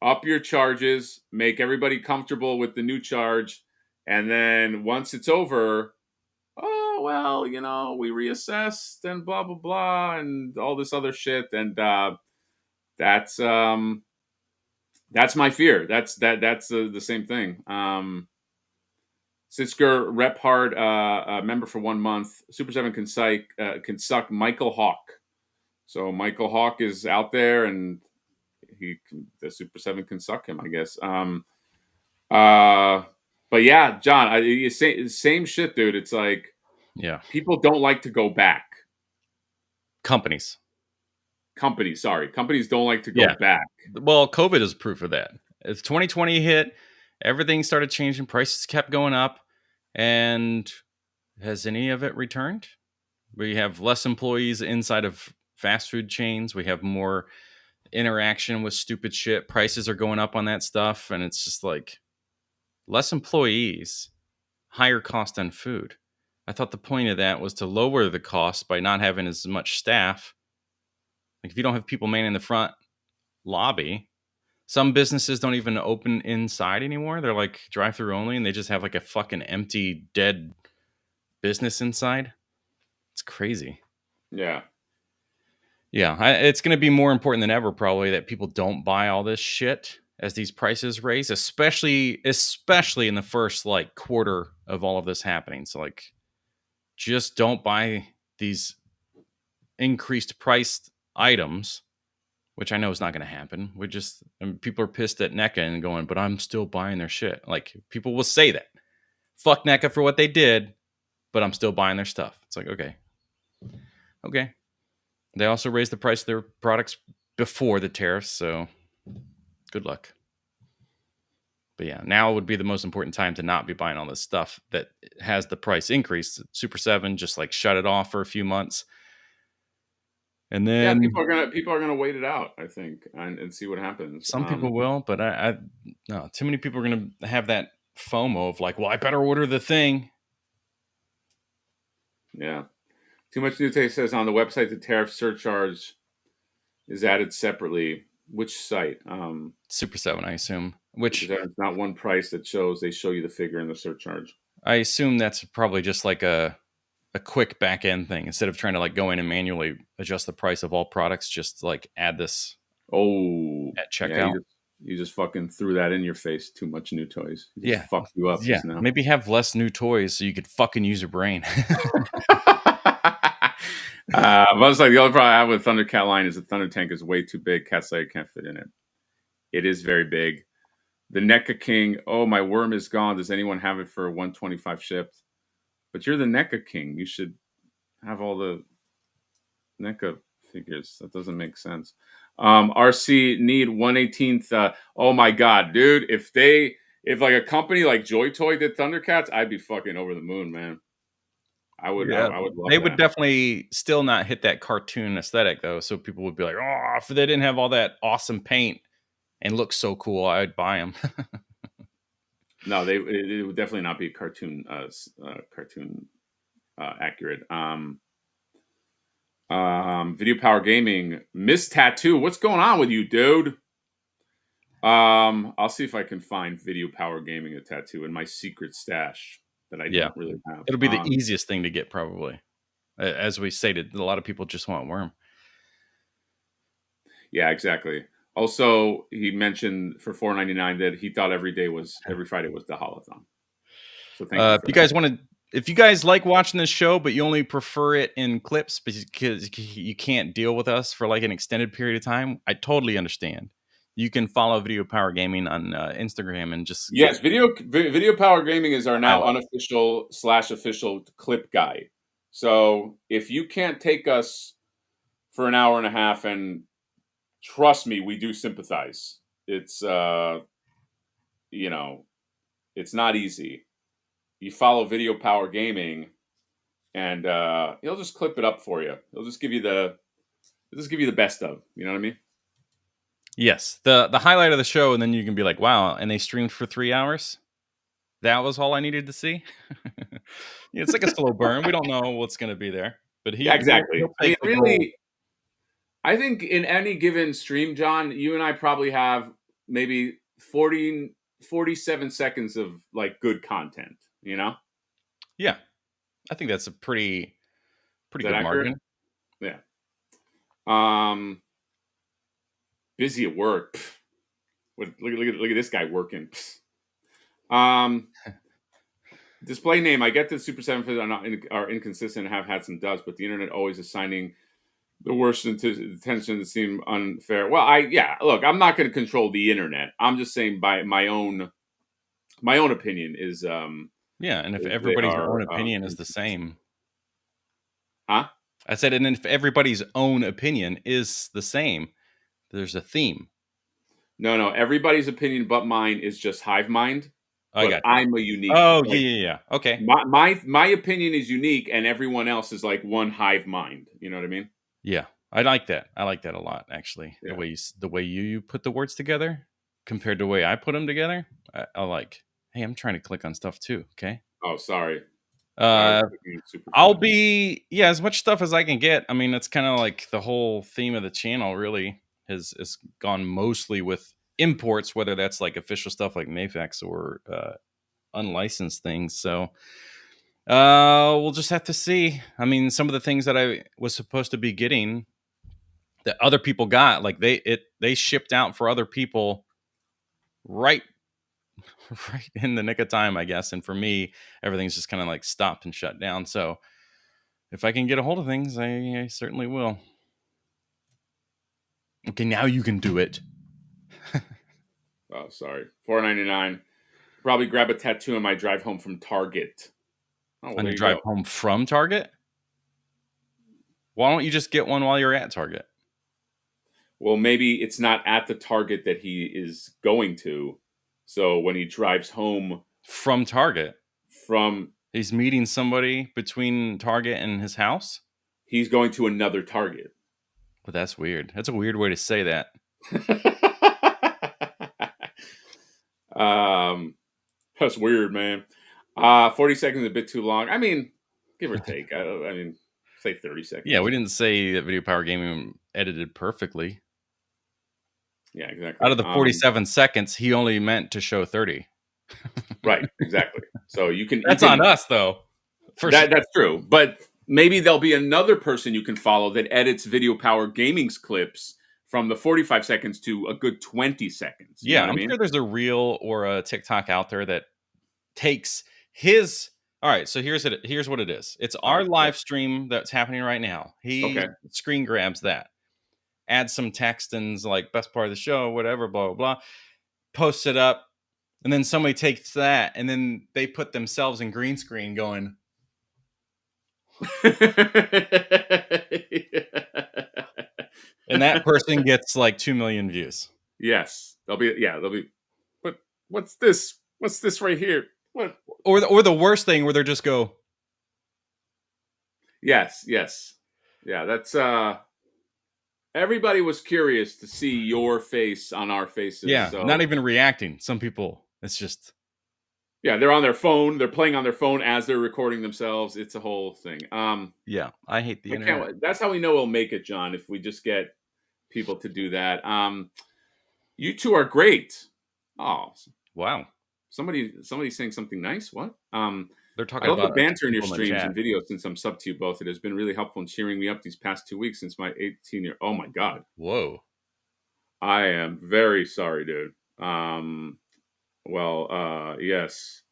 [SPEAKER 1] up your charges, make everybody comfortable with the new charge, and then once it's over, oh well, you know, we reassessed and blah blah blah and all this other shit, and that's my fear. That's the same thing. Sitzker rep hard, member for 1 month. Super 7 can suck Michael Hawk. So Michael Hawk is out there, and the Super 7 can suck him, I guess. But yeah, John, you say same shit, dude. It's like,
[SPEAKER 2] yeah,
[SPEAKER 1] people don't like to go back.
[SPEAKER 2] Companies
[SPEAKER 1] Companies don't like to go back.
[SPEAKER 2] Well, COVID is proof of that. As 2020 hit, everything started changing. Prices kept going up. And has any of it returned? We have less employees inside of fast food chains. We have more interaction with stupid shit. Prices are going up on that stuff. And it's just like less employees, higher cost on food. I thought the point of that was to lower the cost by not having as much staff. Like if you don't have people manning the front lobby, some businesses don't even open inside anymore. They're like drive-through only, and they just have like a fucking empty, dead business inside. It's crazy.
[SPEAKER 1] Yeah.
[SPEAKER 2] Yeah, it's going to be more important than ever probably that people don't buy all this shit as these prices raise, especially in the first like quarter of all of this happening. So like just don't buy these increased priced items, which I know is not going to happen. People are pissed at NECA and going, but I'm still buying their shit. Like people will say that. Fuck NECA for what they did, but I'm still buying their stuff. It's like, okay. They also raised the price of their products before the tariffs, so good luck. But yeah, now would be the most important time to not be buying all this stuff that has the price increase. Super 7 just like shut it off for a few months. And then
[SPEAKER 1] people are gonna wait it out, I think, and see what happens.
[SPEAKER 2] Some people will, but I no, too many people are gonna have that FOMO of like, well, I better order the thing.
[SPEAKER 1] Yeah. Too Much New Taste says on the website the tariff surcharge is added separately. Which site?
[SPEAKER 2] Super 7, I assume. Which
[SPEAKER 1] it's not one price that they show you the figure and the surcharge.
[SPEAKER 2] I assume that's probably just like a quick back end thing. Instead of trying to like go in and manually adjust the price of all products, just like add this at checkout.
[SPEAKER 1] Yeah, you just fucking threw that in your face. Too Much New Toys. Fucked you up just now.
[SPEAKER 2] Maybe have less new toys so you could fucking use your brain.
[SPEAKER 1] But it's like the only problem I have with Thundercat line is the Thunder Tank is way too big. Cat's Lair can't fit in it. It is very big. The NECA King. Oh, my worm is gone. Does anyone have it for 125 shipped? But you're the NECA King. You should have all the NECA figures. That doesn't make sense. RC need 1/18th. Oh my god, dude! If like a company like Joy Toy did Thundercats, I'd be fucking over the moon, man. I would.
[SPEAKER 2] Yeah,
[SPEAKER 1] I would love
[SPEAKER 2] they
[SPEAKER 1] that.
[SPEAKER 2] would definitely still not hit that cartoon aesthetic though. So people would be like, "Oh, if they didn't have all that awesome paint and look so cool, I'd buy them."
[SPEAKER 1] No, it would definitely not be cartoon accurate. Video Power Gaming, Miss Tattoo. What's going on with you, dude? I'll see if I can find Video Power Gaming a tattoo in my secret stash that I don't really have.
[SPEAKER 2] It'll be the easiest thing to get, probably. As we stated, a lot of people just want Worm.
[SPEAKER 1] Yeah, exactly. Also, he mentioned for $4.99 that he thought every Friday was the Holathon. So thank you.
[SPEAKER 2] If you guys want to, if you guys like watching this show, but you only prefer it in clips because you can't deal with us for like an extended period of time, I totally understand. You can follow Video Power Gaming on Instagram and just
[SPEAKER 1] Video Power Gaming is our now unofficial / official clip guy. So if you can't take us for an hour and a half, and trust me, we do sympathize. It's it's not easy. You follow Video Power Gaming, and he'll just clip it up for you. He'll just give you the best of. You know what I mean?
[SPEAKER 2] Yes, the highlight of the show, and then you can be like, "Wow!" And they streamed for 3 hours. That was all I needed to see. It's like a slow burn. We don't know what's going to be there, but
[SPEAKER 1] exactly.
[SPEAKER 2] He'll
[SPEAKER 1] I think in any given stream, John, you and I probably have maybe 47 seconds of like good content. You know?
[SPEAKER 2] Yeah, I think that's a pretty good
[SPEAKER 1] accurate?
[SPEAKER 2] margin.
[SPEAKER 1] Yeah. Busy at work. Look at this guy working. Display name. I get that Super 7 are inconsistent and have had some dubs, but the internet always assigning the worst attention to seem unfair. Well, look, I'm not going to control the internet. I'm just saying by my own opinion is
[SPEAKER 2] and if everybody's own opinion is the same.
[SPEAKER 1] Huh?
[SPEAKER 2] I said, and if everybody's own opinion is the same, there's a theme.
[SPEAKER 1] No, everybody's opinion but mine is just hive mind. But I'm a unique.
[SPEAKER 2] Oh, yeah. Okay.
[SPEAKER 1] My opinion is unique, and everyone else is like one hive mind. You know what I mean?
[SPEAKER 2] Yeah, I like that. I like that a lot, actually. Yeah. The way you put the words together compared to the way I put them together, I like. Hey, I'm trying to click on stuff too. Okay.
[SPEAKER 1] Oh, sorry.
[SPEAKER 2] I'll be as much stuff as I can get. I mean, it's kind of like the whole theme of the channel really has gone mostly with imports, whether that's like official stuff like Mayfax or unlicensed things. So we'll just have to see. I mean, some of the things that I was supposed to be getting that other people got, like they shipped out for other people right in the nick of time, I guess. And for me, everything's just kind of like stopped and shut down. So if I can get a hold of things, I certainly will. Okay, now you can do it.
[SPEAKER 1] Oh, sorry. $4.99. Probably grab a tattoo on my drive home from Target.
[SPEAKER 2] On your drive home from Target? Why don't you just get one while you're at Target?
[SPEAKER 1] Well, maybe it's not at the Target that he is going to. So when he drives home
[SPEAKER 2] from Target, he's meeting somebody between Target and his house.
[SPEAKER 1] He's going to another Target.
[SPEAKER 2] But that's weird. That's a weird way to say that.
[SPEAKER 1] That's weird, man. 40 seconds is a bit too long. I mean, give or take. I mean, say 30 seconds.
[SPEAKER 2] Yeah, we didn't say that Video Power Gaming edited perfectly.
[SPEAKER 1] Yeah, exactly.
[SPEAKER 2] Out of the 47 seconds, he only meant to show 30.
[SPEAKER 1] Right, exactly. So you can.
[SPEAKER 2] That's on us, though.
[SPEAKER 1] That's true. But maybe there'll be another person you can follow that edits Video Power Gaming's clips from the 45 seconds to a good 20 seconds.
[SPEAKER 2] Yeah, I'm sure there's a reel or a TikTok out there that takes his. All right, so here's what it is. It's our live stream that's happening right now. He screen grabs that. add some text and like best part of the show, whatever, blah, blah, blah, post it up. And then somebody takes that and then they put themselves in green screen going. And that person gets like 2 million views.
[SPEAKER 1] Yes. They'll be, but what's this? What's this right here? What?
[SPEAKER 2] Or the worst thing where they just go.
[SPEAKER 1] Yes. Yeah, that's everybody was curious to see your face on our faces.
[SPEAKER 2] Yeah,
[SPEAKER 1] so.
[SPEAKER 2] Not even reacting. Some people, it's just.
[SPEAKER 1] Yeah, they're on their phone. They're playing on their phone as they're recording themselves. It's a whole thing.
[SPEAKER 2] Yeah, I hate the internet.
[SPEAKER 1] That's how we know we'll make it, John, if we just get people to do that. You two are great. Oh,
[SPEAKER 2] wow.
[SPEAKER 1] Somebody's saying something nice. What?
[SPEAKER 2] They're talking
[SPEAKER 1] I love
[SPEAKER 2] about
[SPEAKER 1] the banter in your streams
[SPEAKER 2] chat.
[SPEAKER 1] and videos since I'm sub to you both. It has been really helpful in cheering me up these past 2 weeks since my 18-year. Oh my God.
[SPEAKER 2] Whoa.
[SPEAKER 1] I am very sorry, dude. Yes.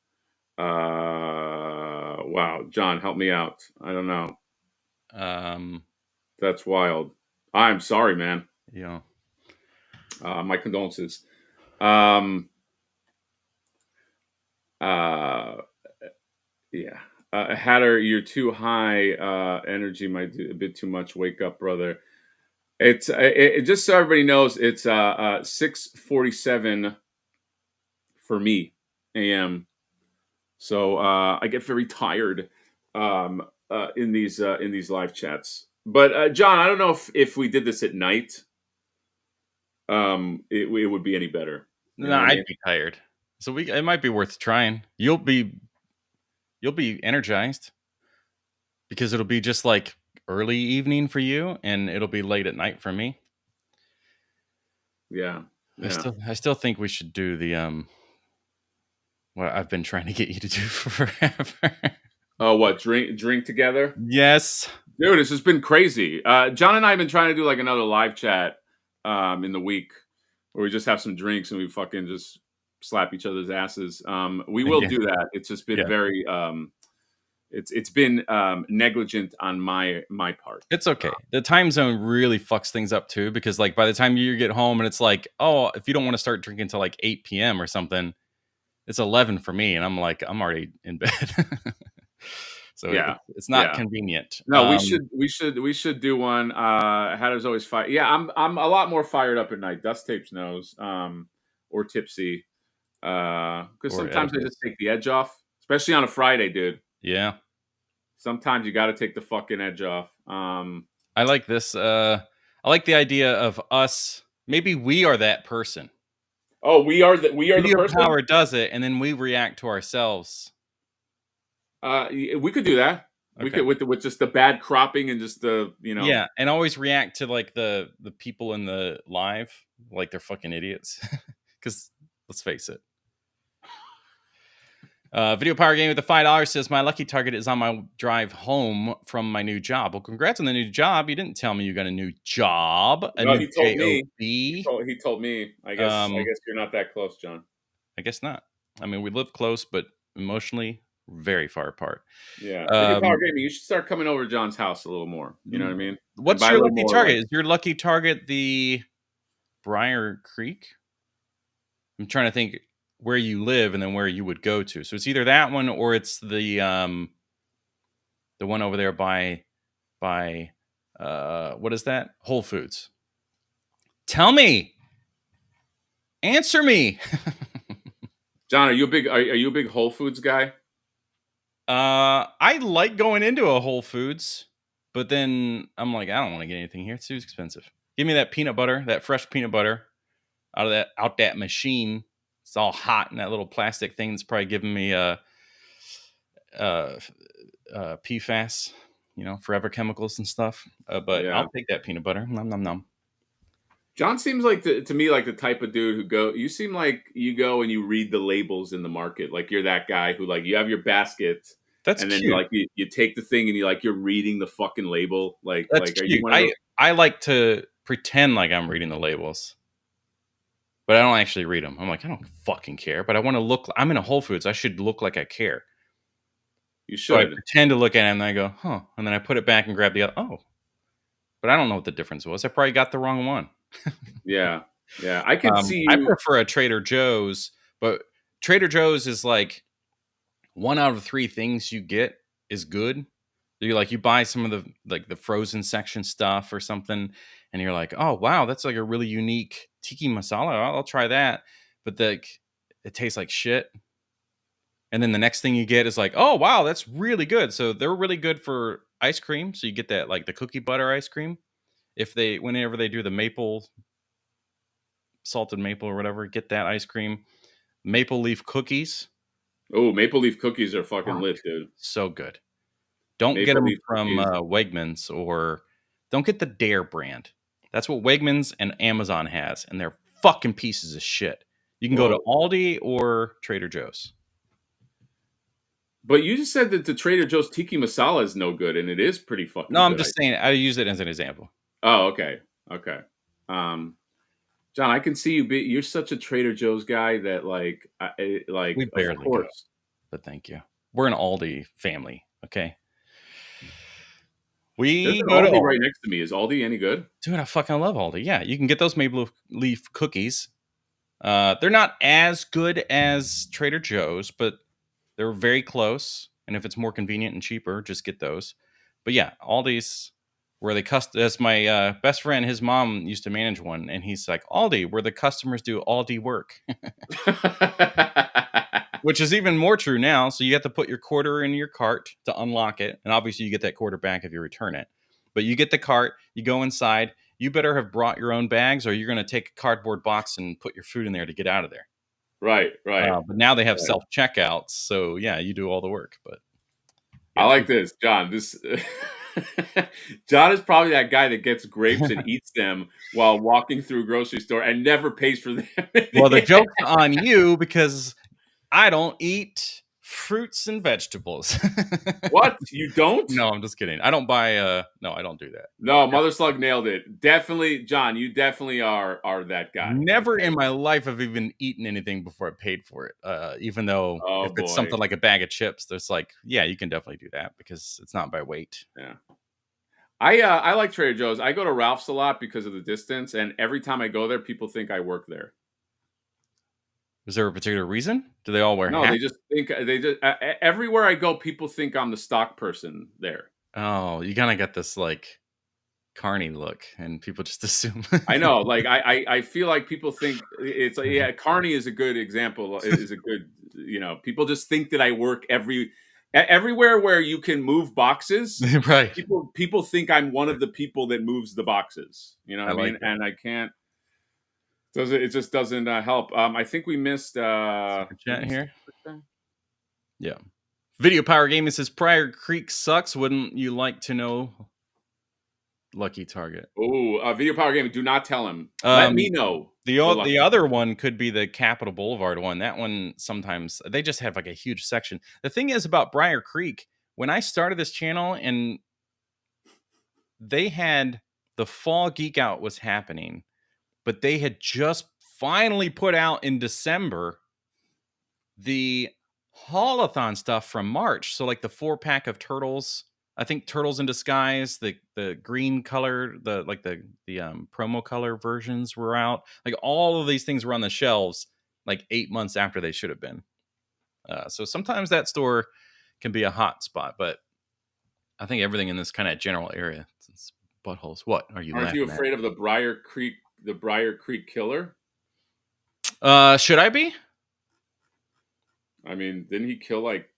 [SPEAKER 1] Wow, John, help me out. I don't know. That's wild. I'm sorry, man.
[SPEAKER 2] Yeah.
[SPEAKER 1] My condolences. Yeah. Hatter, you're too high. Energy might do a bit too much. Wake up, brother. It's just so everybody knows, it's 6:47 for me a.m. So I get very tired in these live chats. But John, I don't know if we did this at night, it would be any better.
[SPEAKER 2] No, I'd be tired. So it might be worth trying. You'll be energized because it'll be just like early evening for you, and it'll be late at night for me.
[SPEAKER 1] Yeah.
[SPEAKER 2] I still think we should do the what I've been trying to get you to do forever.
[SPEAKER 1] Oh, what? Drink together?
[SPEAKER 2] Yes.
[SPEAKER 1] Dude, this has been crazy. John and I have been trying to do like another live chat in the week where we just have some drinks and we fucking just slap each other's asses. We will do that. It's just been very it's been negligent on my part.
[SPEAKER 2] It's okay. The time zone really fucks things up too, because like by the time you get home and it's like, oh, if you don't want to start drinking until like 8 p.m. or something, it's 11 for me, and I'm like, I'm already in bed. So yeah, it's not convenient.
[SPEAKER 1] No, we should do one. Hatter's always fired. Yeah, I'm a lot more fired up at night. Dust Tapes knows, or tipsy, because sometimes I just take the edge off, especially on a Friday, dude.
[SPEAKER 2] Yeah.
[SPEAKER 1] Sometimes you got to take the fucking edge off.
[SPEAKER 2] I like this. I like the idea of us. Maybe we are that person.
[SPEAKER 1] Oh, we are the person.
[SPEAKER 2] Power does it, and then we react to ourselves.
[SPEAKER 1] We could do that. Okay. We could with just the bad cropping and just the
[SPEAKER 2] Yeah, and always react to like the people in the live like they're fucking idiots. Because let's face it. Video Power Game with the $5 says my lucky target is on my drive home from my new job. Well, congrats on the new job. You didn't tell me you got a new job.
[SPEAKER 1] He told me. He told me. I guess you're not that close, John.
[SPEAKER 2] I guess not. I mean, we live close, but emotionally very far apart.
[SPEAKER 1] Yeah. Video Power Gaming, you should start coming over to John's house a little more. You know what I mean?
[SPEAKER 2] What's your lucky target? Is your lucky target the Briar Creek? I'm trying to think where you live and then where you would go to. So it's either that one or it's the one over there by what is that? Whole Foods. Tell me. Answer me.
[SPEAKER 1] John, are you a big Whole Foods guy?
[SPEAKER 2] I like going into a Whole Foods, but then I'm like, I don't want to get anything here. It's too expensive. Give me that peanut butter, that fresh peanut butter out that machine. It's all hot in that little plastic thing that's probably giving me PFAS, forever chemicals and stuff. But I'll take that peanut butter. Nom nom nom.
[SPEAKER 1] John seems like to me like the type of dude you seem like you go and you read the labels in the market. Like you're that guy who like you have your basket.
[SPEAKER 2] That's
[SPEAKER 1] and then
[SPEAKER 2] cute.
[SPEAKER 1] you take the thing and you're reading the fucking label. Like
[SPEAKER 2] that's cute. I like to pretend like I'm reading the labels. But I don't actually read them. I'm like, I don't fucking care. But I want to look. I'm in a Whole Foods. I should look like I care.
[SPEAKER 1] You should.
[SPEAKER 2] So I pretend to look at it and I go, huh. And then I put it back and grab the other. Oh. but I don't know what the difference was. I probably got the wrong one.
[SPEAKER 1] Yeah. I can see
[SPEAKER 2] I
[SPEAKER 1] you.
[SPEAKER 2] prefer a Trader Joe's, but Trader Joe's is like 1 out of 3 things you get is good. You buy some of the frozen section stuff or something, and you're like, oh wow, that's like a really unique tiki masala. I'll try that, but it tastes like shit. And then the next thing you get is like, oh wow, that's really good. So they're really good for ice cream. So you get that like the cookie butter ice cream. Whenever they do the maple, salted maple or whatever, get that ice cream. Maple leaf cookies,
[SPEAKER 1] Oh, maple leaf cookies are fucking lit, dude.
[SPEAKER 2] so good. Don't get
[SPEAKER 1] Maple
[SPEAKER 2] them
[SPEAKER 1] leaf
[SPEAKER 2] from
[SPEAKER 1] cookies.
[SPEAKER 2] Wegmans, or don't get the Dare brand. That's what Wegmans and Amazon has, and they're fucking pieces of shit. You can go to
[SPEAKER 1] Whoa.
[SPEAKER 2] Aldi or Trader Joe's.
[SPEAKER 1] But you just said that the Trader Joe's tiki masala is no good, and it is pretty
[SPEAKER 2] No,
[SPEAKER 1] fucking
[SPEAKER 2] I'm
[SPEAKER 1] good.
[SPEAKER 2] just saying. I use it as an example.
[SPEAKER 1] Oh, okay. John, I can see you. You're such a Trader Joe's guy that
[SPEAKER 2] We
[SPEAKER 1] of
[SPEAKER 2] barely go,
[SPEAKER 1] course.
[SPEAKER 2] but thank you. We're an Aldi family, okay?
[SPEAKER 1] There's
[SPEAKER 2] We
[SPEAKER 1] an
[SPEAKER 2] go to
[SPEAKER 1] Aldi
[SPEAKER 2] Aldi.
[SPEAKER 1] right next to me. Is Aldi any good?
[SPEAKER 2] Dude, I fucking love Aldi. Yeah, you can get those maple leaf cookies. They're not as good as Trader Joe's, but they're very close. And if it's more convenient and cheaper, just get those. But yeah, Aldi's where as my best friend, his mom used to manage one, and he's like, Aldi, where the customers do Aldi work. Which is even more true now. So you have to put your quarter in your cart to unlock it. And obviously you get that quarter back if you return it. But you get the cart, you go inside. You better have brought your own bags, or you're going to take a cardboard box and put your food in there to get out of there.
[SPEAKER 1] Right.
[SPEAKER 2] But now they have self-checkouts. So yeah, you do all the work. But
[SPEAKER 1] I
[SPEAKER 2] yeah.
[SPEAKER 1] like this, John. John is probably that guy that gets grapes and eats them while walking through a grocery store and never pays for them.
[SPEAKER 2] Well, the joke's on you because I don't eat fruits and vegetables.
[SPEAKER 1] What? You don't?
[SPEAKER 2] No, I'm just kidding. I don't buy no, I don't do that.
[SPEAKER 1] No, Mother Slug nailed it. Definitely, John, you definitely are that guy.
[SPEAKER 2] Never
[SPEAKER 1] Okay?
[SPEAKER 2] in my life have even eaten anything before I paid for it. Even though
[SPEAKER 1] Oh
[SPEAKER 2] if it's
[SPEAKER 1] boy.
[SPEAKER 2] something like a bag of chips, there's like, yeah, you can definitely do that because it's not by weight.
[SPEAKER 1] Yeah. I like Trader Joe's. I go to Ralph's a lot because of the distance, and every time I go there, people think I work there.
[SPEAKER 2] Is there a particular reason? Do they all wear
[SPEAKER 1] No,
[SPEAKER 2] hats?
[SPEAKER 1] they just think everywhere I go, people think I'm the stock person there.
[SPEAKER 2] Oh, you kind of got this like carny look, and people just assume.
[SPEAKER 1] I know, like I feel like people think it's like, yeah, Carney is a good example. Is a good, people just think that I work everywhere where you can move boxes.
[SPEAKER 2] Right.
[SPEAKER 1] People think I'm one of the people that moves the boxes. You know what I mean?
[SPEAKER 2] Like that.
[SPEAKER 1] And I can't. It just doesn't help. I think we missed
[SPEAKER 2] Super chat here. Yeah. Video Power Gaming says Prior Creek sucks. Wouldn't you like to know? Lucky Target.
[SPEAKER 1] Oh, Video Power Gaming. Do not tell him. Let me know.
[SPEAKER 2] The other one could be the Capitol Boulevard one. That one, sometimes they just have like a huge section. The thing is about Briar Creek, when I started this channel and they had the Fall Geek Out was happening, but they had just finally put out in December the Holathon stuff from March. So like the 4-pack of turtles, I think Turtles in Disguise, the green color, the promo color versions were out. Like all of these things were on the shelves like 8 months after they should have been. So sometimes that store can be a hot spot, but I think everything in this kind of general area, it's buttholes. What are you?
[SPEAKER 1] Aren't you afraid of the Briar Creek killer?
[SPEAKER 2] Should I be?
[SPEAKER 1] I mean, didn't he kill like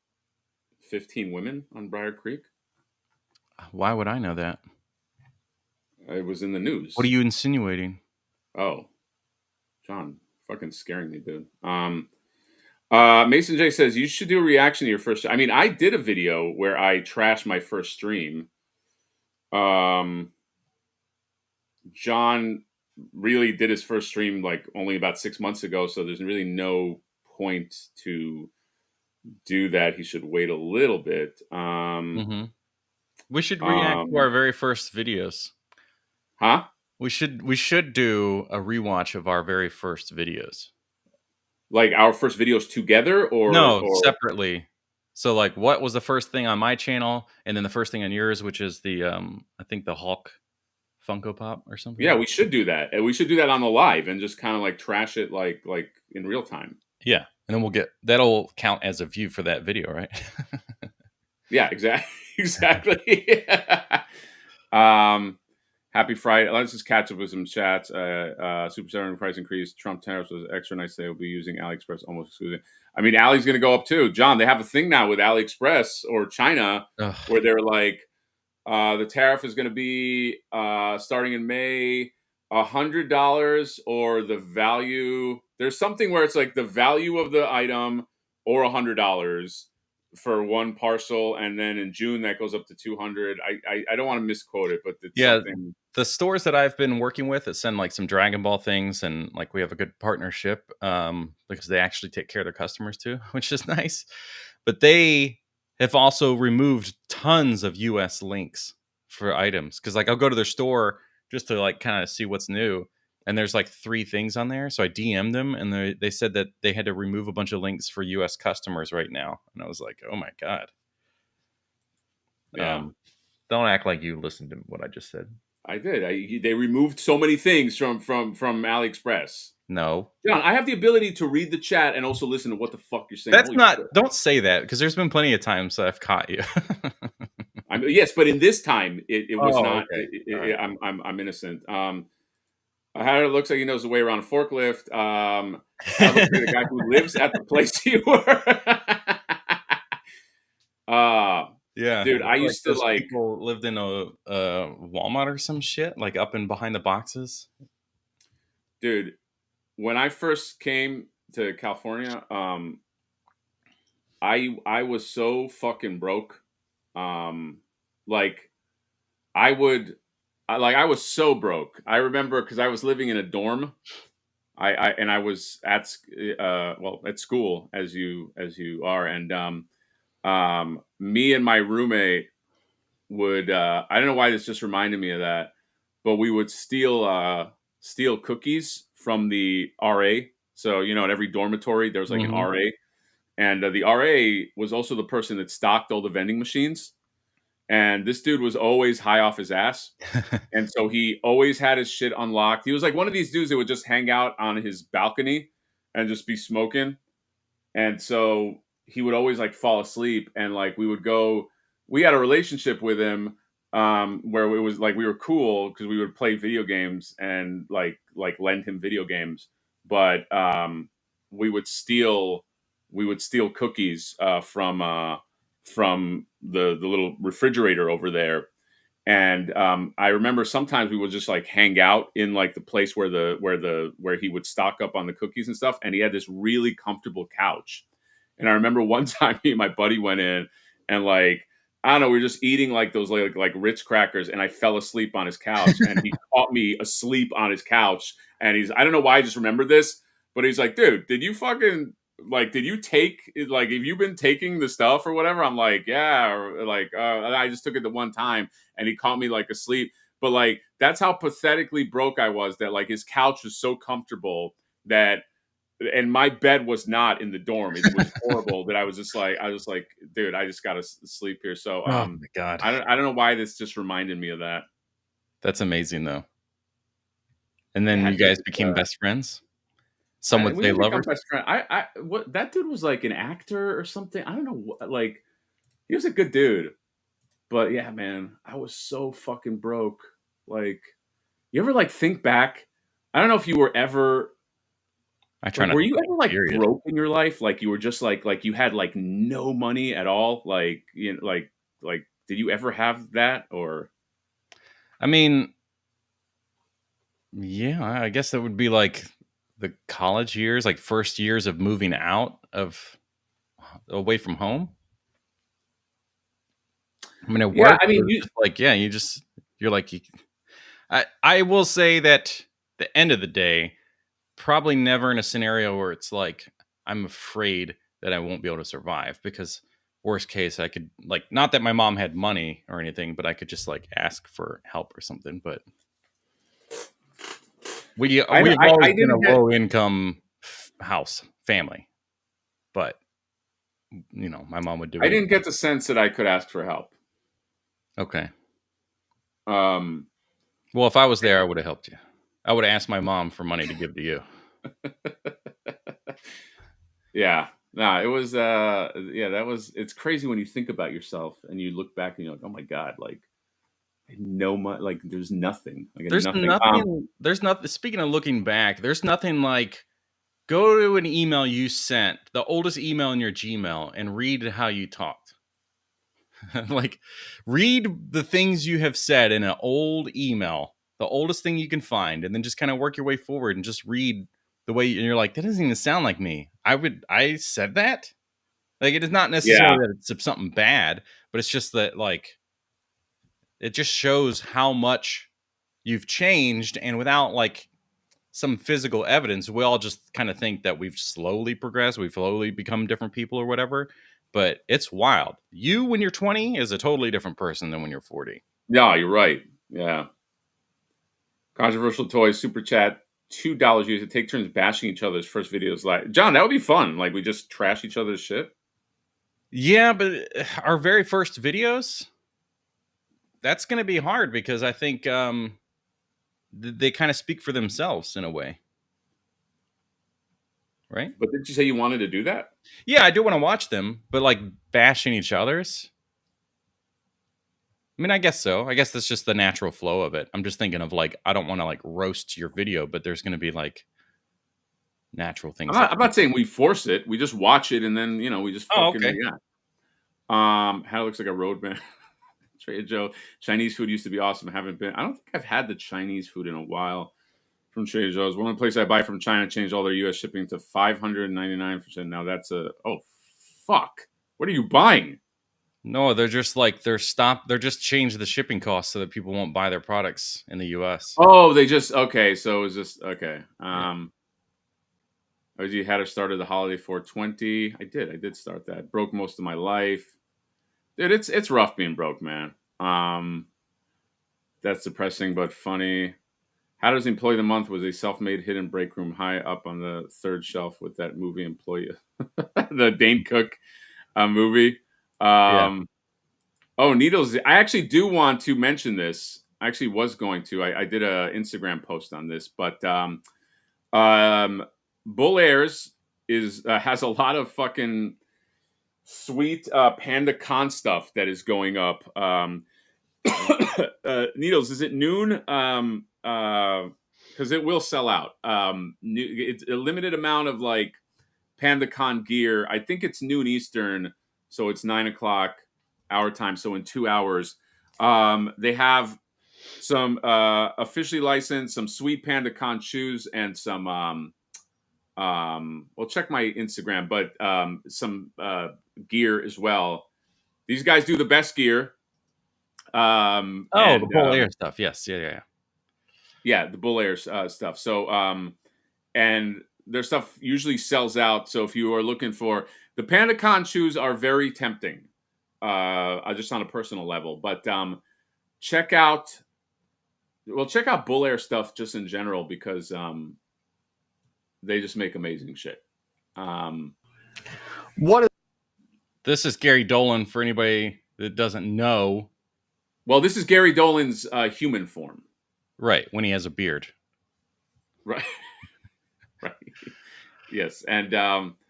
[SPEAKER 1] 15 women on Briar Creek?
[SPEAKER 2] Why would I know that?
[SPEAKER 1] It was in the news.
[SPEAKER 2] What are you insinuating?
[SPEAKER 1] Oh, John, fucking scaring me, dude. Mason J says you should do a reaction to your first. I mean, I did a video where I trashed my first stream. John really did his first stream like only about 6 months ago, so there's really no point to do that. He should wait a little bit.
[SPEAKER 2] We should react to our very first videos.
[SPEAKER 1] Huh?
[SPEAKER 2] We should do a rewatch of our very first videos.
[SPEAKER 1] Like our first videos together, or
[SPEAKER 2] separately. So like, what was the first thing on my channel, and then the first thing on yours, which is the I think the Hulk Funko Pop or something.
[SPEAKER 1] Yeah, we should do that. And we should do that on the live and just kind of like trash it like in real time.
[SPEAKER 2] Yeah, and then that'll count as a view for that video, right?
[SPEAKER 1] Yeah, exactly. Happy Friday. Let's just catch up with some chats. Super 7 price increase. Trump tariffs was extra nice. They will be using AliExpress almost exclusively. I mean, Ali's going to go up too. John, they have a thing now with AliExpress or China where they're like, the tariff is going to be starting in May, $100 or the value. There's something where it's like the value of the item or $100 for one parcel, and then in June that goes up to 200. I don't want to misquote it, but it's something.
[SPEAKER 2] The stores that I've been working with that send like some Dragon Ball things, and like we have a good partnership because they actually take care of their customers too, which is nice. But they have also removed tons of US links for items because like I'll go to their store just to like kind of see what's new, and there's like 3 things on there. So I DM'd them, and they said that they had to remove a bunch of links for US customers right now, and I was like, oh my god.
[SPEAKER 1] Yeah.
[SPEAKER 2] Don't act like you listened to what I just said.
[SPEAKER 1] I did. They removed so many things from AliExpress.
[SPEAKER 2] No,
[SPEAKER 1] John, I have the ability to read the chat and also listen to what the fuck you're saying.
[SPEAKER 2] That's not. Don't say that because there's been plenty of times that I've caught you.
[SPEAKER 1] Yes, but in this time it was not.
[SPEAKER 2] Okay.
[SPEAKER 1] Right. I'm innocent. How it looks like he knows the way around a forklift. That looks like the guy who lives at the place you were.
[SPEAKER 2] Yeah,
[SPEAKER 1] dude, I used to like
[SPEAKER 2] people lived in a Walmart or some shit, like up and behind the boxes.
[SPEAKER 1] Dude, when I first came to California, I was so fucking broke. Like I was so broke. I remember because I was living in a dorm. I was at school as you are, and me and my roommate would I don't know why this just reminded me of that, but we would steal cookies from the RA. So at every dormitory there was like an RA, and the RA was also the person that stocked all the vending machines. And this dude was always high off his ass. And so he always had his shit unlocked. He was like one of these dudes that would just hang out on his balcony and just be smoking. And so he would always like fall asleep. And like we had a relationship with him where it was like we were cool because we would play video games and like lend him video games. But we would steal cookies from the little refrigerator over there. And I remember sometimes we would just like hang out in like the place where he would stock up on the cookies and stuff. And he had this really comfortable couch. And I remember one time me and my buddy went in and like, I don't know, we were just eating like those like Ritz crackers, and I fell asleep on his couch, and he caught me asleep on his couch. And I don't know why I just remember this, but he's like, dude, did you take, like, have you been taking the stuff or whatever? I'm like, yeah, or like, I just took it the one time, and he caught me like asleep. But like, that's how pathetically broke I was, that like his couch was so comfortable and my bed was not in the dorm. It was horrible that I was just like, dude, I just got to sleep here. So,
[SPEAKER 2] oh my god,
[SPEAKER 1] I don't know why this just reminded me of that.
[SPEAKER 2] That's amazing though. And then you guys became best friends. Some would say lovers.
[SPEAKER 1] Best friend. What that dude was like an actor or something. I don't know. Like he was a good dude, but yeah, man, I was so fucking broke. Like, you ever like think back? I don't know if you were ever. Were you ever like broke in your life? Like you were just like you had like no money at all. Like like did you ever have that? Or
[SPEAKER 2] I mean, yeah, I guess that would be like the college years, like first years of moving out away from home. I mean, I will say that the end of the day, probably never in a scenario where it's like, I'm afraid that I won't be able to survive, because worst case, I could like, not that my mom had money or anything, but I could just like ask for help or something. But we've always been a low income house family, but my mom would do it.
[SPEAKER 1] I didn't get the sense that I could ask for help.
[SPEAKER 2] Okay.
[SPEAKER 1] Well,
[SPEAKER 2] Well, if I was there, I would have helped you. I would have asked my mom for money to give to you.
[SPEAKER 1] Yeah. Nah, it was that was it's crazy when you think about yourself and you look back and you're like, oh my God, like no money, like there's nothing. Like
[SPEAKER 2] There's
[SPEAKER 1] nothing.
[SPEAKER 2] nothing. There's nothing. Speaking of looking back, there's nothing like go to an email you sent, the oldest email in your Gmail, and read how you talked. Like, read the things you have said in an old email, the oldest thing you can find, and then just kind of work your way forward and just read the way. And you're like, that doesn't even sound like me. I said that. Like, it is not
[SPEAKER 1] Yeah.
[SPEAKER 2] necessarily that it's something bad, but it's just that like it just shows how much you've changed, and without like some physical evidence, we all just kind of think that we've slowly progressed, we've slowly become different people or whatever. But it's wild. You, when you're 20, is a totally different person than when you're 40.
[SPEAKER 1] Yeah, you're right. Yeah. Controversial toys, super chat, $2 used to take turns bashing each other's first videos. Like, John, that would be fun. Like, we just trash each other's shit.
[SPEAKER 2] Yeah, but our very first videos, that's going to be hard because I think they kind of speak for themselves in a way. Right?
[SPEAKER 1] But didn't you say you wanted to do that?
[SPEAKER 2] Yeah, I do want to watch them, but like bashing each other's. I mean, I guess so. I guess that's just the natural flow of it. I'm just thinking of like, I don't want to like roast your video, but there's going to be like natural things.
[SPEAKER 1] I'm not saying we force it. We just watch it and then, we just fucking
[SPEAKER 2] okay.
[SPEAKER 1] react. How it looks like a roadman. Trader Joe. Chinese food used to be awesome. I haven't been. I don't think I've had the Chinese food in a while from Trader Joe's. One of the places I buy from China changed all their U.S. shipping to $599. Now that's fuck. What are you buying?
[SPEAKER 2] No, they're just like they're just changed the shipping costs so that people won't buy their products in the US.
[SPEAKER 1] Oh, they just okay, so it was just okay.
[SPEAKER 2] Yeah.
[SPEAKER 1] You had to start at the holiday 420. I did start that. Broke most of my life. Dude, it's rough being broke, man. That's depressing but funny. How does Employee of the Month was a self-made hidden break room high up on the third shelf with that movie Employee, the Dane Cook movie.
[SPEAKER 2] Yeah.
[SPEAKER 1] Oh, Needles. I actually do want to mention this. I actually was going to. I did a Instagram post on this, but Bull Airs has a lot of fucking sweet Panda Khan stuff that is going up. Needles, is it noon? Because it will sell out. It's a limited amount of like Panda Khan gear. I think it's noon Eastern, so it's 9:00 our time. So in 2 hours, they have some officially licensed, some sweet Panda Khan shoes, and some. Well, check my Instagram, but some gear as well. These guys do the best gear.
[SPEAKER 2] The Bull Air stuff. Yes.
[SPEAKER 1] Yeah, the Bull Air stuff. So, and their stuff usually sells out. So if you are looking for the Panda Khan shoes, are very tempting, just on a personal level. But check out Bull Air stuff just in general because they just make amazing shit.
[SPEAKER 2] This is Gary Dolan for anybody that doesn't know.
[SPEAKER 1] Well, this is Gary Dolan's human form.
[SPEAKER 2] Right, when he has a beard.
[SPEAKER 1] Right. Right. Yes, and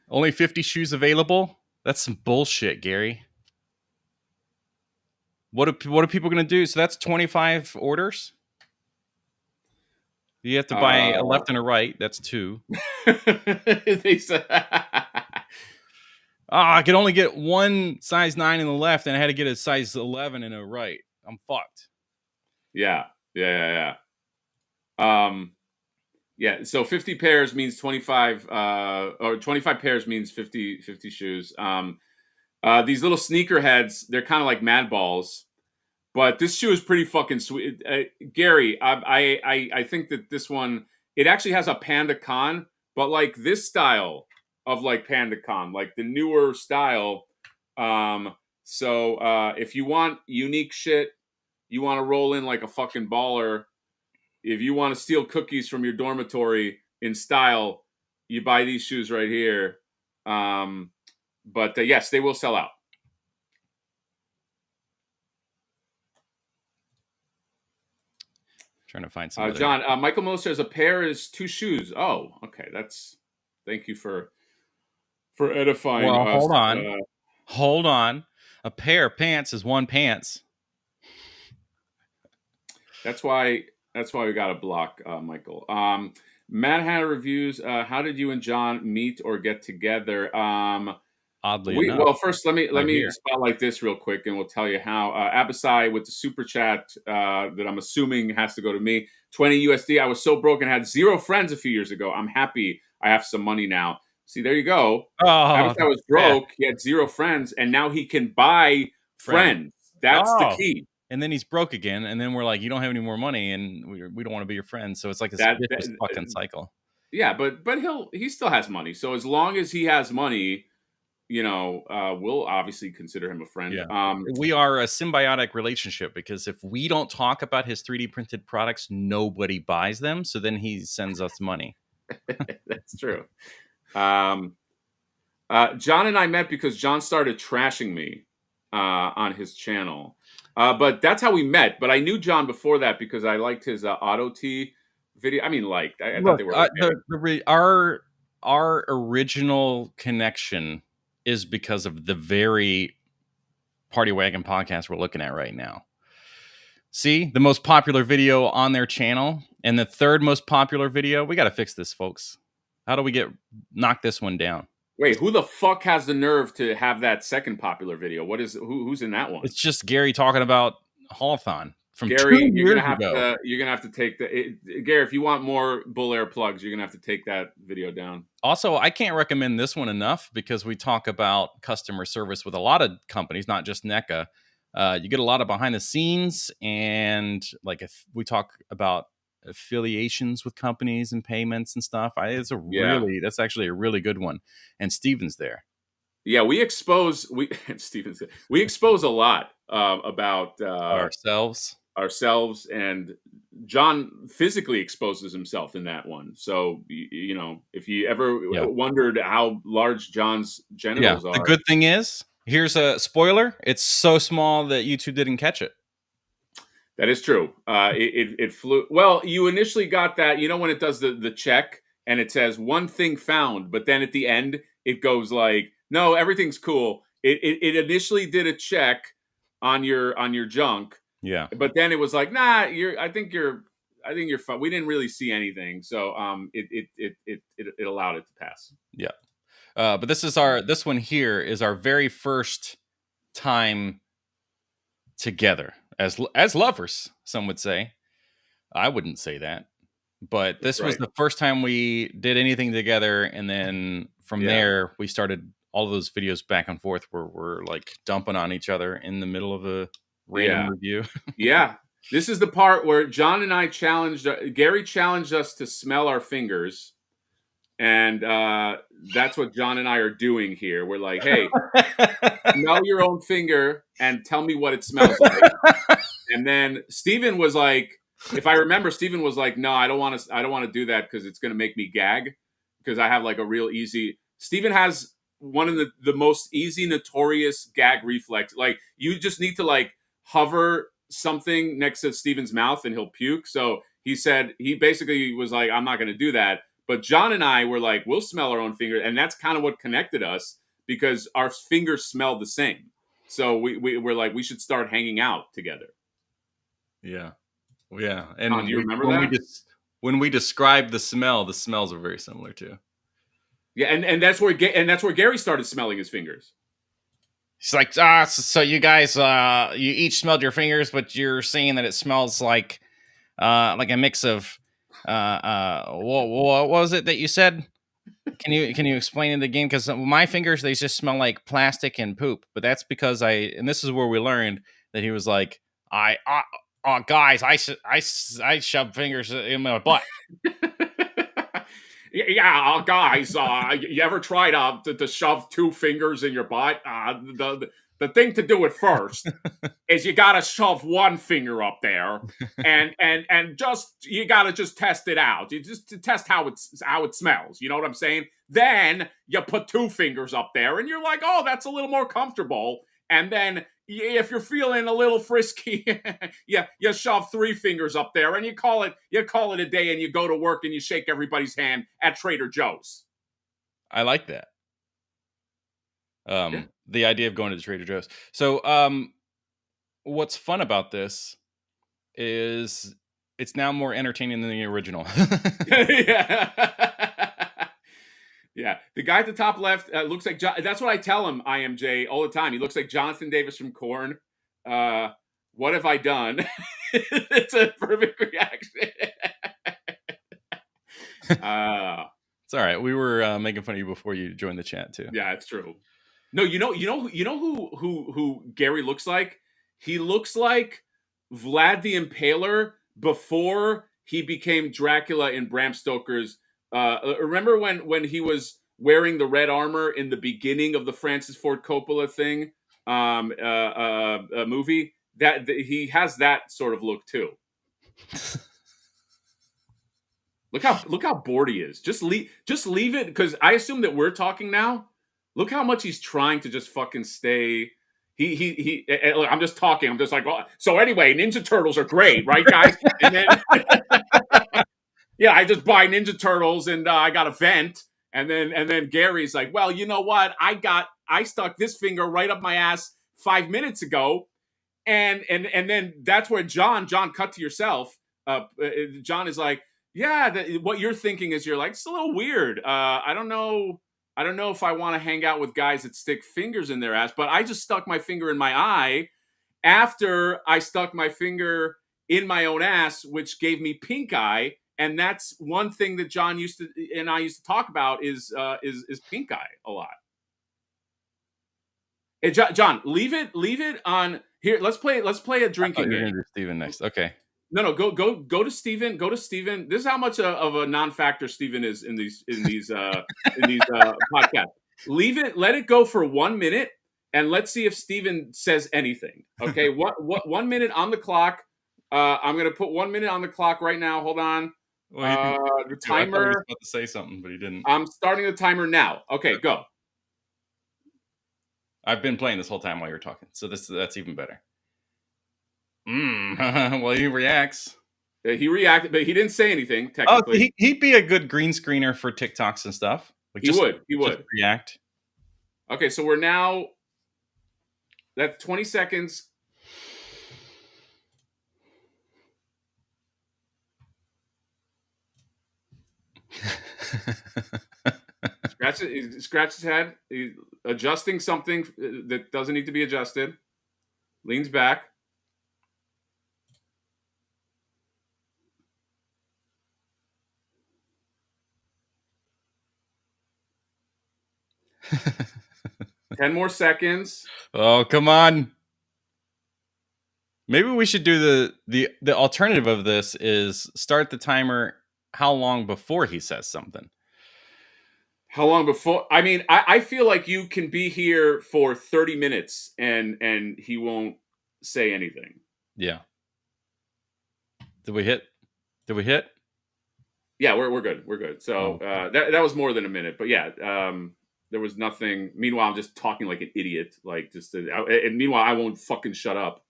[SPEAKER 2] only 50 shoes available? That's some bullshit, Gary. What are people going to do? So that's 25 orders? You have to buy a left and a right. That's 2.
[SPEAKER 1] They said
[SPEAKER 2] I could only get one size 9 in the left, and I had to get a size 11 in a right. I'm fucked.
[SPEAKER 1] Yeah. So 50 pairs means 25, or 25 pairs means 50 shoes. These little sneakerheads, they're kind of like mad balls, but this shoe is pretty fucking sweet. Gary, I think that this one, it actually has a Panda Khan, but like this style of like Panda Khan, like the newer style. So if you want unique shit, you want to roll in like a fucking baller. If you want to steal cookies from your dormitory in style, you buy these shoes right here. But yes, they will sell out.
[SPEAKER 2] Trying to find some other.
[SPEAKER 1] John, Michael Miller says a pair is 2 shoes. Oh, okay. Thank you for edifying
[SPEAKER 2] Well,
[SPEAKER 1] us.
[SPEAKER 2] hold on. A pair of pants is 1 pants.
[SPEAKER 1] That's why we got to block Michael. Mad Hatter reviews. How did you and John meet or get together?
[SPEAKER 2] Oddly enough.
[SPEAKER 1] Well, first let me
[SPEAKER 2] here.
[SPEAKER 1] spotlight this real quick, and we'll tell you how. Abasai with the super chat that I'm assuming has to go to me. 20 USD. I was so broke and had 0 friends a few years ago. I'm happy I have some money now. See, there you go.
[SPEAKER 2] Oh,
[SPEAKER 1] Abasai was broke. He had 0 friends, and now he can buy friends. That's the key.
[SPEAKER 2] And then he's broke again, and then we're like, you don't have any more money, and we don't want to be your friend. So it's like this vicious fucking cycle.
[SPEAKER 1] Yeah, but he still has money. So as long as he has money, we'll obviously consider him a friend.
[SPEAKER 2] Yeah. We are a symbiotic relationship because if we don't talk about his 3D printed products, nobody buys them. So then he sends us money.
[SPEAKER 1] That's true. John and I met because John started trashing me on his channel. But that's how we met. But I knew John before that because I liked his Auto T video. I mean, I thought they were okay.
[SPEAKER 2] Our original connection is because of the very Party Wagon podcast we're looking at right now. See, the most popular video on their channel and the 3rd most popular video. We got to fix this, folks. How do we knock this one down?
[SPEAKER 1] Wait, who the fuck has the nerve to have that 2nd popular video? Who's in that one?
[SPEAKER 2] It's just Gary talking about Holathon from
[SPEAKER 1] Gary.
[SPEAKER 2] 2
[SPEAKER 1] You're
[SPEAKER 2] years
[SPEAKER 1] gonna
[SPEAKER 2] ago.
[SPEAKER 1] you're gonna have to take Gary. If you want more Bull Air plugs, you're gonna have to take that video down.
[SPEAKER 2] Also, I can't recommend this one enough because we talk about customer service with a lot of companies, not just NECA. You get a lot of behind the scenes, and if we talk about affiliations with companies and payments and stuff. That's actually a really good one. And Steven's there.
[SPEAKER 1] Yeah, we expose a lot about ourselves, and John physically exposes himself in that one. So if you ever wondered how large John's genitals are,
[SPEAKER 2] the good thing is, here's a spoiler: it's so small that YouTube didn't catch it.
[SPEAKER 1] That is true. It flew. Well, you initially got that, when it does the check and it says 1 thing found, but then at the end it goes like, no, everything's cool. It initially did a check on your junk.
[SPEAKER 2] Yeah.
[SPEAKER 1] But then it was like, nah, I think you're fine. We didn't really see anything, so it allowed it to pass.
[SPEAKER 2] Yeah. But this one here is our very first time together as lovers, some would say. I wouldn't say that, but this was the first time we did anything together, and then from there we started all those videos back and forth where we're like dumping on each other in the middle of a random review.
[SPEAKER 1] Yeah, this is the part where John and I Gary challenged us to smell our fingers, and that's what John and I are doing here. We're like, hey, smell your own finger and tell me what it smells like. And then Steven was like, if I remember, Steven was like, no, I don't want to do that because it's going to make me gag, because I have like a real easy. Steven has one of the most easy, notorious gag reflex. Like, you just need to like hover something next to Steven's mouth and he'll puke. So he basically was like, I'm not going to do that. But John and I were like, we'll smell our own finger. And that's kind of what connected us, because our fingers smell the same. So we're like, we should start hanging out together.
[SPEAKER 2] Yeah. And
[SPEAKER 1] do you remember that?
[SPEAKER 2] When we described the smells are very similar too.
[SPEAKER 1] Yeah, and that's where Gary started smelling his fingers.
[SPEAKER 2] He's like, so you guys, you each smelled your fingers, but you're saying that it smells like a mix of, what was it that you said? Can you explain it again? Because my fingers, they just smell like plastic and poop. But that's because and this is where we learned that he was like, guys, I shove fingers in my butt.
[SPEAKER 1] Yeah, guys, you ever tried to shove 2 fingers in your butt? The thing to do at first is you gotta shove 1 finger up there, and you gotta just test it out. You just to test how it smells. You know what I'm saying? Then you put 2 fingers up there, and you're like, oh, that's a little more comfortable. And then if you're feeling a little frisky, you shove 3 fingers up there and you call it a day, and you go to work and you shake everybody's hand at Trader Joe's.
[SPEAKER 2] I like that.
[SPEAKER 1] Yeah.
[SPEAKER 2] The idea of going to the Trader Joe's. So, what's fun about this is it's now more entertaining than the original.
[SPEAKER 1] Yeah. Yeah. The guy at the top left looks like that's what I tell him, IMJ, all the time. He looks like Jonathan Davis from Korn. What have I done? It's a perfect reaction.
[SPEAKER 2] It's all right. We were making fun of you before you joined the chat too.
[SPEAKER 1] Yeah, it's true. No, you know who Gary looks like? He looks like Vlad the Impaler before he became Dracula in Bram Stoker's. Remember when he was wearing the red armor in the beginning of the Francis Ford Coppola thing, movie? That he has that sort of look too. Look how bored he is. Just leave it, because I assume that we're talking now. Look how much he's trying to just fucking stay. I'm just talking. I'm just like, oh, so anyway, Ninja Turtles are great, right, guys? And then, yeah, I just buy Ninja Turtles and I got a vent. And then Gary's like, well, you know what? I stuck this finger right up my ass 5 minutes ago, and then that's where John, cut to yourself. John is like, yeah, what you're thinking is, you're like, it's a little weird. I don't know if I want to hang out with guys that stick fingers in their ass, but I just stuck my finger in my eye after I stuck my finger in my own ass, which gave me pink eye. And that's one thing that John and I used to talk about is pink eye a lot. Hey, John, leave it on here. Let's play a drinking game.
[SPEAKER 2] You're gonna do Steven next. Okay.
[SPEAKER 1] No, go to Steven. Go to Steven. This is how much of a non-factor Steven is in these podcasts. Leave it. Let it go for 1 minute, and let's see if Steven says anything. Okay, what 1 minute on the clock. I'm gonna put 1 minute on the clock right now. Hold on.
[SPEAKER 2] Well,
[SPEAKER 1] the timer.
[SPEAKER 2] I was about to say something, but he didn't.
[SPEAKER 1] I'm starting the timer now. Okay, go.
[SPEAKER 2] I've been playing this whole time while you're talking, so that's even better. Well, he reacts.
[SPEAKER 1] He reacted, but he didn't say anything. Technically,
[SPEAKER 2] he'd be a good green screener for TikToks and stuff. Like,
[SPEAKER 1] he would
[SPEAKER 2] react.
[SPEAKER 1] Okay, so we're now. That's 20 seconds. Scratch his head. He's adjusting something that doesn't need to be adjusted. Leans back. Ten more seconds.
[SPEAKER 2] Oh, come on. Maybe we should do the alternative of this is start the timer how long before he says something.
[SPEAKER 1] How long before? I mean, I feel like you can be here for 30 minutes and he won't say anything.
[SPEAKER 2] Yeah. Did we hit?
[SPEAKER 1] Yeah, we're good. We're good. So that was more than a minute, but yeah, there was nothing. Meanwhile, I'm just talking like an idiot, and meanwhile, I won't fucking shut up.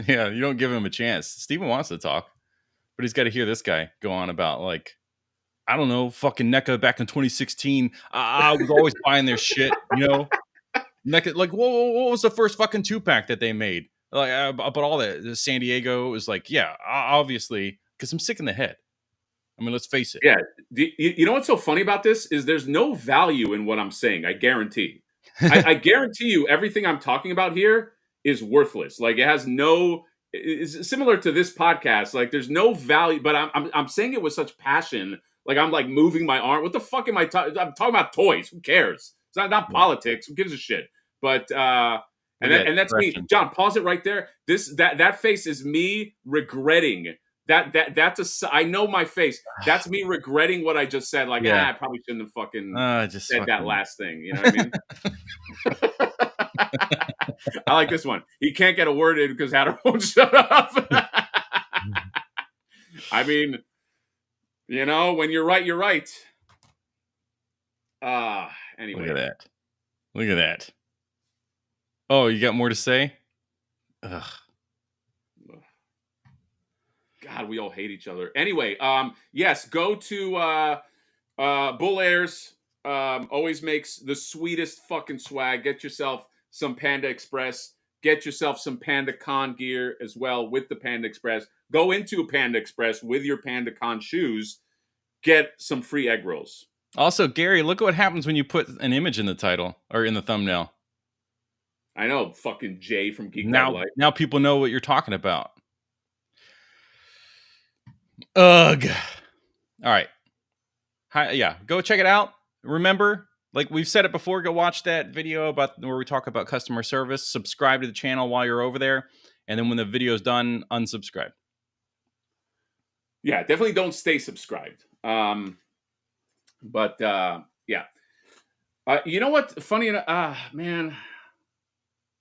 [SPEAKER 2] Yeah, you don't give him a chance. Steven wants to talk, but he's got to hear this guy go on about, like, I don't know, fucking NECA back in 2016. I was always buying their shit, you know. NECA, like, what was the first fucking 2-pack that they made? Like, but all that. San Diego was like, yeah, obviously, because I'm sick in the head. I mean, let's face it.
[SPEAKER 1] Yeah, you know what's so funny about this is there's no value in what I'm saying. I guarantee. I guarantee you, everything I'm talking about here is worthless. Like, it has no. It's similar to this podcast. Like, there's no value, but I'm saying it with such passion. Like, I'm like moving my arm. What the fuck am I talking? I'm talking about toys. Who cares? It's not politics. Who gives a shit? But and that's me. John, pause it right there. That face is me regretting that's I know my face. That's me regretting what I just said. Like, I probably shouldn't have fucking said that last thing. You know what I mean? I like this one. He can't get a word in because Hatter won't shut up. I mean, you know, when you're right, you're right. Anyway.
[SPEAKER 2] Look at that. Oh, you got more to say? Ugh.
[SPEAKER 1] God, we all hate each other. Anyway, yes, go to Bull Airs. Always makes the sweetest fucking swag. Get yourself some Panda Express. Get yourself some Panda Khan gear as well with the Panda Express. Go into Panda Express with your Panda Khan shoes. Get some free egg rolls.
[SPEAKER 2] Also, Gary, look at what happens when you put an image in the title or in the thumbnail.
[SPEAKER 1] I know, fucking Jay from Geeked Out Life.
[SPEAKER 2] Now people know what you're talking about. Ugh. All right. Hi, yeah, go check it out. Remember, like we've said it before, go watch that video about where we talk about customer service. Subscribe to the channel while you're over there, and then when the video's done, unsubscribe.
[SPEAKER 1] Yeah, definitely don't stay subscribed. But yeah, you know what? Funny enough, man,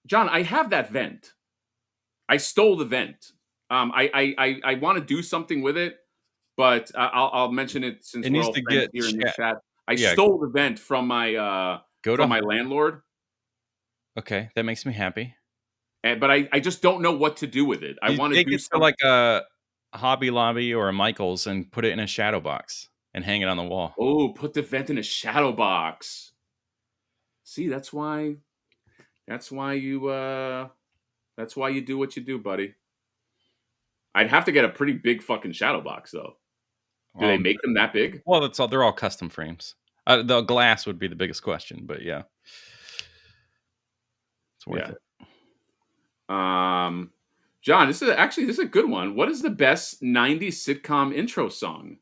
[SPEAKER 1] John, I have that vent. I stole the vent. I want to do something with it, but I'll mention it since
[SPEAKER 2] It
[SPEAKER 1] we're
[SPEAKER 2] needs
[SPEAKER 1] all
[SPEAKER 2] to
[SPEAKER 1] friends
[SPEAKER 2] get
[SPEAKER 1] here in this chat. I
[SPEAKER 2] Yeah,
[SPEAKER 1] stole the vent from my
[SPEAKER 2] go to.
[SPEAKER 1] landlord,
[SPEAKER 2] Okay, that makes me happy.
[SPEAKER 1] but I just don't know what to do with it. I
[SPEAKER 2] You
[SPEAKER 1] want to
[SPEAKER 2] take
[SPEAKER 1] do
[SPEAKER 2] it to
[SPEAKER 1] something.
[SPEAKER 2] like a Hobby Lobby or a Michaels and put it in a shadow box and hang it on the wall.
[SPEAKER 1] Oh, put the vent in a shadow box. See, that's why you that's why you do what you do, buddy. I'd have to get a pretty big fucking shadow box though. Do they make them that big?
[SPEAKER 2] Well, that's all. They're all custom frames. The glass would be the biggest question, but yeah, it's worth it.
[SPEAKER 1] John, this is a good one. What is the best 90s sitcom intro song?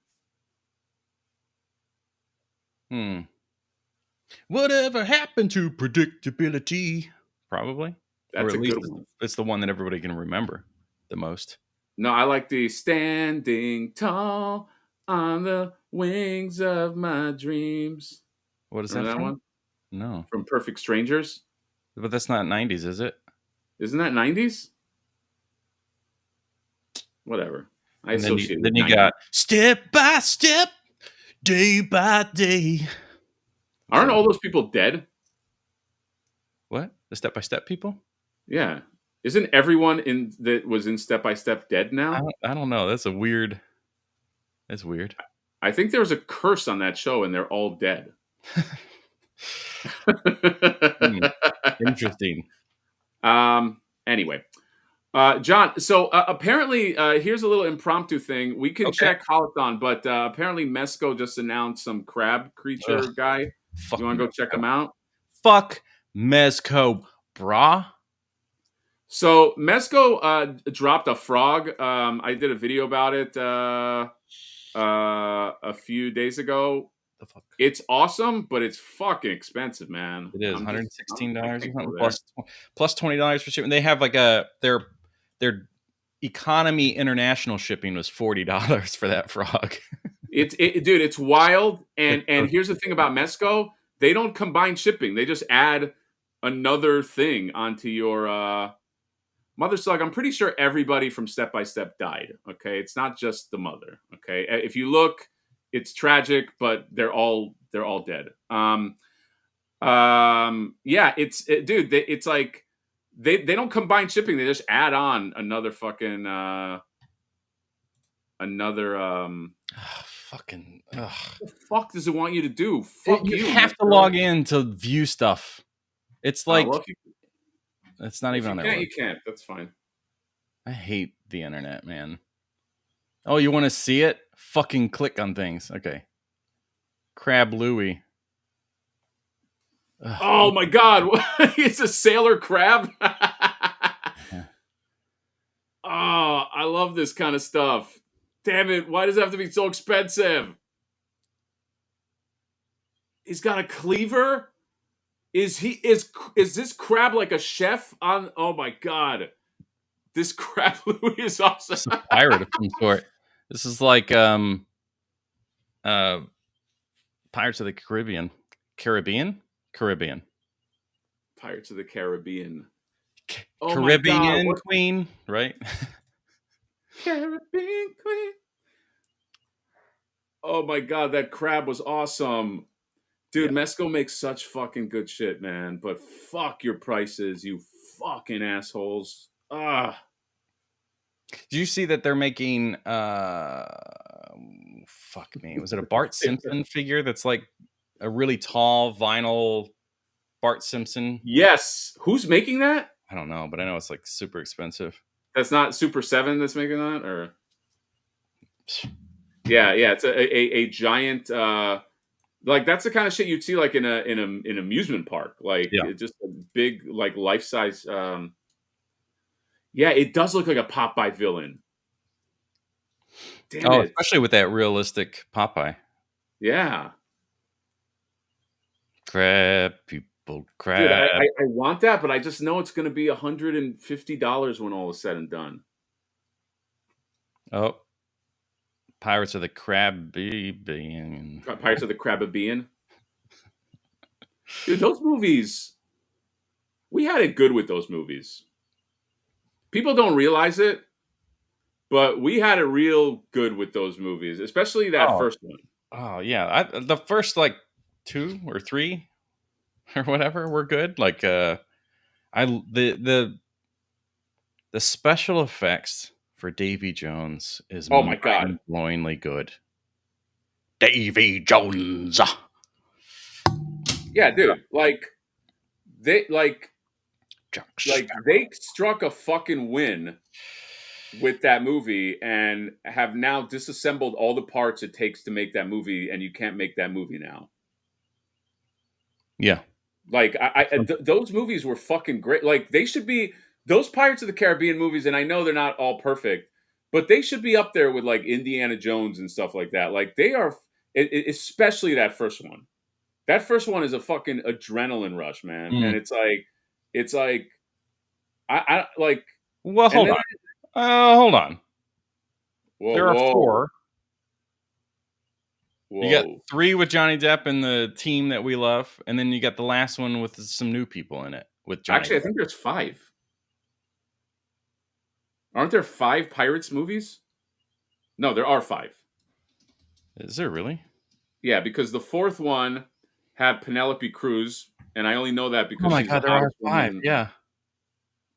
[SPEAKER 2] Whatever happened to predictability? Probably.
[SPEAKER 1] That's
[SPEAKER 2] Or
[SPEAKER 1] a
[SPEAKER 2] at least
[SPEAKER 1] good one.
[SPEAKER 2] it's the one that everybody can remember the most.
[SPEAKER 1] No, I like the standing tall on the wings of my dreams.
[SPEAKER 2] What is
[SPEAKER 1] Remember
[SPEAKER 2] that
[SPEAKER 1] that
[SPEAKER 2] from?
[SPEAKER 1] one?
[SPEAKER 2] No.
[SPEAKER 1] From Perfect Strangers?
[SPEAKER 2] But that's not 90s, is it?
[SPEAKER 1] Isn't that 90s? Whatever. I
[SPEAKER 2] And
[SPEAKER 1] associate
[SPEAKER 2] then
[SPEAKER 1] with
[SPEAKER 2] you
[SPEAKER 1] 90s.
[SPEAKER 2] got step by step, day by day.
[SPEAKER 1] Aren't all those people dead?
[SPEAKER 2] What? The step by step people?
[SPEAKER 1] Yeah. Isn't everyone in that was in Step by Step dead now?
[SPEAKER 2] I don't know. That's weird.
[SPEAKER 1] I think there was a curse on that show and they're all dead.
[SPEAKER 2] Interesting.
[SPEAKER 1] Anyway, John. So apparently, here's a little impromptu thing. We can check Holathon, but apparently, Mesco just announced some crab creature guy.
[SPEAKER 2] Fuck
[SPEAKER 1] You want to go check him out?
[SPEAKER 2] Fuck Mezco, brah.
[SPEAKER 1] So Mesco dropped a frog. I did a video about it a few days ago.
[SPEAKER 2] The fuck?
[SPEAKER 1] It's awesome, but it's fucking expensive, man.
[SPEAKER 2] It is $116 plus $20 for shipping. They have like their economy international shipping was $40 for that frog.
[SPEAKER 1] Dude, it's wild. And here's the thing about Mesco: they don't combine shipping. They just add another thing onto your mother slug. I'm pretty sure everybody from Step by Step died. Okay, it's not just the mother. Okay, if you look, it's tragic, but they're all dead. Yeah, dude. It's like they don't combine shipping. They just add on another fucking
[SPEAKER 2] fucking.
[SPEAKER 1] What the fuck does it want you to do? Fuck you.
[SPEAKER 2] You have to log in to view stuff. It's like it's not even on there.
[SPEAKER 1] You can't. That's fine.
[SPEAKER 2] I hate the internet, man. Oh, you want to see it? Fucking click on things. Okay. Crab Louie.
[SPEAKER 1] Oh my god, it's a sailor crab. Oh, I love this kind of stuff. Damn it, why does it have to be so expensive? He's got a cleaver? Is this crab like a chef on? Oh my god. This crab Louie is awesome.
[SPEAKER 2] It's a pirate of some sort. This is like Pirates of the Caribbean. Caribbean?
[SPEAKER 1] Pirates of the Caribbean.
[SPEAKER 2] Caribbean Queen, right?
[SPEAKER 1] Caribbean Queen. Oh my god, that crab was awesome. Dude, Mesco makes such fucking good shit, man. But fuck your prices, you Fucking assholes. Ah.
[SPEAKER 2] Did you see that they're making fuck me, was it a Bart Simpson figure that's like a really tall vinyl Bart Simpson?
[SPEAKER 1] Yes. Who's making that?
[SPEAKER 2] I don't know, but I know it's like super expensive.
[SPEAKER 1] That's not Super 7 that's making that, or yeah, it's a giant like that's the kind of shit you'd see like in an amusement park. Like
[SPEAKER 2] Yeah.
[SPEAKER 1] it's just a big like life size yeah, it does look like a Popeye villain. Damn it.
[SPEAKER 2] Especially with that realistic Popeye.
[SPEAKER 1] Yeah.
[SPEAKER 2] Crab people, crab.
[SPEAKER 1] Dude, I want that, but I just know it's going to be $150 when all is said and done.
[SPEAKER 2] Oh, Pirates of the Caribbean.
[SPEAKER 1] Pirates of the Caribbean. Dude, those movies, we had it good with those movies. People don't realize it, but we had it real good with those movies, especially that first one.
[SPEAKER 2] Oh yeah, the first like 2 or 3 or whatever were good. Like the special effects for Davy Jones is
[SPEAKER 1] Oh my God,
[SPEAKER 2] mind-blowingly good. Davy Jones.
[SPEAKER 1] Yeah, dude. They struck a fucking win with that movie and have now disassembled all the parts it takes to make that movie, and you can't make that movie now.
[SPEAKER 2] Yeah.
[SPEAKER 1] Like those movies were fucking great. Like they should be those Pirates of the Caribbean movies, and I know they're not all perfect, but they should be up there with like Indiana Jones and stuff like that. Like they are, especially that first one. That first one is a fucking adrenaline rush, man. And it's like, I like.
[SPEAKER 2] Well, hold on. Hold on.
[SPEAKER 1] Whoa,
[SPEAKER 2] there are 4.
[SPEAKER 1] Whoa.
[SPEAKER 2] You got 3 with Johnny Depp and the team that we love, and then you got the last one with some new people in it with Johnny
[SPEAKER 1] Actually,
[SPEAKER 2] Depp.
[SPEAKER 1] I think there's 5. Aren't there 5 Pirates movies? No, there are 5.
[SPEAKER 2] Is there really?
[SPEAKER 1] Yeah, because the 4th one had Penelope Cruz, and I only know that because she's the hottest woman.
[SPEAKER 2] Yeah.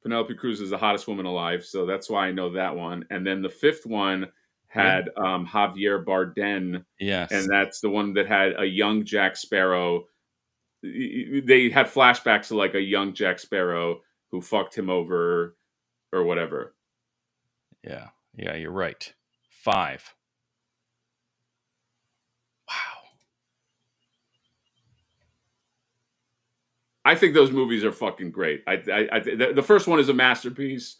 [SPEAKER 1] Penelope Cruz is the hottest woman alive, so that's why I know that one. And then the 5th one had Javier Bardem.
[SPEAKER 2] Yes.
[SPEAKER 1] And that's the one that had a young Jack Sparrow. They had flashbacks to like a young Jack Sparrow who fucked him over or whatever.
[SPEAKER 2] Yeah, you're right. 5. Wow.
[SPEAKER 1] I think those movies are fucking great. The first one is a masterpiece.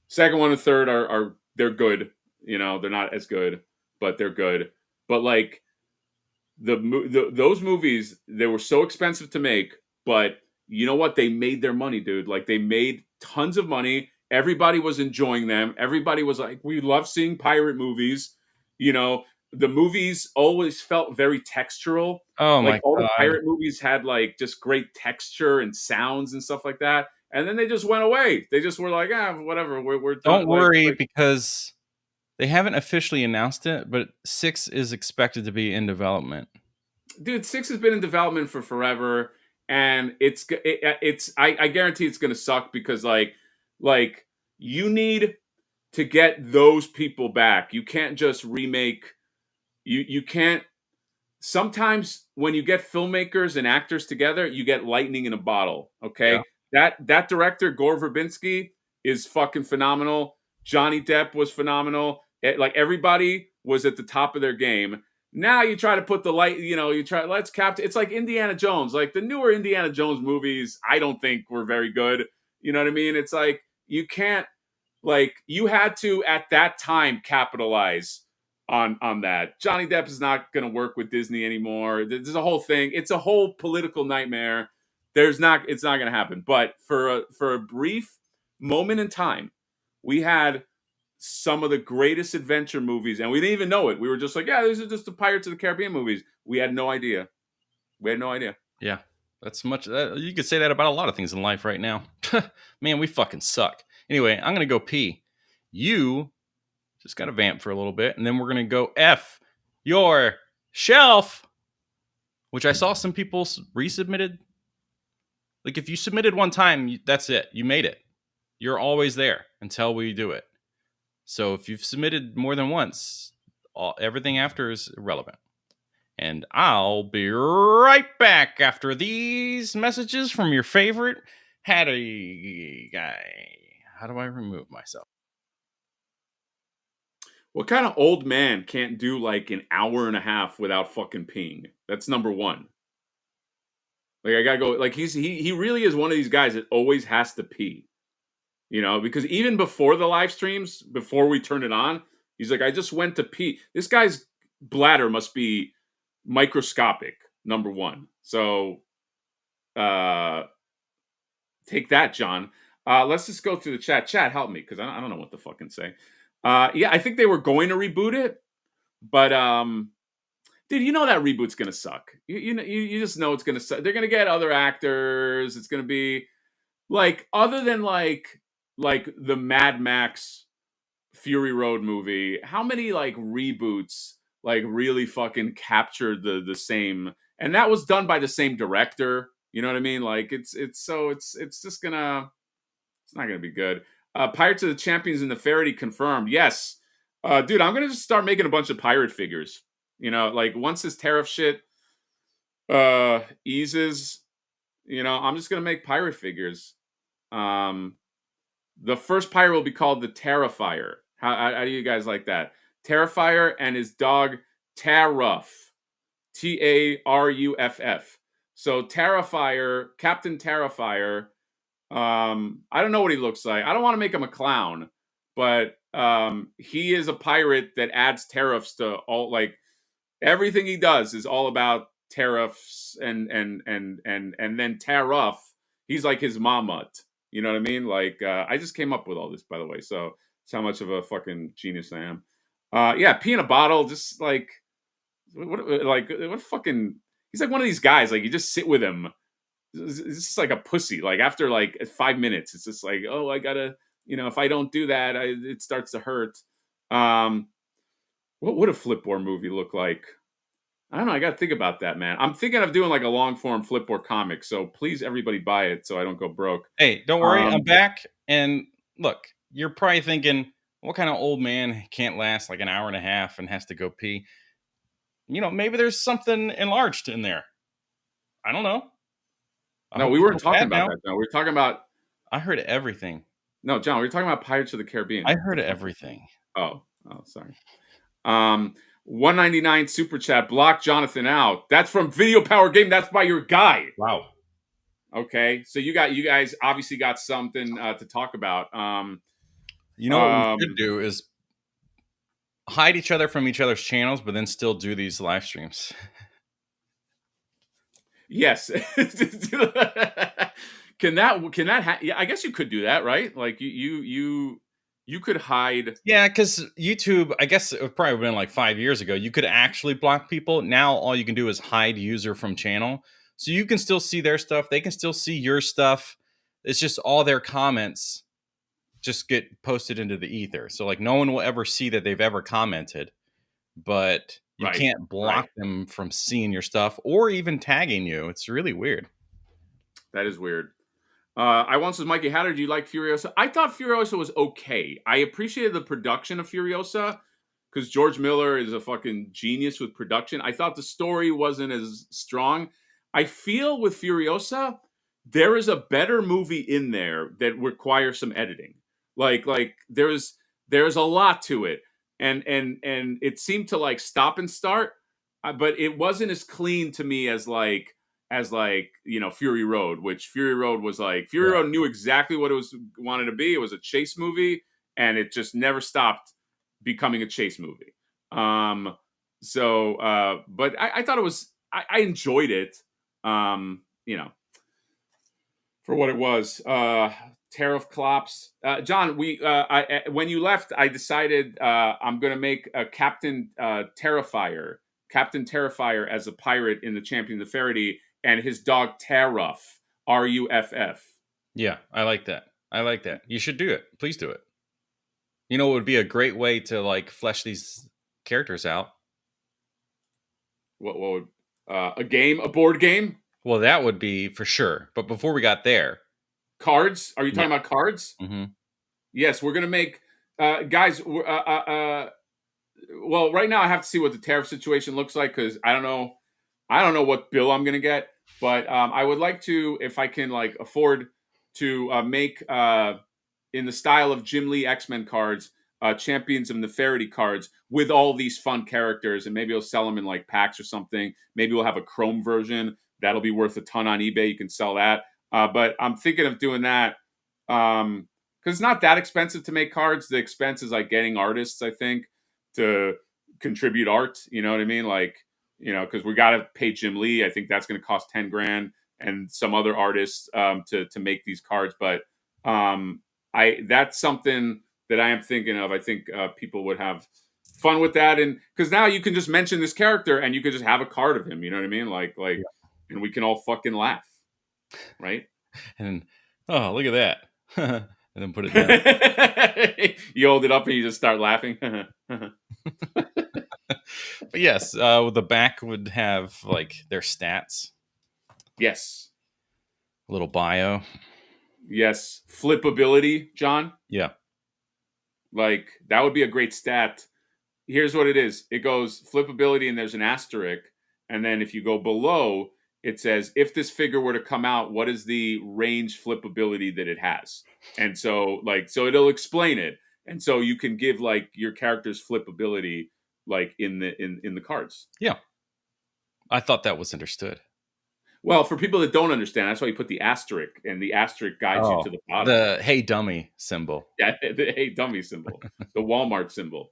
[SPEAKER 1] Second one and third are they're good. You know, they're not as good, but they're good. But like those movies, they were so expensive to make, but you know what? They made their money, dude. Like they made tons of money. Everybody was enjoying them. Everybody was like, we love seeing pirate movies. You know, the movies always felt very textural.
[SPEAKER 2] Oh
[SPEAKER 1] like
[SPEAKER 2] my
[SPEAKER 1] all
[SPEAKER 2] God.
[SPEAKER 1] the pirate movies had like just great texture and sounds and stuff like that. And then they just went away. They just were like, whatever. We're done.
[SPEAKER 2] Don't worry, because they haven't officially announced it, but 6 is expected to be in development.
[SPEAKER 1] Dude, 6 has been in development for forever, and I guarantee it's going to suck because like you need to get those people back. You can't just remake. You can't. Sometimes when you get filmmakers and actors together, you get lightning in a bottle. Okay, that director Gore Verbinski is fucking phenomenal. Johnny Depp was phenomenal. Like everybody was at the top of their game. Now you try to put the light, let's capture. It's like Indiana Jones. Like the newer Indiana Jones movies, I don't think were very good. You know what I mean? It's like you can't, like you had to at that time capitalize on that. Johnny Depp is not going to work with Disney anymore. There's a whole thing. It's a whole political nightmare. It's not going to happen. But for a brief moment in time, we had some of the greatest adventure movies, and we didn't even know it. We were just like, yeah, these are just the Pirates of the Caribbean movies. We had no idea.
[SPEAKER 2] Yeah, that's much. You could say that about a lot of things in life right now. Man, we fucking suck. Anyway, I'm gonna go pee. You just gotta vamp for a little bit, and then we're gonna go F your shelf, which I saw some people resubmitted Like if you submitted one time, that's it. You made it. You're always there until we do it. So if you've submitted more than once, everything after is irrelevant. And I'll be right back after these messages from your favorite Hattie guy. How do I remove myself?
[SPEAKER 1] What kind of old man can't do like an hour and a half without fucking peeing? That's number one. Like I gotta go. Like he really is one of these guys that always has to pee. You know, because even before the live streams, before we turn it on, he's like, I just went to pee. This guy's bladder must be microscopic, number one. So take that, John. Let's just go through the chat. Chat, help me, because I don't know what to fucking say. Yeah, I think they were going to reboot it, but dude, you know that reboot's gonna suck. You just know it's gonna suck. They're gonna get other actors. It's gonna be like, other than like the Mad Max Fury Road movie, how many like reboots like really fucking captured the same, and that was done by the same director. You know what I mean? Like it's just gonna, it's not gonna be good. Pirates of the Champions in the Faraday confirmed. Yes. Dude, I'm gonna just start making a bunch of pirate figures. You know, like once this tariff shit eases, you know, I'm just gonna make pirate figures. The first pirate will be called the Terrifier. How do you guys like that? Terrifier and his dog Tariff. Taruff. So Terrifier, Captain Terrifier. I don't know what he looks like. I don't want to make him a clown, but he is a pirate that adds tariffs to all, like everything he does is all about tariffs and then Tariff. He's like his mamut. You know what I mean? Like I just came up with all this, by the way. So it's how much of a fucking genius I am. Yeah, pee in a bottle, just like what fucking. He's like one of these guys. Like you just sit with him. It's just like a pussy. Like after like 5 minutes, it's just like, oh, I gotta, you know, if I don't do that, it starts to hurt. What would a Flipboard movie look like? I don't know. I got to think about that, man. I'm thinking of doing like a long form Flipboard comic. So please, everybody, buy it so I don't go broke.
[SPEAKER 2] Hey, don't worry, I'm back. And look, you're probably thinking, what kind of old man can't last like an hour and a half and has to go pee? You know, maybe there's something enlarged in there. I don't know.
[SPEAKER 1] No, we weren't talking about that. No, we were talking about.
[SPEAKER 2] I heard everything.
[SPEAKER 1] No, John, we were talking about Pirates of the Caribbean.
[SPEAKER 2] I heard everything.
[SPEAKER 1] Oh, sorry. 199 super chat. Block Jonathan out. That's from Video Power Game. That's by your guy.
[SPEAKER 2] Wow.
[SPEAKER 1] Okay, so you guys obviously got something to talk about.
[SPEAKER 2] You know what we should do is hide each other from each other's channels, but then still do these live streams.
[SPEAKER 1] Yes. Can that yeah, I guess you could do that, right? Like you could hide.
[SPEAKER 2] Yeah, because YouTube, I guess it would probably been like 5 years ago, you could actually block people. Now all you can do is hide user from channel. So you can still see their stuff. They can still see your stuff. It's just all their comments just get posted into the ether. So like no one will ever see that they've ever commented, but you can't block them from seeing your stuff or even tagging you. It's really weird.
[SPEAKER 1] That is weird. I once was Mikey, how did you like Furiosa? I thought Furiosa was okay. I appreciated the production of Furiosa because George Miller is a fucking genius with production. I thought the story wasn't as strong. I feel with Furiosa, there is a better movie in there that requires some editing. Like there's a lot to it, and it seemed to like stop and start, but it wasn't as clean to me as like you know, Fury Road, which Fury Road was like Fury Road knew exactly what it wanted to be. It was a chase movie, and it just never stopped becoming a chase movie. But I thought it was, I enjoyed it. You know, for what it was. Tariff Clops. John, when you left, I decided I'm going to make a Captain Terrifier as a pirate in the Champion of the Faraday, and his dog Tariff, Ruff.
[SPEAKER 2] Yeah, I like that. You should do it. Please do it. You know, it would be a great way to like flesh these characters out.
[SPEAKER 1] What would a board game?
[SPEAKER 2] Well, that would be for sure. But before we got there,
[SPEAKER 1] Cards? Are you
[SPEAKER 2] yeah.
[SPEAKER 1] talking about cards?
[SPEAKER 2] Mm-hmm.
[SPEAKER 1] Yes, we're gonna make guys. Well, right now I have to see what the tariff situation looks like because I don't know. I don't know what bill I'm gonna get, but I would like to, if I can, like afford to make in the style of Jim Lee X-Men cards, Champions of Nefertiti cards with all these fun characters, and maybe we'll sell them in like packs or something. Maybe we'll have a chrome version that'll be worth a ton on eBay. You can sell that, but I'm thinking of doing that because it's not that expensive to make cards. The expense is like getting artists, I think, to contribute art. You know what I mean? Like, because we got to pay Jim Lee. I think that's going to cost 10 grand, and some other artists to make these cards. But that's something that I am thinking of. I think people would have fun with that, and because now you can just mention this character and you could just have a card of him. You know what I mean?
[SPEAKER 2] Yeah.
[SPEAKER 1] And we can all fucking laugh, right?
[SPEAKER 2] And oh, look at that. And then put it down.
[SPEAKER 1] You hold it up and you just start laughing.
[SPEAKER 2] But yes, the back would have like their stats,
[SPEAKER 1] Yes.
[SPEAKER 2] a little bio.
[SPEAKER 1] Yes. Flippability, John.
[SPEAKER 2] Yeah.
[SPEAKER 1] Like, that would be a great stat. Here's what it is. It goes flippability and there's an asterisk. And then if you go below, it says, if this figure were to come out, what is the range flippability that it has? And so it'll explain it. And so you can give like your character's flippability like in the cards.
[SPEAKER 2] Yeah. I thought that was understood.
[SPEAKER 1] Well, for people that don't understand, that's why you put the asterisk, and the asterisk guides you to the bottom.
[SPEAKER 2] The hey dummy symbol.
[SPEAKER 1] Yeah, the hey dummy symbol. The Walmart symbol.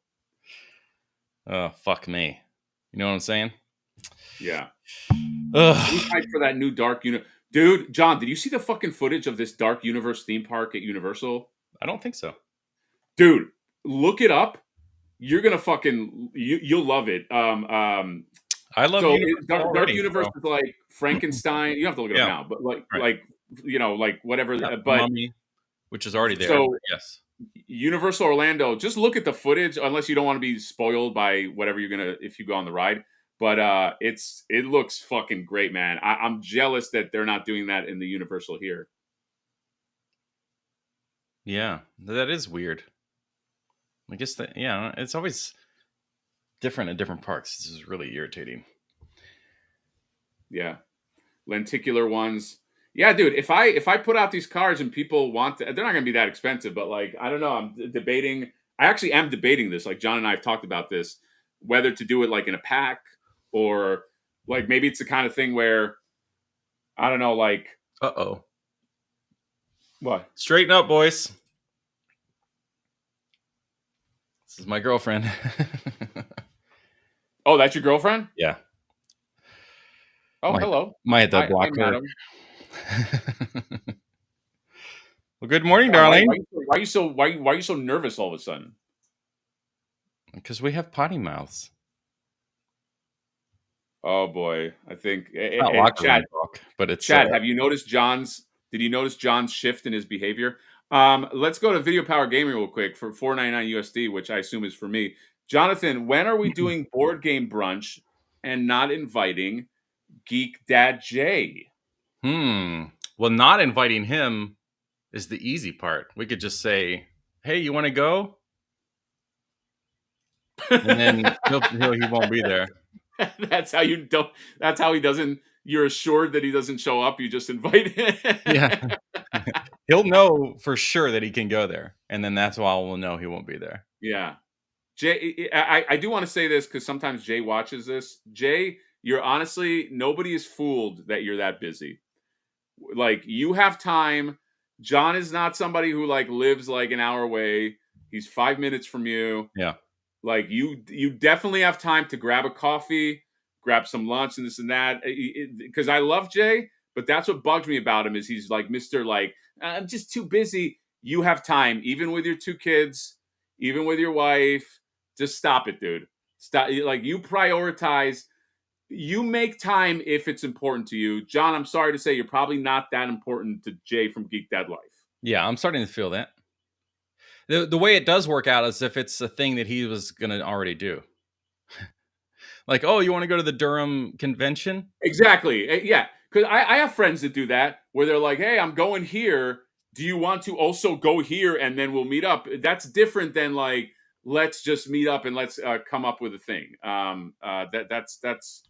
[SPEAKER 2] Oh, fuck me. You know what I'm saying?
[SPEAKER 1] Yeah. Who's hyped for that new Dark Universe? Dude, John, did you see the fucking footage of this Dark Universe theme park at Universal?
[SPEAKER 2] I don't think so.
[SPEAKER 1] Dude, look it up. You're gonna fucking you'll love it.
[SPEAKER 2] I love
[SPEAKER 1] Dark Universe is like Frankenstein. You don't have to look it up now, but like whatever.
[SPEAKER 2] Yeah,
[SPEAKER 1] but
[SPEAKER 2] Mummy, which is already there.
[SPEAKER 1] So
[SPEAKER 2] yes,
[SPEAKER 1] Universal Orlando. Just look at the footage, unless you don't want to be spoiled by whatever you're gonna if you go on the ride. But it looks fucking great, man. I'm jealous that they're not doing that in the Universal here.
[SPEAKER 2] Yeah, that is weird. I guess that it's always different at different parks. This is really irritating.
[SPEAKER 1] Yeah, lenticular ones. Yeah, dude. If I put out these cards and people want they're not gonna be that expensive. But like, I don't know. I'm debating. I actually am debating this. Like John and I have talked about this, whether to do it like in a pack or like maybe it's the kind of thing where I don't know. Like, what?
[SPEAKER 2] Straighten up, boys. This is my girlfriend.
[SPEAKER 1] Oh, that's your girlfriend?
[SPEAKER 2] Yeah.
[SPEAKER 1] Oh, hello.
[SPEAKER 2] Might have to block her. Well, good morning, darling.
[SPEAKER 1] Why are you so nervous all of a sudden?
[SPEAKER 2] Because we have potty mouths.
[SPEAKER 1] Oh boy, I think
[SPEAKER 2] Chad, but it's
[SPEAKER 1] Chad. Have you noticed John's? Did you notice John's shift in his behavior? Let's go to Video Power Gaming real quick for $4.99 USD, which I assume is for me. Jonathan, when are we doing board game brunch and not inviting Geek Dad J?
[SPEAKER 2] Well, not inviting him is the easy part. We could just say, "Hey, you want to go?" And then he won't be there.
[SPEAKER 1] That's how you don't. That's how he doesn't. You're assured that he doesn't show up. You just invite him.
[SPEAKER 2] Yeah, he'll know for sure that he can go there, and then that's why we'll know he won't be there.
[SPEAKER 1] Yeah, Jay. I do want to say this because sometimes Jay watches this. Jay, you're honestly nobody is fooled that you're that busy. Like you have time. John is not somebody who like lives like an hour away. He's 5 minutes from you.
[SPEAKER 2] Yeah.
[SPEAKER 1] Like you definitely have time to grab a coffee, grab some lunch and this and that. Because I love Jay, but that's what bugs me about him is he's like Mr. Like, I'm just too busy. You have time, even with your 2 kids, even with your wife. Just stop it, dude. Stop. Like you prioritize. You make time if it's important to you. John, I'm sorry to say you're probably not that important to Jay from Geek Dad Life.
[SPEAKER 2] Yeah, I'm starting to feel that. The way it does work out is if it's a thing that he was going to already do. Like, oh, you want to go to the Durham convention?
[SPEAKER 1] Exactly. Yeah. because I have friends that do that where they're like, hey, I'm going here. Do you want to also go here and then we'll meet up? That's different than like, let's just meet up and let's come up with a thing. That's.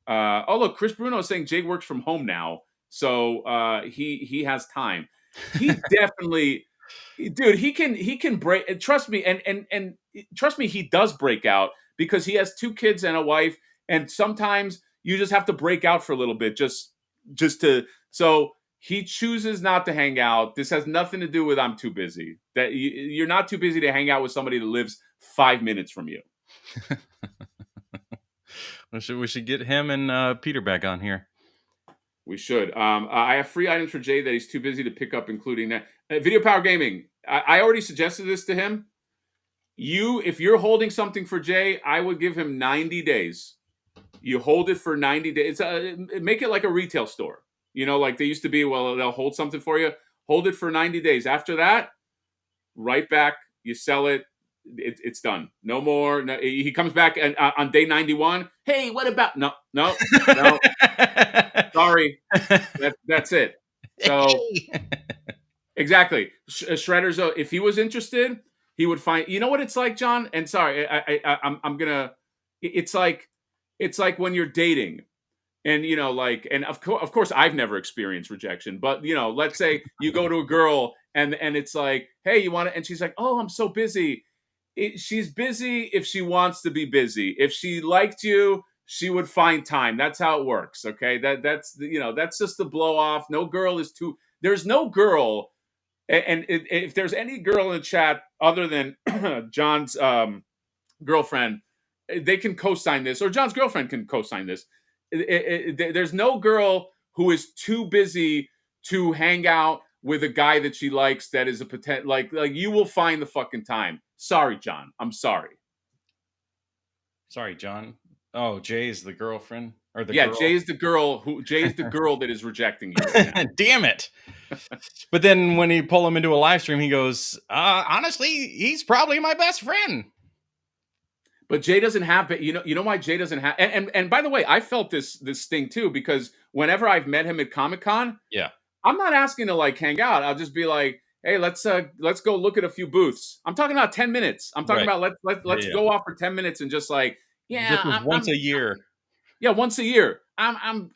[SPEAKER 1] Oh look, Chris Bruno is saying Jay works from home now, so he has time. He definitely, dude. He can break. Trust me, and trust me, he does break out because he has 2 kids and a wife, and sometimes you just have to break out for a little bit, just to. So he chooses not to hang out. This has nothing to do with I'm too busy. That you're not too busy to hang out with somebody that lives 5 minutes from you.
[SPEAKER 2] We should get him and Peter back on here.
[SPEAKER 1] We should. I have free items for Jay that he's too busy to pick up, including that. Video Power Gaming. I already suggested this to him. If you're holding something for Jay, I would give him 90 days. You hold it for 90 days. Make it like a retail store. You know, like they used to be, well, they'll hold something for you. Hold it for 90 days. After that, right back, you sell it. It's done. No more. No, he comes back and on day 91. Hey, what about? No. Sorry, that's it. So exactly, Shredder's. If he was interested, he would find. You know what it's like, John. And sorry, I'm gonna. It's like when you're dating, and you know, like, and of course, I've never experienced rejection. But you know, let's say you go to a girl, and it's like, hey, you want to? And she's like, oh, I'm so busy. She's busy if she wants to be busy. If she liked you, she would find time. That's how it works. Okay. That's just the blow off. No girl is too, there's no girl. And if there's any girl in the chat other than John's girlfriend, they can co-sign this, or John's girlfriend can co-sign this. There's no girl who is too busy to hang out with a guy that she likes that is a potential, like you will find the fucking time. Sorry, John. I'm sorry.
[SPEAKER 2] Sorry, John. Oh, Jay's the girlfriend or the girl?
[SPEAKER 1] Jay's the girl that is rejecting you right now.
[SPEAKER 2] Damn it. But then when you pull him into a live stream, he goes, honestly, he's probably my best friend.
[SPEAKER 1] But Jay doesn't have, you know why Jay doesn't have, and by the way, I felt this thing too, because whenever I've met him at Comic-Con,
[SPEAKER 2] yeah,
[SPEAKER 1] I'm not asking to like hang out. I'll just be like, hey, let's go look at a few booths. I'm talking about 10 minutes. I'm talking about let's go off for 10 minutes and just like,
[SPEAKER 2] once a year.
[SPEAKER 1] Yeah, once a year.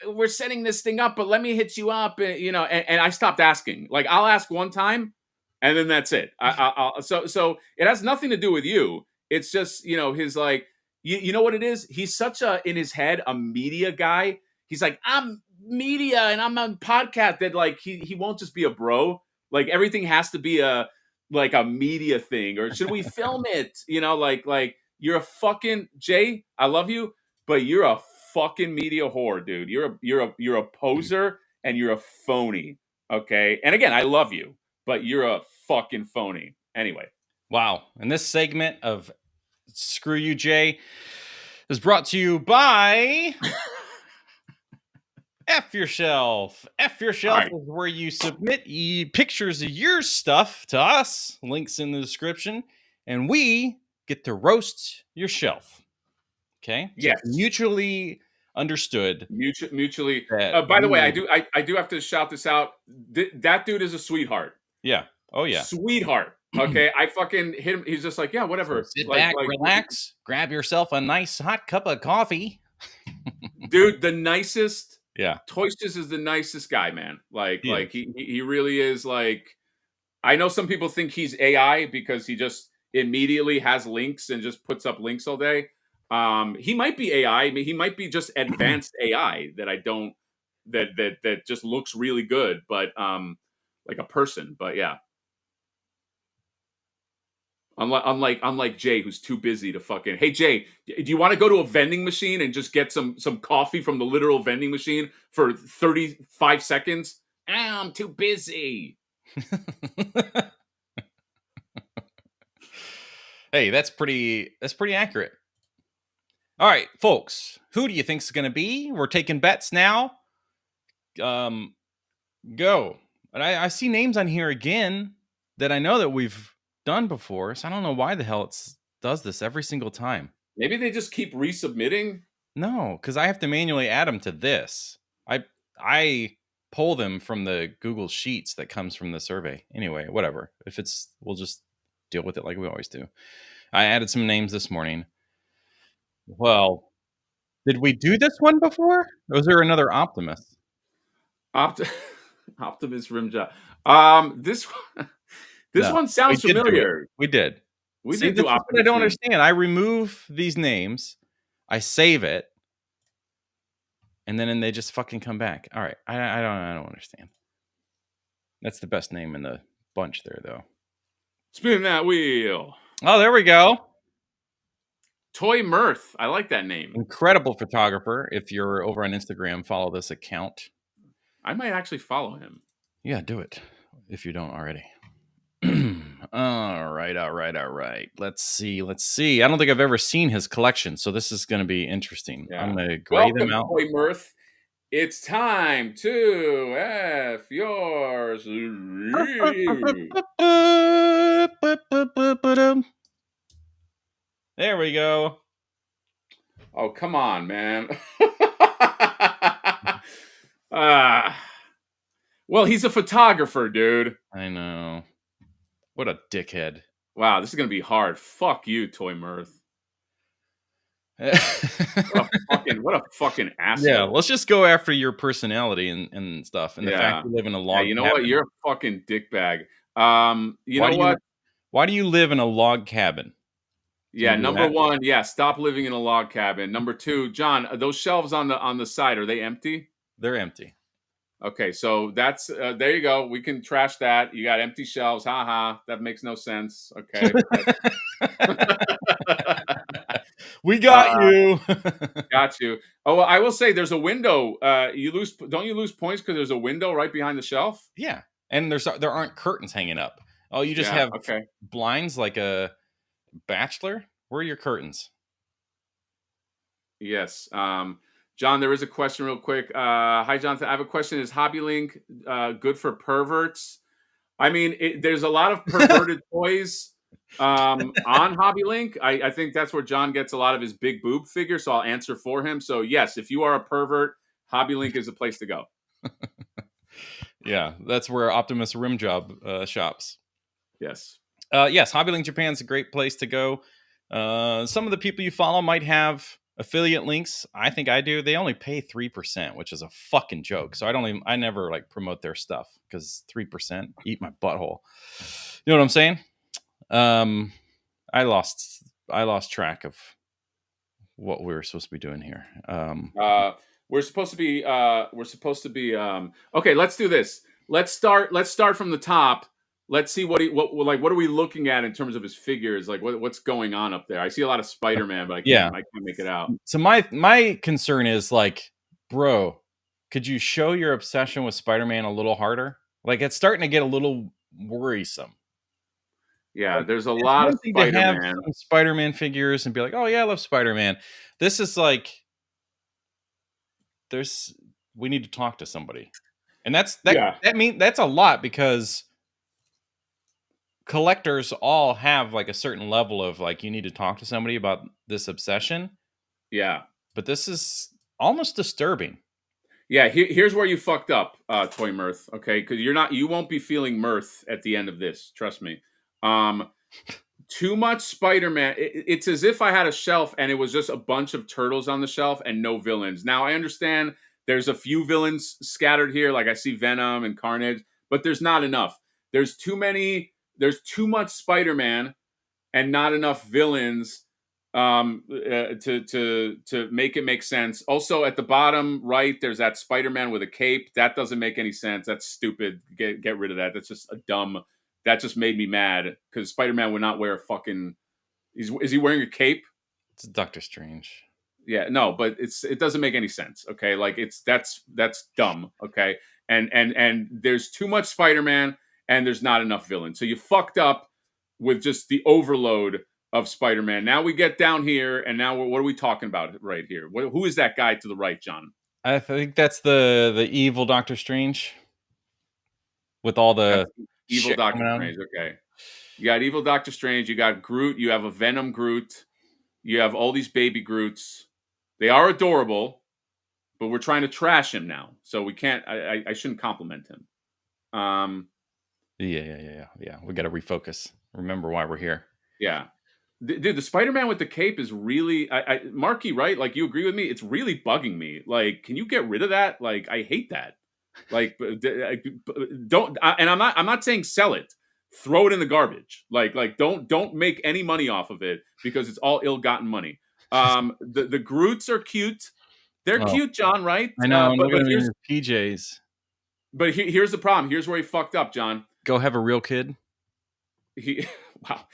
[SPEAKER 1] We're setting this thing up, but let me hit you up, you know. And I stopped asking. Like I'll ask one time, and then that's it. So it has nothing to do with you. It's just, you know, his like, you know what it is? He's such in his head, a media guy. He's like, I'm media and I'm on podcast, that like he won't just be a bro. Like everything has to be a media thing, or should we film it? You know, like you're a fucking Jay. I love you, but you're a fucking media whore, dude. You're a poser and you're a phony. Okay, and again, I love you, but you're a fucking phony. Anyway,
[SPEAKER 2] wow. And this segment of Screw You, Jay is brought to you by F Yourself. F Yourself is where you submit pictures of your stuff to us. Links in the description. And we get to roast your shelf. Okay?
[SPEAKER 1] Yes.
[SPEAKER 2] So mutually understood.
[SPEAKER 1] Mutually. By the way, I do have to shout this out. That dude is a sweetheart.
[SPEAKER 2] Yeah. Oh, yeah.
[SPEAKER 1] Sweetheart. Okay, I fucking hit him. He's just like, yeah, whatever.
[SPEAKER 2] So sit back, relax, grab yourself a nice hot cup of coffee.
[SPEAKER 1] Dude, the nicest.
[SPEAKER 2] Yeah.
[SPEAKER 1] Toystes is the nicest guy, man. Like he really is. Like, I know some people think he's AI because he just immediately has links and just puts up links all day. He might be AI. I mean, he might be just advanced AI that just looks really good, but like a person. But yeah. Unlike Jay, who's too busy to fucking. Hey Jay, do you want to go to a vending machine and just get some coffee from the literal vending machine for 35 seconds? I'm too busy.
[SPEAKER 2] Hey, that's pretty accurate. All right, folks, who do you think is going to be? We're taking bets now. Go. And I see names on here again that I know that we've done before, so I don't know why the hell it does this every single time. Maybe
[SPEAKER 1] they just keep resubmitting.
[SPEAKER 2] No, because I have to manually add them to this. I pull them from the Google Sheets that comes from the survey. Anyway, whatever. If it's, we'll just deal with it like we always do. I added some names this morning. Well, did we do this one before? Or was there another Optimus?
[SPEAKER 1] Optimus Rimjob. This
[SPEAKER 2] No,
[SPEAKER 1] one sounds
[SPEAKER 2] we did do it.
[SPEAKER 1] familiar.
[SPEAKER 2] We did.
[SPEAKER 1] We
[SPEAKER 2] See,
[SPEAKER 1] did
[SPEAKER 2] this
[SPEAKER 1] do
[SPEAKER 2] is what I
[SPEAKER 1] Optimus
[SPEAKER 2] don't
[SPEAKER 1] Rim.
[SPEAKER 2] understand. I remove these names, I save it, and then they just fucking come back. All right, I don't understand. That's the best name in the bunch there, though.
[SPEAKER 1] Spin that wheel.
[SPEAKER 2] Oh, there we go.
[SPEAKER 1] Toy Mirth. I like that name.
[SPEAKER 2] Incredible photographer. If you're over on Instagram, follow this account.
[SPEAKER 1] I might actually follow him.
[SPEAKER 2] Yeah, do it if you don't already. All right. Let's see. I don't think I've ever seen his collection, so this is going to be interesting.
[SPEAKER 1] Yeah.
[SPEAKER 2] I'm going to grade them out.
[SPEAKER 1] Toy Mirth. It's time to F yours.
[SPEAKER 2] There we go.
[SPEAKER 1] Oh, come on, man. Well, he's a photographer, dude.
[SPEAKER 2] I know. What a dickhead.
[SPEAKER 1] Wow, this is going to be hard. Fuck you, Toy Mirth. What a fucking asshole.
[SPEAKER 2] Yeah, let's just go after your personality and stuff, and the fact you live in a log cabin.
[SPEAKER 1] You know what? You're a fucking dickbag. You know what?
[SPEAKER 2] Why do you live in a log cabin?
[SPEAKER 1] Yeah, number one, stop living in a log cabin. Number two, John, those shelves on the side, are they empty?
[SPEAKER 2] They're empty.
[SPEAKER 1] Okay, so that's there you go. We can trash that. You got empty shelves. Haha, that makes no sense. Okay.
[SPEAKER 2] We got you.
[SPEAKER 1] Got you. Oh, well, I will say there's a window. Don't you lose points because there's a window right behind the shelf?
[SPEAKER 2] Yeah. And there aren't curtains hanging up. Oh, you just have blinds like a bachelor? Where are your curtains?
[SPEAKER 1] Yes. John, there is a question real quick. Hi, Jonathan. I have a question. Is HobbyLink good for perverts? I mean, there's a lot of perverted toys on HobbyLink. I think that's where John gets a lot of his big boob figure, so I'll answer for him. So, yes, if you are a pervert, HobbyLink is a place to go.
[SPEAKER 2] Yeah, that's where Optimus Rimjob shops.
[SPEAKER 1] Yes.
[SPEAKER 2] Yes, HobbyLink Japan's a great place to go. Some of the people you follow might have affiliate links. I think I do. They only pay 3%, which is a fucking joke. So I never like promote their stuff because 3%, eat my butthole. You know what I'm saying? I lost track of what we were supposed to be doing here.
[SPEAKER 1] We're supposed to be okay, let's do this. Let's start from the top. Let's see what are we looking at in terms of his figures? Like what's going on up there? I see a lot of Spider-Man, but I can't make it out.
[SPEAKER 2] So my concern is like, bro, could you show your obsession with Spider-Man a little harder? Like it's starting to get a little worrisome.
[SPEAKER 1] Yeah, there's a lot of Spider-Man.
[SPEAKER 2] To have some Spider-Man figures and be like, oh yeah, I love Spider-Man. This is like we need to talk to somebody. And that's a lot because collectors all have like a certain level of like, you need to talk to somebody about this obsession.
[SPEAKER 1] Yeah.
[SPEAKER 2] But this is almost disturbing.
[SPEAKER 1] Yeah, here's where you fucked up, Toy Mirth, okay? Because you won't be feeling mirth at the end of this, trust me. Too much Spider-Man. It's as if I had a shelf and it was just a bunch of turtles on the shelf and no villains. Now, I understand there's a few villains scattered here, like I see Venom and Carnage, but there's not enough. There's too much Spider-Man and not enough villains to make it make sense. Also, at the bottom right, there's that Spider-Man with a cape. That doesn't make any sense. That's stupid. Get rid of that. That's just a dumb. That just made me mad because Spider-Man would not wear a fucking. Is he wearing a cape?
[SPEAKER 2] It's Doctor Strange.
[SPEAKER 1] Yeah, no, but it doesn't make any sense. Okay, like that's dumb. Okay, and there's too much Spider-Man and there's not enough villains. So you fucked up with just the overload of Spider-Man. Now we get down here, and now what are we talking about right here? Who is that guy to the right, John?
[SPEAKER 2] I think that's the evil Doctor Strange with all the
[SPEAKER 1] evil Doctor Strange. Okay, you got evil Doctor Strange. You got Groot. You have a Venom Groot. You have all these baby Groots. They are adorable. but we're trying to trash him now, so we can't. I shouldn't compliment him.
[SPEAKER 2] Yeah. We got to refocus. Remember why we're here.
[SPEAKER 1] Yeah. Dude, the Spider-Man with the cape is really, Marky, right? Like, you agree with me? It's really bugging me. Like, can you get rid of that? Like, I hate that. Like, don't. And I'm not saying sell it. Throw it in the garbage. Like, don't make any money off of it because it's all ill-gotten money. The Groots are cute. They're cute, John. Right?
[SPEAKER 2] I know.
[SPEAKER 1] But
[SPEAKER 2] here's PJs.
[SPEAKER 1] But here's the problem. Here's where he fucked up, John.
[SPEAKER 2] Go have a real kid.
[SPEAKER 1] Wow.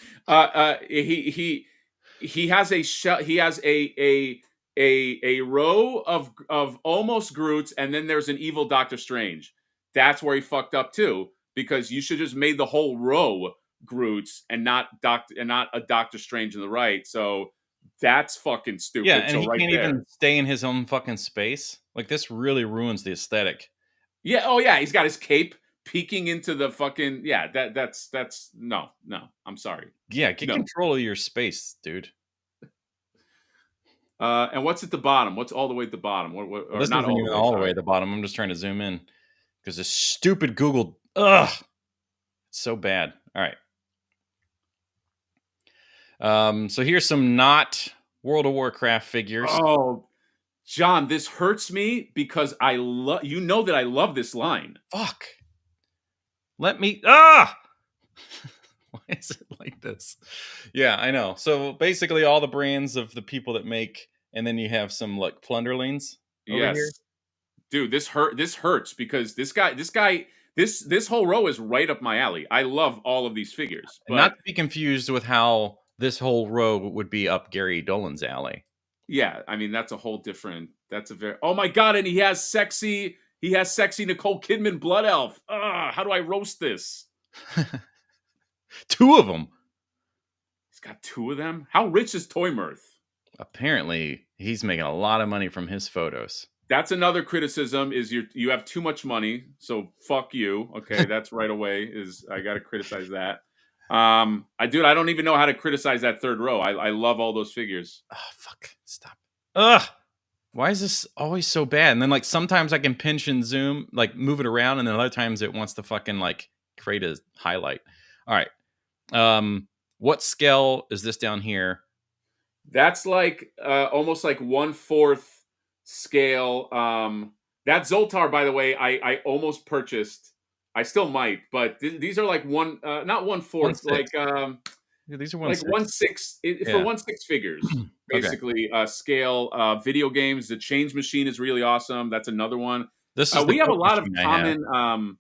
[SPEAKER 1] He has a row of almost Groots, and then there's an evil Doctor Strange. That's where he fucked up too, because you should just made the whole row Groots and not a Doctor Strange in the right. So that's fucking stupid.
[SPEAKER 2] Yeah, and
[SPEAKER 1] so
[SPEAKER 2] he can't even stay in his own fucking space. Like, this really ruins the aesthetic.
[SPEAKER 1] Yeah. Oh yeah, he's got his cape peeking into the fucking that's no. I'm sorry.
[SPEAKER 2] Yeah, get control of your space, dude.
[SPEAKER 1] And what's at the bottom? What's all the way at the bottom? What
[SPEAKER 2] this not isn't even all the way at the bottom. I'm just trying to zoom in because this stupid Google. Ugh, it's so bad. All right. So here's some not World of Warcraft figures.
[SPEAKER 1] Oh, John, this hurts me because I love that I love this line.
[SPEAKER 2] Fuck. Let me Why is it like this? Yeah, I know. So basically all the brands of the people that make, and then you have some like plunderlings over here.
[SPEAKER 1] Dude, this hurts because this whole row is right up my alley. I love all of these figures. But
[SPEAKER 2] not to be confused with how this whole row would be up Gary Dolan's alley.
[SPEAKER 1] Yeah, I mean that's a whole different. That's a very. Oh my god! And he has sexy Nicole Kidman Blood Elf. How do I roast this?
[SPEAKER 2] 2 of them.
[SPEAKER 1] He's got 2 of them. How rich is Toy Mirth?
[SPEAKER 2] Apparently, he's making a lot of money from his photos.
[SPEAKER 1] That's another criticism. Is you have too much money, so fuck you. Okay, that's right away. I got to criticize that. I don't even know how to criticize that third row. I love all those figures.
[SPEAKER 2] Oh fuck! Stop. Ugh. Why is this always so bad? And then like sometimes I can pinch and zoom, like move it around, and then other times it wants to fucking like create a highlight. All right. What scale is this down here?
[SPEAKER 1] That's like almost like 1/4 scale. That Zoltar, by the way, I almost purchased. I still might, but these are like not 1/4, like
[SPEAKER 2] these are 1/6.
[SPEAKER 1] Like 1/6 for 1/6 figures, basically. Okay. Scale video games. The Change Machine is really awesome. That's another one.
[SPEAKER 2] This is
[SPEAKER 1] we have a lot of common.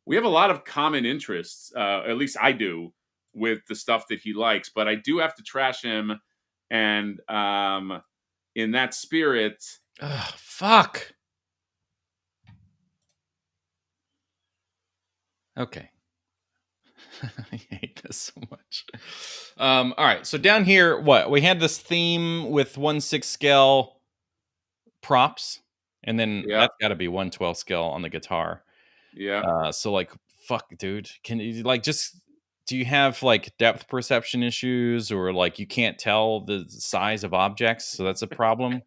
[SPEAKER 1] We have a lot of common interests. At least I do with the stuff that he likes. But I do have to trash him, and in that spirit,
[SPEAKER 2] fuck. Okay. I hate this so much. All right, so down here, we had this theme with 1/6 scale props, and then that's got to be 1/12 scale on the guitar.
[SPEAKER 1] Yeah.
[SPEAKER 2] So like, fuck, dude, can you like just? Do you have like depth perception issues, or like you can't tell the size of objects? So that's a problem.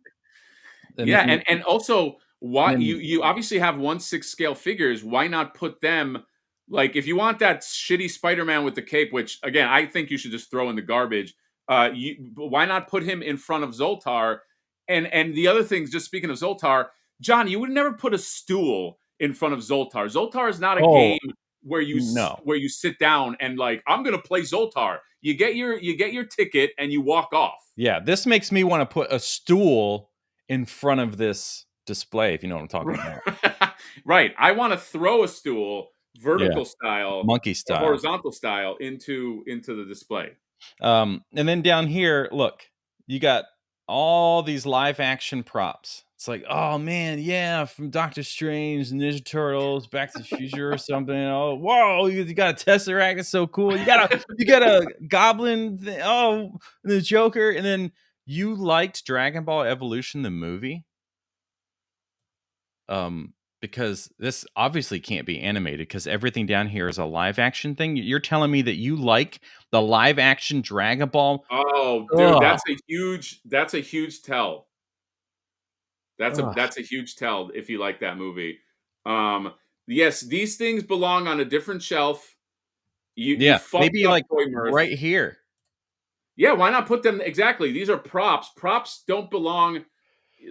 [SPEAKER 1] And also, why you obviously have 1/6 scale figures. Why not put them? Like, if you want that shitty Spider-Man with the cape, which, again, I think you should just throw in the garbage, why not put him in front of Zoltar? And the other things, just speaking of Zoltar, John, you would never put a stool in front of Zoltar. Zoltar is not a game where you sit down and, like, I'm going to play Zoltar. You get your ticket and you walk off.
[SPEAKER 2] Yeah, this makes me want to put a stool in front of this display, if you know what I'm talking about.
[SPEAKER 1] Right. I want to throw a stool vertical style,
[SPEAKER 2] monkey style,
[SPEAKER 1] horizontal style into the display.
[SPEAKER 2] And then down here, look, you got all these live action props. It's like, oh man, yeah, from Doctor Strange, Ninja Turtles, Back to the Future or something. Oh, whoa, you got a Tesseract, it's so cool. You got a Goblin, the Joker, and then you liked Dragon Ball Evolution, the movie. Because this obviously can't be animated because everything down here is a live action thing. You're telling me that you like the live action Dragon Ball?
[SPEAKER 1] Oh, dude, that's a huge tell. That's a huge tell if you like that movie. Yes, these things belong on a different shelf. You fucked
[SPEAKER 2] maybe
[SPEAKER 1] up
[SPEAKER 2] like
[SPEAKER 1] Toy Mirth.
[SPEAKER 2] right here.
[SPEAKER 1] Yeah, why not put them exactly? These are props. Props don't belong.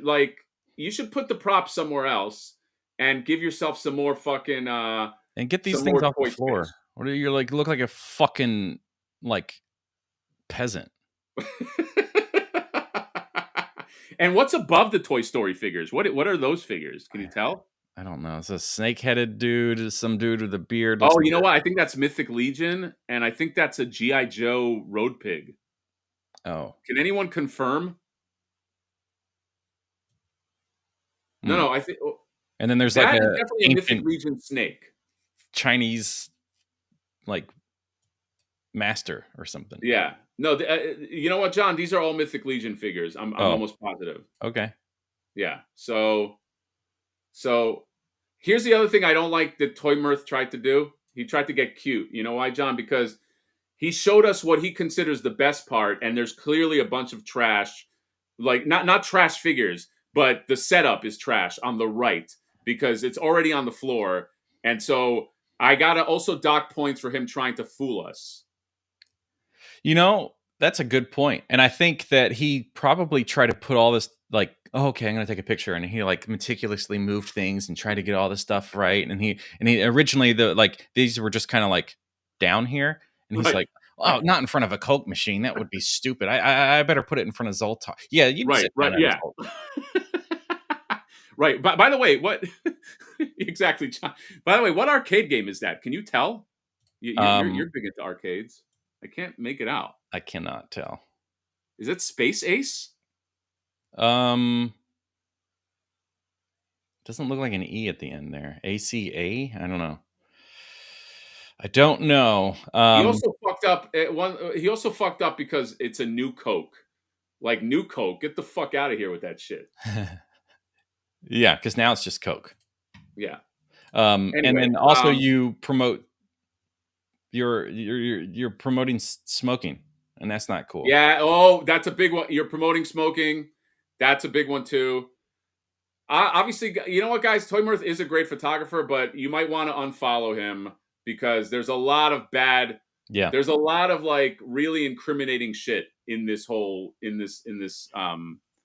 [SPEAKER 1] Like, you should put the props somewhere else and give yourself some more fucking
[SPEAKER 2] And get these
[SPEAKER 1] some
[SPEAKER 2] things
[SPEAKER 1] more
[SPEAKER 2] off the
[SPEAKER 1] toy
[SPEAKER 2] floor.
[SPEAKER 1] space.
[SPEAKER 2] What are you like? Look like a fucking like peasant.
[SPEAKER 1] And what's above the Toy Story figures? What are those figures? Can you tell?
[SPEAKER 2] I don't know. It's a snake-headed dude. Some dude with a beard.
[SPEAKER 1] Oh, you know what? I think that's Mythic Legion, and I think that's a G.I. Joe Road Pig.
[SPEAKER 2] Oh.
[SPEAKER 1] Can anyone confirm? No, I think
[SPEAKER 2] And then there's
[SPEAKER 1] that
[SPEAKER 2] like
[SPEAKER 1] is
[SPEAKER 2] a
[SPEAKER 1] definitely a Mythic
[SPEAKER 2] ancient
[SPEAKER 1] Legion snake.
[SPEAKER 2] Chinese like master or something.
[SPEAKER 1] Yeah. No, you know what, John? These are all Mythic Legion figures. I'm almost positive.
[SPEAKER 2] Okay.
[SPEAKER 1] Yeah. So here's the other thing I don't like that Toy Mirth tried to do. He tried to get cute. You know why, John? Because he showed us what he considers the best part, and there's clearly a bunch of trash, like not trash figures, but the setup is trash on the right because it's already on the floor. And so I gotta also dock points for him trying to fool us.
[SPEAKER 2] You know, that's a good point. And I think that he probably tried to put all this like, oh, okay, I'm gonna take a picture. And he like meticulously moved things and tried to get all this stuff right. And he originally these were just kind of like down here. And he's like, oh, not in front of a Coke machine. That would be stupid. I better put it in front of Zoltar. Yeah, you'd sit down at
[SPEAKER 1] Yeah. Right. By the way, what exactly, John? By the way, what arcade game is that? Can you tell? You're big into arcades. I can't make it out.
[SPEAKER 2] I cannot tell.
[SPEAKER 1] Is it Space Ace?
[SPEAKER 2] Doesn't look like an E at the end there. ACA? I don't know.
[SPEAKER 1] He also fucked up at one. He also fucked up because it's a new Coke. Like new Coke, get the fuck out of here with that shit.
[SPEAKER 2] Yeah, because now it's just Coke.
[SPEAKER 1] Yeah.
[SPEAKER 2] Anyway, and then also you promote you're promoting smoking, and that's not cool.
[SPEAKER 1] Yeah. Oh, that's a big one. You're promoting smoking. That's a big one too. Obviously, you know what, guys? Toy Mirth is a great photographer, but you might want to unfollow him because there's a lot of bad.
[SPEAKER 2] Yeah.
[SPEAKER 1] There's a lot of like really incriminating shit in this whole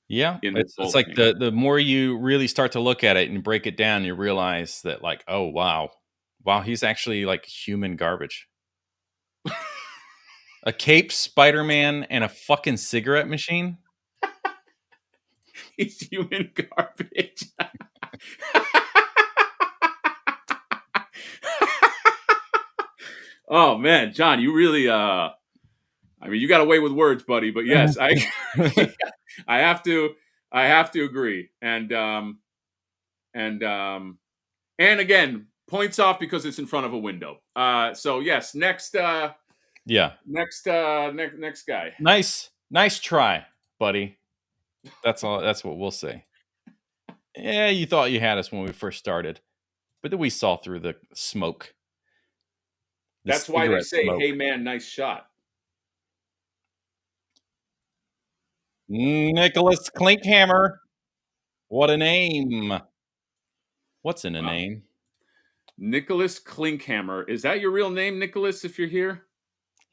[SPEAKER 2] Yeah, it's like the more you really start to look at it and break it down, you realize that like, oh wow, he's actually like human garbage. A cape Spider-Man and a fucking cigarette machine.
[SPEAKER 1] He's human garbage. Oh man, John, you really I mean, you got away with words, buddy, but yes, I have to agree. And again, points off because it's in front of a window. So yes, next guy.
[SPEAKER 2] Nice try, buddy. That's all. That's what we'll say. Yeah, you thought you had us when we first started, but then we saw through the smoke.
[SPEAKER 1] That's why they say, "Hey man, nice shot."
[SPEAKER 2] Nicholas Klinkhammer. What a name. What's in a name?
[SPEAKER 1] Nicholas Klinkhammer. Is that your real name, Nicholas, if you're here?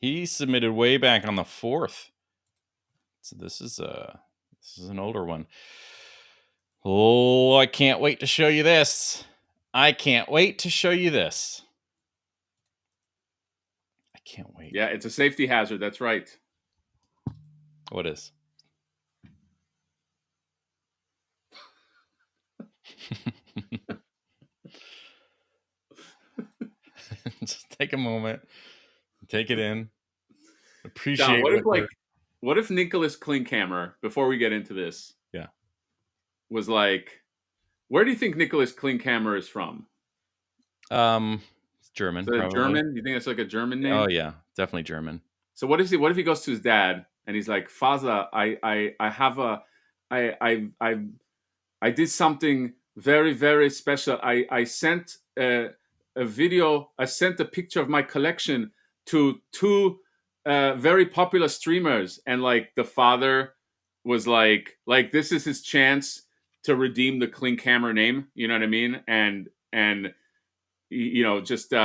[SPEAKER 2] He submitted way back on the 4th. So this is an older one. Oh, I can't wait to show you this. I can't wait.
[SPEAKER 1] Yeah, it's a safety hazard. That's right.
[SPEAKER 2] What is? Just take a moment. Take it in. Appreciate
[SPEAKER 1] John, what if Nicholas Klinkhammer, before we get into this, was like, where do you think Nicholas Klinkhammer is from?
[SPEAKER 2] It's German.
[SPEAKER 1] German? You think it's like a German name?
[SPEAKER 2] Oh yeah, definitely German.
[SPEAKER 1] So what if he goes to his dad and he's like, Father, I did something very, very special. I sent a video. I sent a picture of my collection to two very popular streamers, and like the father was like this is his chance to redeem the Klinkhammer name. You know what I mean? And just you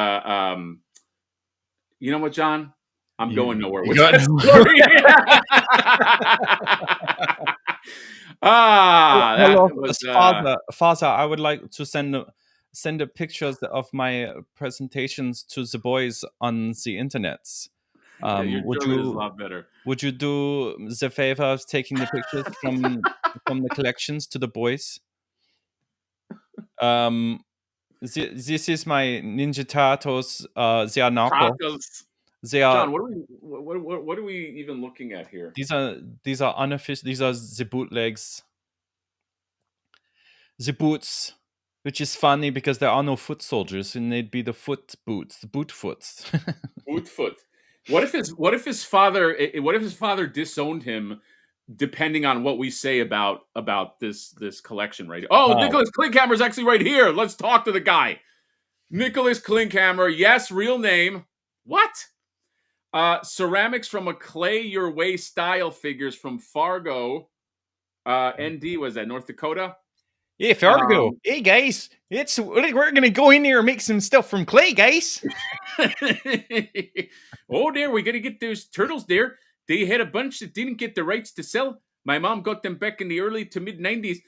[SPEAKER 1] know what, John? I'm going nowhere with that story. That
[SPEAKER 2] Hello,
[SPEAKER 1] was
[SPEAKER 2] father. I would like to send the pictures of my presentations to the boys on the internets.
[SPEAKER 1] yeah, your German is a lot better.
[SPEAKER 2] Would you do the favor of taking the pictures from the collections to the boys? This is my Ninja Turtles. They are knockoffs.
[SPEAKER 1] Turtles.
[SPEAKER 2] They are.
[SPEAKER 1] John, what are we even looking at here?
[SPEAKER 2] These are unofficial. These are the bootlegs. The boots, which is funny because there are no foot soldiers, and they'd be the foot boots, the boot foots.
[SPEAKER 1] Boot foot. What if his father disowned him, depending on what we say about this collection, right? Oh, Nicholas Klinkhammer's actually right here. Let's talk to the guy. Nicholas Klinkhammer, yes, real name. What? Ceramics from a Clay Your Way style figures from Fargo. ND, was that North Dakota?
[SPEAKER 2] Yeah, Fargo. Hey guys, we're gonna go in there and make some stuff from clay, guys.
[SPEAKER 1] Oh, there, we gotta get those turtles there. They had a bunch that didn't get the rights to sell. My mom got them back in the early to mid 90s.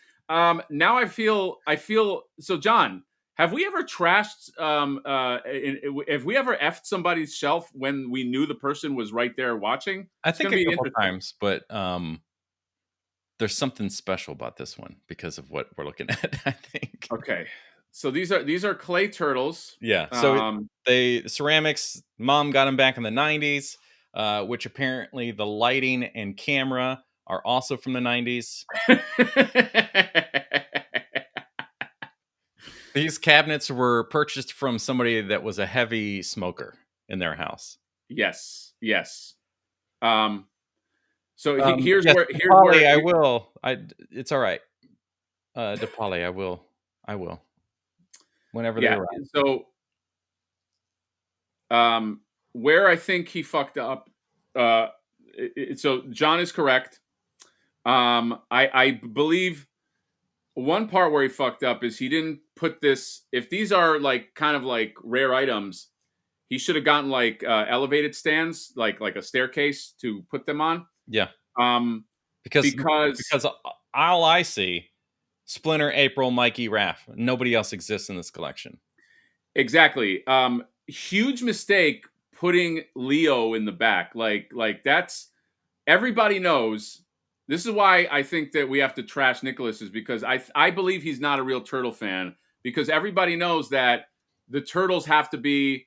[SPEAKER 1] Now I feel so. John, have we ever trashed? Have we ever effed somebody's shelf when we knew the person was right there watching?
[SPEAKER 2] I think a couple times, but there's something special about this one because of what we're looking at, I think.
[SPEAKER 1] Okay. So these are clay turtles.
[SPEAKER 2] Yeah. So the ceramics, mom got them back in the 90s, which apparently the lighting and camera are also from the 90s. These cabinets were purchased from somebody that was a heavy smoker in their house.
[SPEAKER 1] Yes. So here's where
[SPEAKER 2] I will. It's all right. DePauli, I will. Whenever they arrive.
[SPEAKER 1] So, where I think he fucked up. So John is correct. I believe one part where he fucked up is he didn't put this. If these are like kind of like rare items, he should have gotten like elevated stands, like a staircase to put them on.
[SPEAKER 2] Yeah. Because all I see, Splinter, April, Mikey, Raph. Nobody else exists in this collection.
[SPEAKER 1] Exactly. Huge mistake putting Leo in the back. Like that's, everybody knows. This is why I think that we have to trash Nicholas, is because I believe he's not a real turtle fan, because everybody knows that the turtles have to be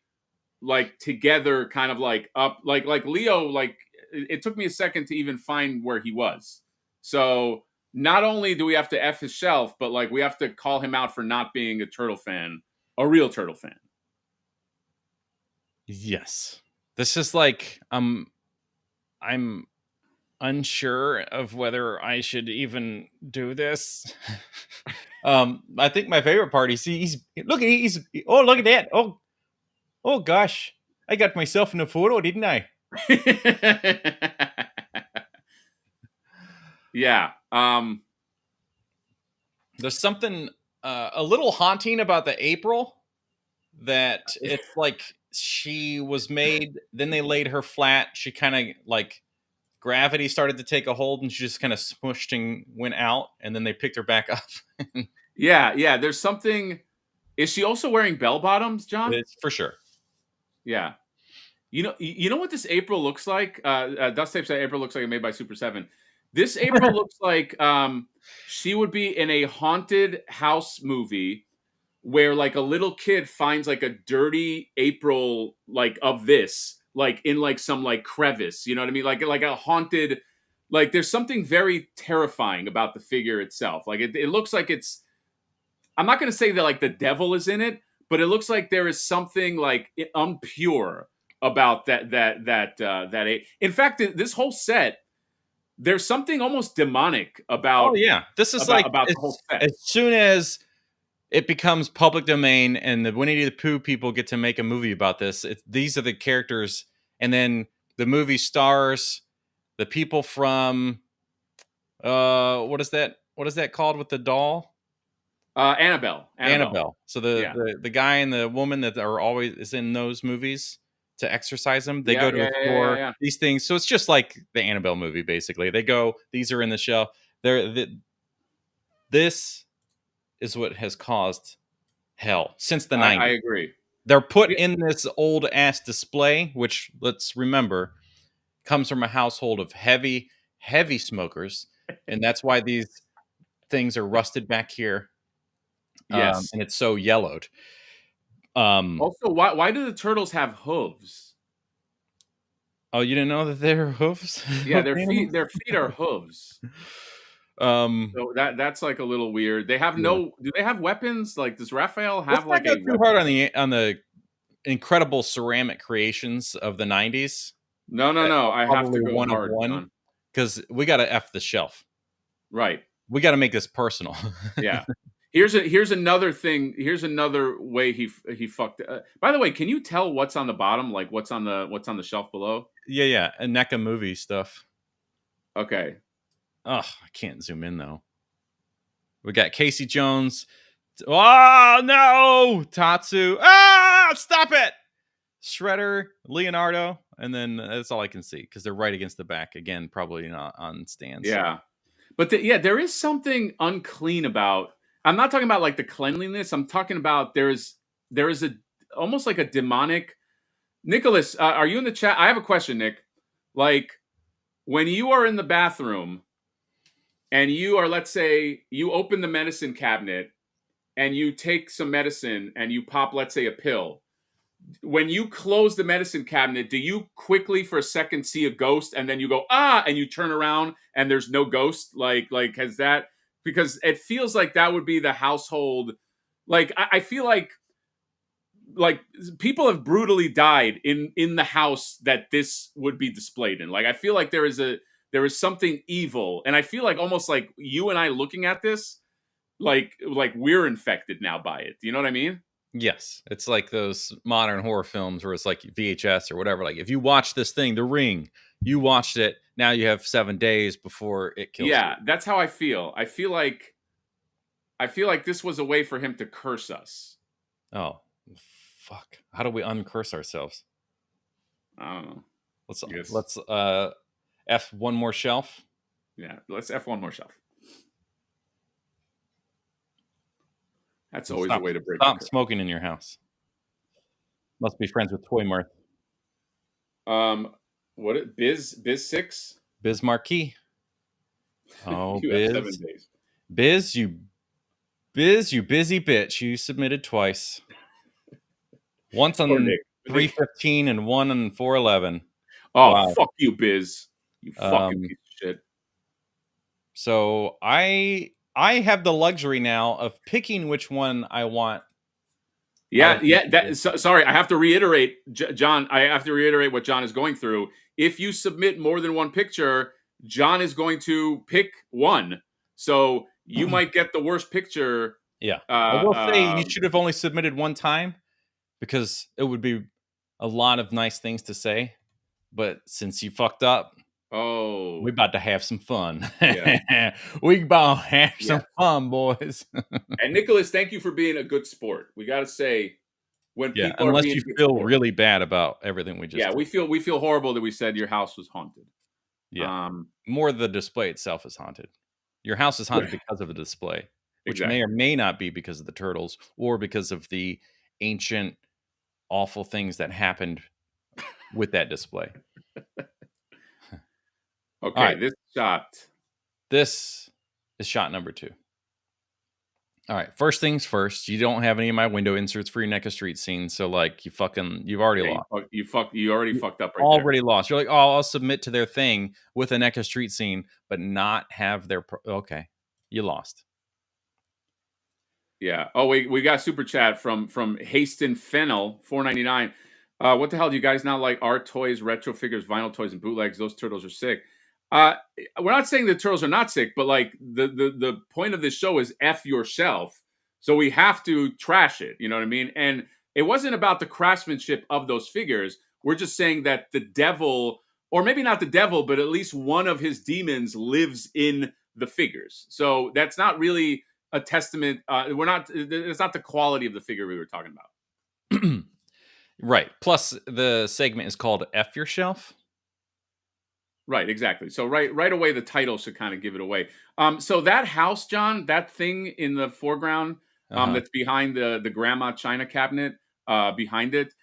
[SPEAKER 1] like together, kind of like up, like Leo. Like it took me a second to even find where he was. So not only do we have to F his shelf, but like we have to call him out for not being a turtle fan, a real turtle fan.
[SPEAKER 2] Yes. This is like I'm unsure of whether I should even do this. I think my favorite part is look at that. Oh gosh. I got myself in a photo, didn't I?
[SPEAKER 1] Yeah.
[SPEAKER 2] There's something a little haunting about the April, that it's like she was made, then they laid her flat. She kind of like gravity started to take a hold and she just kind of smushed and went out, and then they picked her back up.
[SPEAKER 1] Yeah. There's something. Is she also wearing bell bottoms, John?
[SPEAKER 2] It's for sure.
[SPEAKER 1] Yeah. You know what this April looks like? Dust Tape said April looks like it made by Super 7. This April looks like she would be in a haunted house movie where like a little kid finds like a dirty April like of this, like in like some like crevice, you know what I mean? Like a haunted, like there's something very terrifying about the figure itself. Like it looks like it's, I'm not going to say that like the devil is in it, but it looks like there is something like impure about that. In fact, this whole set, there's something almost demonic about.
[SPEAKER 2] Oh yeah, this is about the whole set. As soon as it becomes public domain and the Winnie the Pooh people get to make a movie about this, these are the characters, and then the movie stars, the people from what is that what is that called with the doll?
[SPEAKER 1] Annabelle.
[SPEAKER 2] So the guy and the woman that are always is in those movies to exercise them. They go to a store. These things. So it's just like the Annabelle movie, basically. They go. These are in the shelf. This is what has caused hell since the 90s.
[SPEAKER 1] I agree.
[SPEAKER 2] They're put in this old ass display, which let's remember comes from a household of heavy smokers, and that's why these things are rusted back here.
[SPEAKER 1] Yes,
[SPEAKER 2] and it's so yellowed.
[SPEAKER 1] Also, why do the turtles have hooves?
[SPEAKER 2] Oh, you didn't know that they're hooves?
[SPEAKER 1] Yeah, their feet are hooves.
[SPEAKER 2] So
[SPEAKER 1] that's like a little weird. They have do they have weapons? Like, does Raphael have
[SPEAKER 2] Let's not go too hard on the incredible ceramic creations of the 90s?
[SPEAKER 1] No. I have to go hard on
[SPEAKER 2] because we got to F the shelf.
[SPEAKER 1] Right.
[SPEAKER 2] We got to make this personal.
[SPEAKER 1] Yeah. Here's another thing. Here's another way he fucked. By the way, can you tell what's on the bottom? Like what's on the shelf below?
[SPEAKER 2] Yeah. And NECA movie stuff.
[SPEAKER 1] Okay.
[SPEAKER 2] Oh, I can't zoom in though. We got Casey Jones. Oh no, Tatsu. Ah, stop it. Shredder, Leonardo, and then that's all I can see because they're right against the back again. Probably not on stands.
[SPEAKER 1] Yeah, but there is something unclean about. I'm not talking about like the cleanliness. I'm talking about there is a almost like a demonic. Nicholas, are you in the chat? I have a question, Nick. Like when you are in the bathroom and you are, let's say, you open the medicine cabinet and you take some medicine and you pop, let's say, a pill. When you close the medicine cabinet, do you quickly for a second see a ghost and then you go, ah, and you turn around and there's no ghost? Like has that, because it feels like that would be the household. Like, I feel like people have brutally died in the house that this would be displayed in. Like, I feel like there is something evil. And I feel like almost like you and I looking at this, like we're infected now by it. Do you know what I mean?
[SPEAKER 2] Yes, it's like those modern horror films where it's like VHS or whatever. Like if you watch this thing, The Ring, you watched it. Now you have 7 days before it kills you.
[SPEAKER 1] Yeah, that's how I feel. I feel like this was a way for him to curse us.
[SPEAKER 2] Oh, fuck! How do we uncurse ourselves?
[SPEAKER 1] I don't know.
[SPEAKER 2] Let's F one more shelf.
[SPEAKER 1] Yeah, let's F one more shelf. That's always a way to break.
[SPEAKER 2] Stop smoking in your house. Must be friends with Toy Marth.
[SPEAKER 1] What Biz 6?
[SPEAKER 2] Biz Marquee. Oh,
[SPEAKER 1] you
[SPEAKER 2] Biz.
[SPEAKER 1] have 7 days.
[SPEAKER 2] Biz, you busy bitch. You submitted twice. Once on 3:15 and one on 4:11.
[SPEAKER 1] Oh, wow. Fuck you, Biz. You fucking piece of shit.
[SPEAKER 2] So I have the luxury now of picking which one I want.
[SPEAKER 1] Yeah. Sorry, I have to reiterate, John. I have to reiterate what John is going through. If you submit more than one picture, John is going to pick one. So you might get the worst picture.
[SPEAKER 2] Yeah, I will say he should have only submitted one time because it would be a lot of nice things to say. But since you fucked up.
[SPEAKER 1] Oh,
[SPEAKER 2] we about to have some fun. Yeah. We about to have some fun, boys.
[SPEAKER 1] And Nicholas, thank you for being a good sport. We got to say, when people
[SPEAKER 2] unless you feel really bad about everything we just did.
[SPEAKER 1] we feel horrible that we said your house was haunted.
[SPEAKER 2] Yeah, more the display itself is haunted. Your house is haunted because of the display, which may or may not be because of the turtles or because of the ancient, awful things that happened with that display.
[SPEAKER 1] Okay, right.
[SPEAKER 2] This is shot number 2. All right, first things first. You don't have any of my window inserts for your NECA street scene, so like you've already lost.
[SPEAKER 1] You already fucked up.
[SPEAKER 2] Already lost. You're like, oh, I'll submit to their thing with a NECA street scene, but not have their. Okay, you lost.
[SPEAKER 1] Yeah. Oh, we got super chat from Haston Fennel, $4.99. What the hell do you guys not like? Art toys, retro figures, vinyl toys, and bootlegs? Those turtles are sick. We're not saying the turtles are not sick, but like the point of this show is F yourself. So we have to trash it. You know what I mean? And it wasn't about the craftsmanship of those figures. We're just saying that the devil, or maybe not the devil, but at least one of his demons lives in the figures. So that's not really a testament. It's not the quality of the figure we were talking about.
[SPEAKER 2] Right. Plus, the segment is called F Your Shelf.
[SPEAKER 1] Right, exactly. So right away, the title should kind of give it away. So that house, John, that thing in the foreground, that's behind the grandma china cabinet, behind it.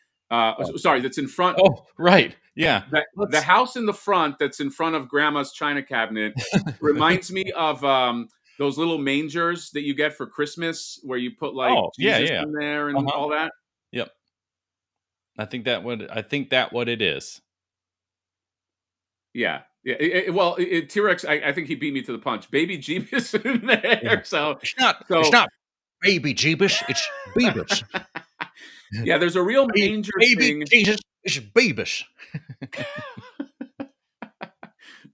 [SPEAKER 1] Sorry, that's in front.
[SPEAKER 2] Oh, right. Yeah.
[SPEAKER 1] The house in the front that's in front of grandma's china cabinet reminds me of those little mangers that you get for Christmas, where you put like Jesus in there and all that.
[SPEAKER 2] Yep. I think that what it is.
[SPEAKER 1] Yeah. Well, T-Rex, I think he beat me to the punch. Baby Jeebus in there.
[SPEAKER 2] Yeah.
[SPEAKER 1] So
[SPEAKER 2] it's not Baby Jeebus, it's Beebus.
[SPEAKER 1] Yeah, there's a real manger thing.
[SPEAKER 2] Jesus, it's Beebus.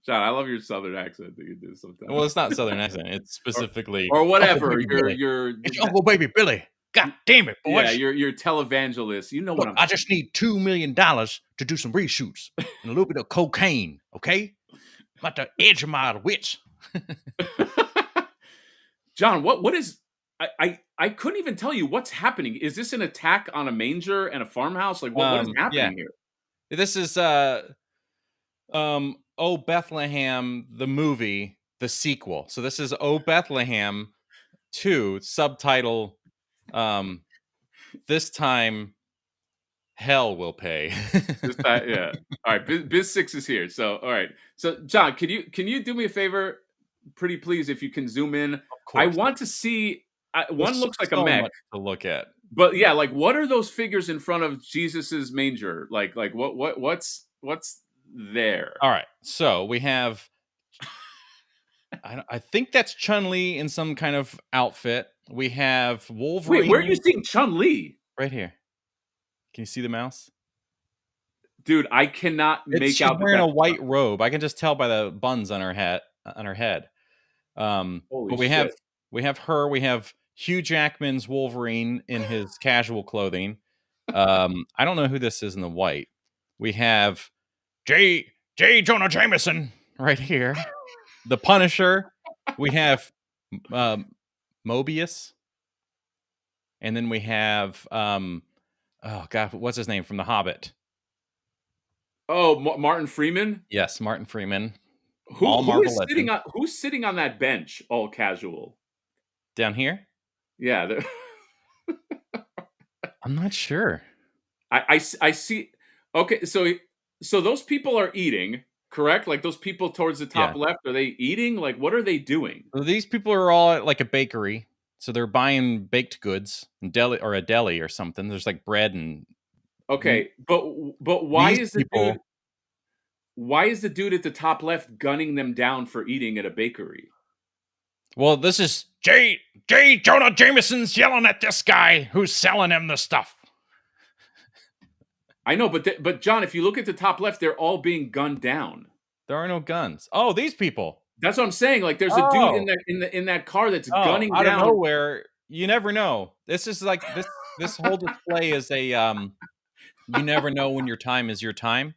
[SPEAKER 1] John, I love your southern accent that you do sometimes.
[SPEAKER 2] Well, it's not southern accent. It's specifically
[SPEAKER 1] or whatever.
[SPEAKER 2] It's Uncle Baby Billy. God damn it, boys.
[SPEAKER 1] Yeah, you're televangelist. You know what
[SPEAKER 2] I just need $2 million to do some reshoots and a little bit of cocaine, okay? I'm at the edge of my wits.
[SPEAKER 1] John, what is I couldn't even tell you what's happening. Is this an attack on a manger and a farmhouse? Like what is happening here?
[SPEAKER 2] This is Oh Bethlehem, the movie, the sequel. So this is Oh Bethlehem 2, subtitle this time hell will pay.
[SPEAKER 1] Yeah. All right, Biz 6 is here. So all right. So John, can you do me a favor? Pretty please, if you can zoom in. I want to see one looks like a mech
[SPEAKER 2] to look at.
[SPEAKER 1] But yeah, like what are those figures in front of Jesus's manger? Like what's there?
[SPEAKER 2] All right. So we have I think that's Chun-Li in some kind of outfit. We have Wolverine.
[SPEAKER 1] Wait, where are you seeing Chun-Li?
[SPEAKER 2] Right here. Can you see the mouse?
[SPEAKER 1] Dude, I cannot make
[SPEAKER 2] she's
[SPEAKER 1] out.
[SPEAKER 2] She's wearing a white robe. I can just tell by the buns on her head.
[SPEAKER 1] Holy
[SPEAKER 2] but we
[SPEAKER 1] shit.
[SPEAKER 2] have her. We have Hugh Jackman's Wolverine in his casual clothing. I don't know who this is in the white. We have J. Jonah Jameson right here. The Punisher. We have Mobius. And then we have oh god, what's his name from The Hobbit?
[SPEAKER 1] Oh, Martin Freeman?
[SPEAKER 2] Yes, Martin Freeman.
[SPEAKER 1] Who's sitting on that bench all casual?
[SPEAKER 2] Down here?
[SPEAKER 1] Yeah.
[SPEAKER 2] I'm not sure.
[SPEAKER 1] I see. Okay, so those people are eating, correct? Like those people towards the top left, are they eating? Like what are they doing?
[SPEAKER 2] So these people are all at like a bakery. So they're buying baked goods, a deli or something. There's like bread and
[SPEAKER 1] okay, but why is the dude at the top left gunning them down for eating at a bakery?
[SPEAKER 2] Well, this is J. Jonah Jameson's yelling at this guy who's selling him the stuff.
[SPEAKER 1] I know, but John, if you look at the top left, they're all being gunned down.
[SPEAKER 2] There are no guns. Oh, these people.
[SPEAKER 1] That's what I'm saying. Like, there's a dude in that car that's gunning
[SPEAKER 2] out
[SPEAKER 1] down.
[SPEAKER 2] Out of nowhere. You never know. This is like this whole display is a you never know when your time is your time.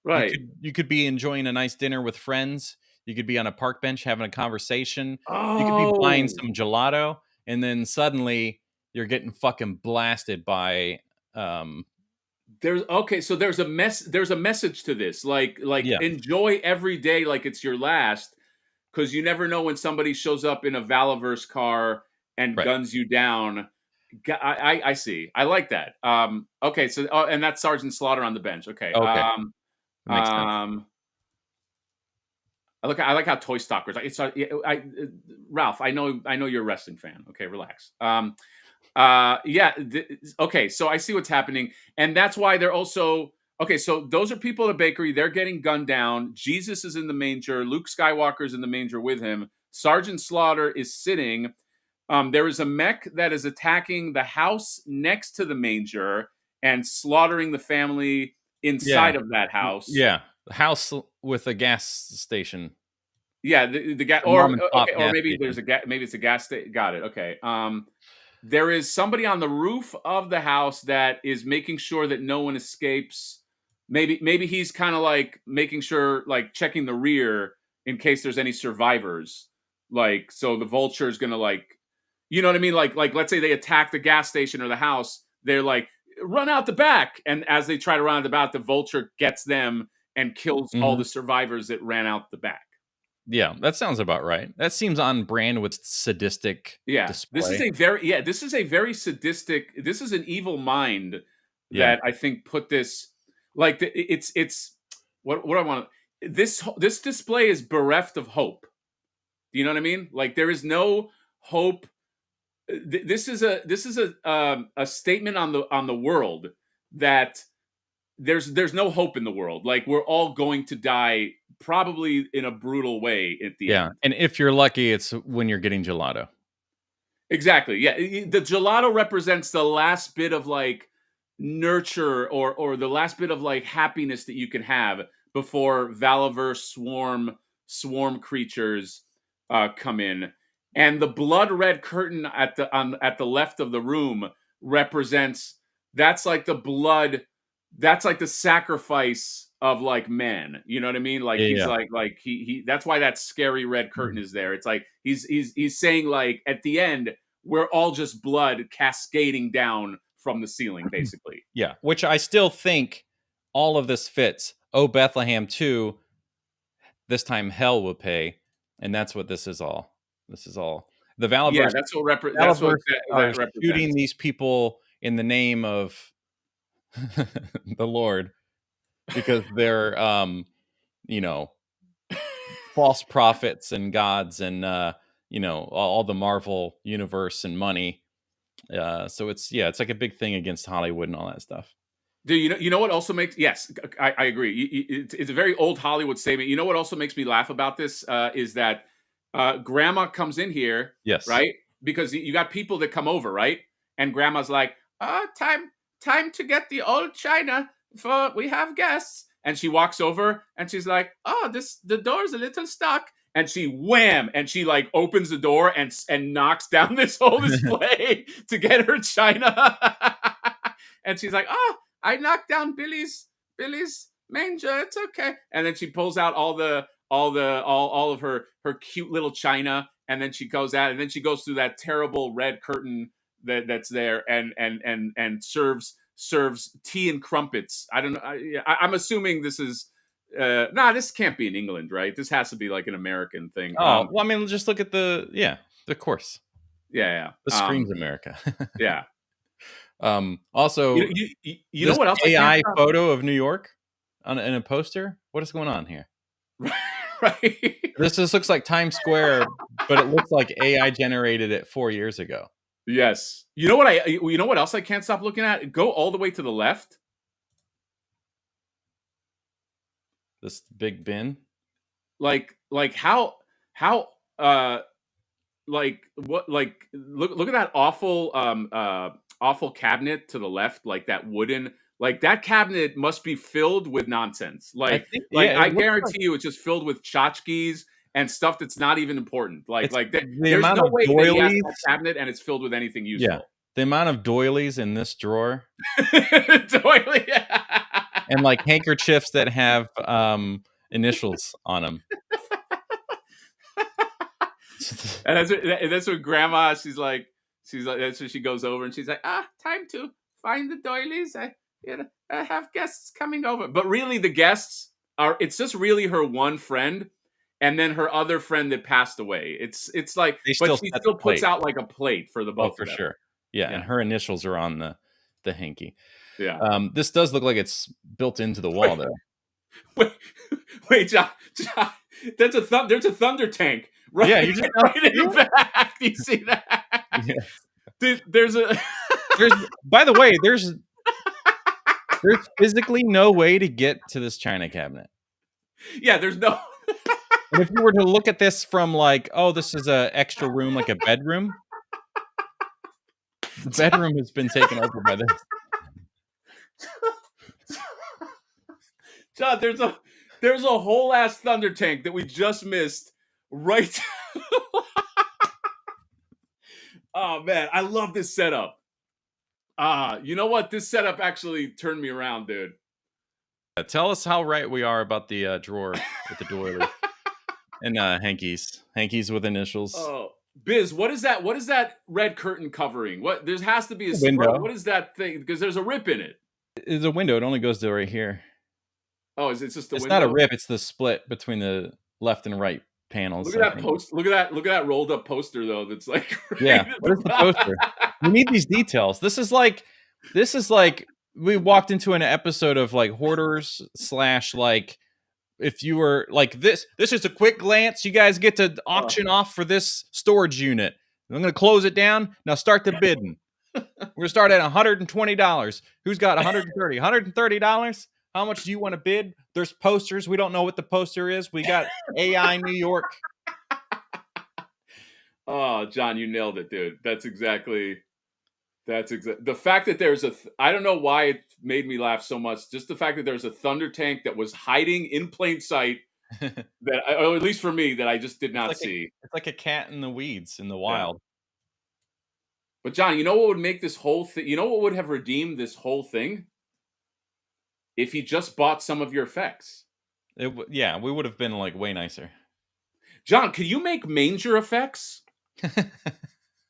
[SPEAKER 1] Right.
[SPEAKER 2] You could be enjoying a nice dinner with friends. You could be on a park bench having a conversation. You could be buying some gelato, and then suddenly you're getting fucking blasted by.
[SPEAKER 1] There's a message to this. Like enjoy every day like it's your last, because you never know when somebody shows up in a Valaverse car and guns you down. I see. I like that. Okay, so and that's Sergeant Slaughter on the bench. Okay.
[SPEAKER 2] Makes sense.
[SPEAKER 1] I like how toy stalkers. Ralph, I know you're a wrestling fan. Okay, relax. Okay, so I see what's happening, and that's why they're also okay. So those are people at a bakery. They're getting gunned down. Jesus is in the manger. Luke Skywalker's in the manger with him. Sergeant Slaughter is sitting. There is a mech that is attacking the house next to the manger and slaughtering the family inside of that house.
[SPEAKER 2] Yeah, the house with a gas station.
[SPEAKER 1] Yeah, the gas, or maybe there's maybe it's a gas station. Got it. Okay. There is somebody on the roof of the house that is making sure that no one escapes. Maybe he's kind of like making sure, like checking the rear in case there's any survivors. Like, so the vulture is gonna like, you know what I mean? Like let's say they attack the gas station or the house, they're like, run out the back, and as they try to run out the back, the vulture gets them and kills all
[SPEAKER 2] Mhm.
[SPEAKER 1] the survivors that ran out the back.
[SPEAKER 2] Yeah, that sounds about right. That seems on brand with sadistic
[SPEAKER 1] Yeah,
[SPEAKER 2] display.
[SPEAKER 1] this is a very sadistic. This is an evil mind
[SPEAKER 2] Yeah.
[SPEAKER 1] that I think put this like it's what I want to. This display is bereft of hope. Do you know what I mean? Like there is no hope. This is a statement on the world that there's no hope in the world. Like we're all going to die probably in a brutal way at the
[SPEAKER 2] Yeah,
[SPEAKER 1] end.
[SPEAKER 2] and if you're lucky, it's when you're getting gelato.
[SPEAKER 1] Exactly. Yeah, the gelato represents the last bit of like nurture or the last bit of like happiness that you can have before Valaverse swarm creatures come in. And the blood red curtain at the left of the room represents that's like the blood, that's like the sacrifice of like man. You know what I mean? Like
[SPEAKER 2] Yeah,
[SPEAKER 1] he's
[SPEAKER 2] yeah.
[SPEAKER 1] like he that's why that scary red curtain
[SPEAKER 2] Mhm.
[SPEAKER 1] is there. It's like he's saying like at the end we're all just blood cascading down from the ceiling, basically.
[SPEAKER 2] Yeah, which I still think all of this fits. Oh, Bethlehem 2, this time hell will pay, and that's what this is all. This is all. The
[SPEAKER 1] Yeah,
[SPEAKER 2] Valaverse
[SPEAKER 1] that's what
[SPEAKER 2] Valaverse are
[SPEAKER 1] that
[SPEAKER 2] shooting
[SPEAKER 1] represents.
[SPEAKER 2] these people in the name of the Lord because they're, you know, false prophets and gods and, all the Marvel universe and money. So it's yeah, it's like a big thing against Hollywood and all that stuff.
[SPEAKER 1] Dude, you know what also makes yes, I agree. It's a very old Hollywood statement. You know what also makes me laugh about this is that Grandma comes in here,
[SPEAKER 2] Yes.
[SPEAKER 1] right? Because you got people that come over, right? And Grandma's like, time to get the old china for we have guests." And she walks over and she's like, "Oh, the door's a little stuck." And she wham, and she like opens the door and knocks down this whole display to get her china. And she's like, "Oh, I knocked down Billy's manger. It's okay." And then she pulls out all of her cute little china, and then she goes out, and then she goes through that terrible red curtain that's there, and serves tea and crumpets. I don't know. I'm assuming this is this can't be in England, right? This has to be like an American thing.
[SPEAKER 2] Oh, well, I mean, just look at the course.
[SPEAKER 1] Yeah,
[SPEAKER 2] This
[SPEAKER 1] yeah,
[SPEAKER 2] screams America.
[SPEAKER 1] yeah.
[SPEAKER 2] Also,
[SPEAKER 1] You know
[SPEAKER 2] this
[SPEAKER 1] what else I can't
[SPEAKER 2] AI
[SPEAKER 1] stop?
[SPEAKER 2] photo of New York in a poster. What is going on here?
[SPEAKER 1] Right.
[SPEAKER 2] This just looks like Times Square, but it looks like AI generated it 4 years ago.
[SPEAKER 1] Yes. You know what else I can't stop looking at? Go all the way to the left.
[SPEAKER 2] This big bin.
[SPEAKER 1] Like how like what like look at that awful cabinet to the left, like that wooden, like that cabinet must be filled with nonsense.
[SPEAKER 2] I
[SPEAKER 1] Like
[SPEAKER 2] think,
[SPEAKER 1] like
[SPEAKER 2] yeah, it
[SPEAKER 1] I
[SPEAKER 2] looks like
[SPEAKER 1] guarantee you it's just filled with tchotchkes and stuff that's not even important.
[SPEAKER 2] it's the
[SPEAKER 1] There's
[SPEAKER 2] amount
[SPEAKER 1] no
[SPEAKER 2] of
[SPEAKER 1] way that he has that
[SPEAKER 2] doilies.
[SPEAKER 1] cabinet and it's filled with anything
[SPEAKER 2] Yeah,
[SPEAKER 1] useful.
[SPEAKER 2] the amount of doilies in this drawer
[SPEAKER 1] Totally.
[SPEAKER 2] and like handkerchiefs that have initials on them.
[SPEAKER 1] And that's what grandma, she's like, that's when she goes over and she's like, time to find the doilies. I have guests coming over. But really the guests it's just really her one friend and then her other friend that passed away. It's like,
[SPEAKER 2] They
[SPEAKER 1] but
[SPEAKER 2] still
[SPEAKER 1] she
[SPEAKER 2] set
[SPEAKER 1] still
[SPEAKER 2] the
[SPEAKER 1] puts
[SPEAKER 2] plate.
[SPEAKER 1] out like a plate for the
[SPEAKER 2] Oh,
[SPEAKER 1] both
[SPEAKER 2] for
[SPEAKER 1] of them.
[SPEAKER 2] sure. Yeah, and
[SPEAKER 1] Yeah.
[SPEAKER 2] her initials are on the hanky.
[SPEAKER 1] Yeah.
[SPEAKER 2] This does look like it's built into the wall,
[SPEAKER 1] Wait,
[SPEAKER 2] though.
[SPEAKER 1] wait, wait, John, there's a thunder tank right,
[SPEAKER 2] Yeah, you just now
[SPEAKER 1] right in
[SPEAKER 2] see
[SPEAKER 1] the back. Do you see that?
[SPEAKER 2] it? Yeah.
[SPEAKER 1] There's a
[SPEAKER 2] There's, by the way, there's physically no way to get to this china cabinet.
[SPEAKER 1] yeah, there's no
[SPEAKER 2] And if you were to look at this from like, oh, this is a extra room, like a bedroom, the bedroom has been taken over by this.
[SPEAKER 1] John, there's a whole ass thunder tank that we just missed right. Oh man, I love this setup. You know what? This setup actually turned me around, dude.
[SPEAKER 2] Tell us how right we are about the drawer with the doily. And hankies with initials.
[SPEAKER 1] Oh, Biz, what is that? What is that red curtain covering? What there has to be a
[SPEAKER 2] Window.
[SPEAKER 1] what is that thing? Because there's a rip in it.
[SPEAKER 2] It's a window. It only goes to right here.
[SPEAKER 1] Oh, is it just the
[SPEAKER 2] It's not a
[SPEAKER 1] window?
[SPEAKER 2] rip. It's the split between the left and right panels.
[SPEAKER 1] Look at
[SPEAKER 2] I
[SPEAKER 1] that
[SPEAKER 2] think.
[SPEAKER 1] post. Look at that rolled up poster though. That's like
[SPEAKER 2] Yeah.
[SPEAKER 1] right at
[SPEAKER 2] What is the poster? We need these details. This is like we walked into an episode of like Hoarders / like if you were like this is a quick glance. You guys get to auction off for this storage unit. I'm going to close it down. Now start the bidding. We're going to start at $120. Who's got $130? $130? How much do you want to bid? There's posters. We don't know what the poster is. We got AI New York.
[SPEAKER 1] Oh, John, you nailed it, dude. That's exactly the fact that there's I don't know why it made me laugh so much. Just the fact that there's a thunder tank that was hiding in plain sight that, or at least for me, that I just did not see.
[SPEAKER 2] It's like a cat in the weeds in the wild.
[SPEAKER 1] But John, you know what would make this whole thing? You know what would have redeemed this whole thing? If he just bought some of your effects.
[SPEAKER 2] Yeah, we would have been like way nicer.
[SPEAKER 1] John, could you make manger effects?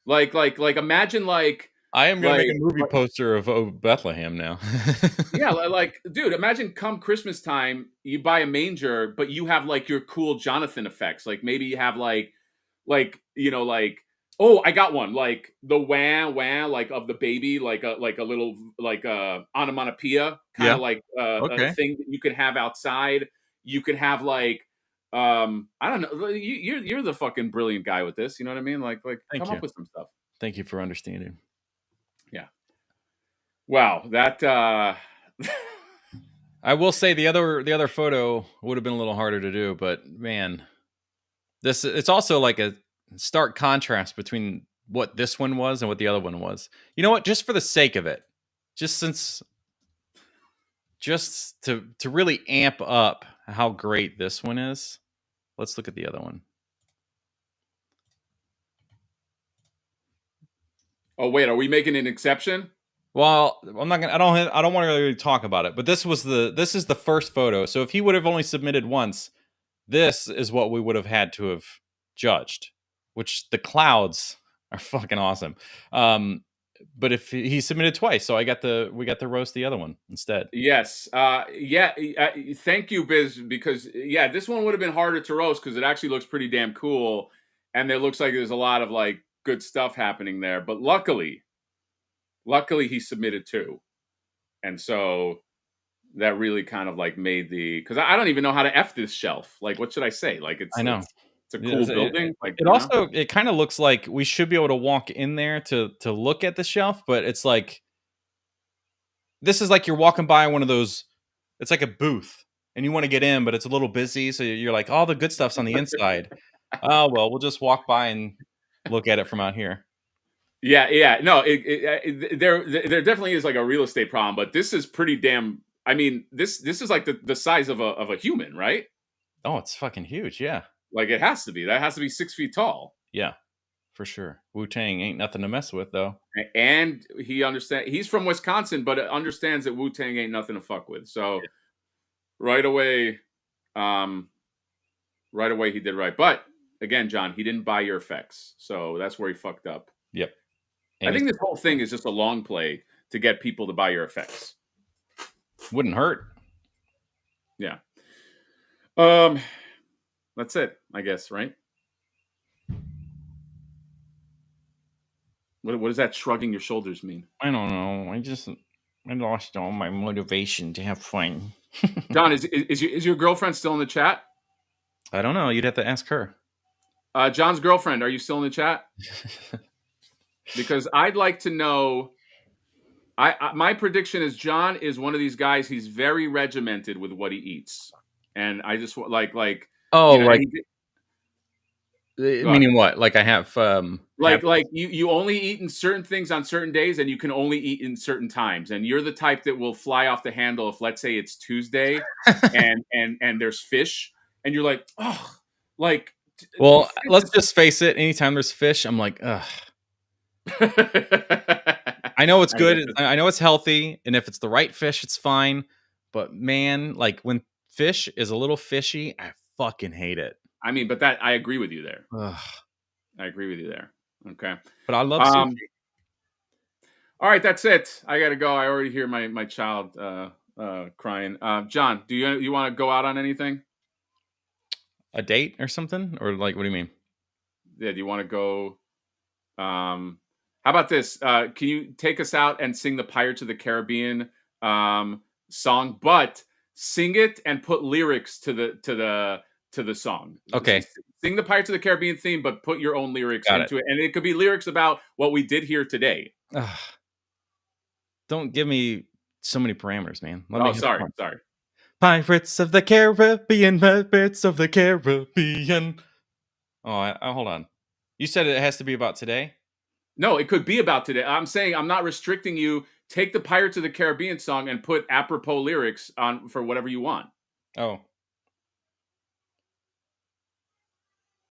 [SPEAKER 1] like imagine like
[SPEAKER 2] I am gonna make a movie poster of Bethlehem now.
[SPEAKER 1] Yeah, like dude, imagine come Christmas time, you buy a manger, but you have like your cool Jonathan effects. Like maybe you have like you know like oh, I got one like the wah wah like of the baby, like a little like onomatopoeia kind of like a thing that you could have outside. You could have like I don't know. You're the fucking brilliant guy with this. You know what I mean? Like come up with some stuff.
[SPEAKER 2] Thank you for understanding.
[SPEAKER 1] Yeah. Wow, that
[SPEAKER 2] I will say the other photo would have been a little harder to do, but man, it's also like a stark contrast between what this one was and what the other one was. You know what? Just for the sake of it, just to really amp up how great this one is, let's look at the other one.
[SPEAKER 1] Oh wait, are we making an exception?
[SPEAKER 2] Well, I'm not gonna. I don't want to really talk about it. But this is the first photo. So if he would have only submitted once, this is what we would have had to have judged. Which the clouds are fucking awesome. But if he submitted twice, so we got to roast the other one instead.
[SPEAKER 1] Yes. Yeah. Thank you, Biz, because yeah, this one would have been harder to roast because it actually looks pretty damn cool, and there looks like there's a lot of like good stuff happening there. But luckily he submitted two, and so that really kind of like made the because I don't even know how to F this shelf. Like, what should I say? Like,
[SPEAKER 2] I know.
[SPEAKER 1] It's a cool building. Like
[SPEAKER 2] it also it kind of looks like we should be able to walk in there to look at the shelf, but it's like this is like you're walking by one of those. It's like a booth, and you want to get in, but it's a little busy, so you're like, all the good stuff's on the inside. Oh well, we'll just walk by and look at it from out here.
[SPEAKER 1] Yeah. No, there definitely is like a real estate problem, but this is pretty damn. I mean, this is like the size of a human, right?
[SPEAKER 2] Oh, it's fucking huge. Yeah.
[SPEAKER 1] Like it has to be. That has to be 6 feet tall.
[SPEAKER 2] Yeah, for sure. Wu-Tang ain't nothing to mess with, though.
[SPEAKER 1] And he understands. He's from Wisconsin, but understands that Wu-Tang ain't nothing to fuck with. So right away, he did right. But again, John, he didn't buy your effects, so that's where he fucked up.
[SPEAKER 2] Yep.
[SPEAKER 1] And I think this whole thing is just a long play to get people to buy your effects.
[SPEAKER 2] Wouldn't hurt.
[SPEAKER 1] Yeah. That's it, I guess, right? What does that shrugging your shoulders mean?
[SPEAKER 2] I don't know. I lost all my motivation to have fun.
[SPEAKER 1] John, is your girlfriend still in the chat?
[SPEAKER 2] I don't know. You'd have to ask her.
[SPEAKER 1] John's girlfriend, are you still in the chat? Because I'd like to know. My prediction is John is one of these guys. He's very regimented with what he eats, and I just like.
[SPEAKER 2] Oh,
[SPEAKER 1] you know,
[SPEAKER 2] like meaning what? Like I have
[SPEAKER 1] like you only eat in certain things on certain days, and you can only eat in certain times. And you're the type that will fly off the handle if, let's say, it's Tuesday, and there's fish, and you're like, oh, like.
[SPEAKER 2] Well, let's just face it. Anytime there's fish, I'm like, ugh. I know it's good. I know it's healthy, and if it's the right fish, it's fine. But man, like when fish is a little fishy, I fucking hate it.
[SPEAKER 1] I mean, but that I agree with you there.
[SPEAKER 2] Ugh.
[SPEAKER 1] I agree with you there. Okay.
[SPEAKER 2] But I love sushi.
[SPEAKER 1] All right, that's it. I gotta go. I already hear my child crying. John, do you want to go out on anything?
[SPEAKER 2] A date or something? Or like, what do you mean?
[SPEAKER 1] Yeah, do you want to go? How about this? Can you take us out and sing the Pirates of the Caribbean song, but sing it and put lyrics to the song.
[SPEAKER 2] Okay.
[SPEAKER 1] Sing the Pirates of the Caribbean theme, but put your own lyrics
[SPEAKER 2] Got
[SPEAKER 1] into it. And it could be lyrics about what we did here today.
[SPEAKER 2] Ugh. Don't give me so many parameters, man. Let me have
[SPEAKER 1] sorry.
[SPEAKER 2] fun.
[SPEAKER 1] Sorry.
[SPEAKER 2] Pirates of the Caribbean, Pirates of the Caribbean. Oh, hold on. You said it has to be about today?
[SPEAKER 1] No, it could be about today. I'm saying I'm not restricting you. Take the Pirates of the Caribbean song and put apropos lyrics on for whatever you want.
[SPEAKER 2] Oh,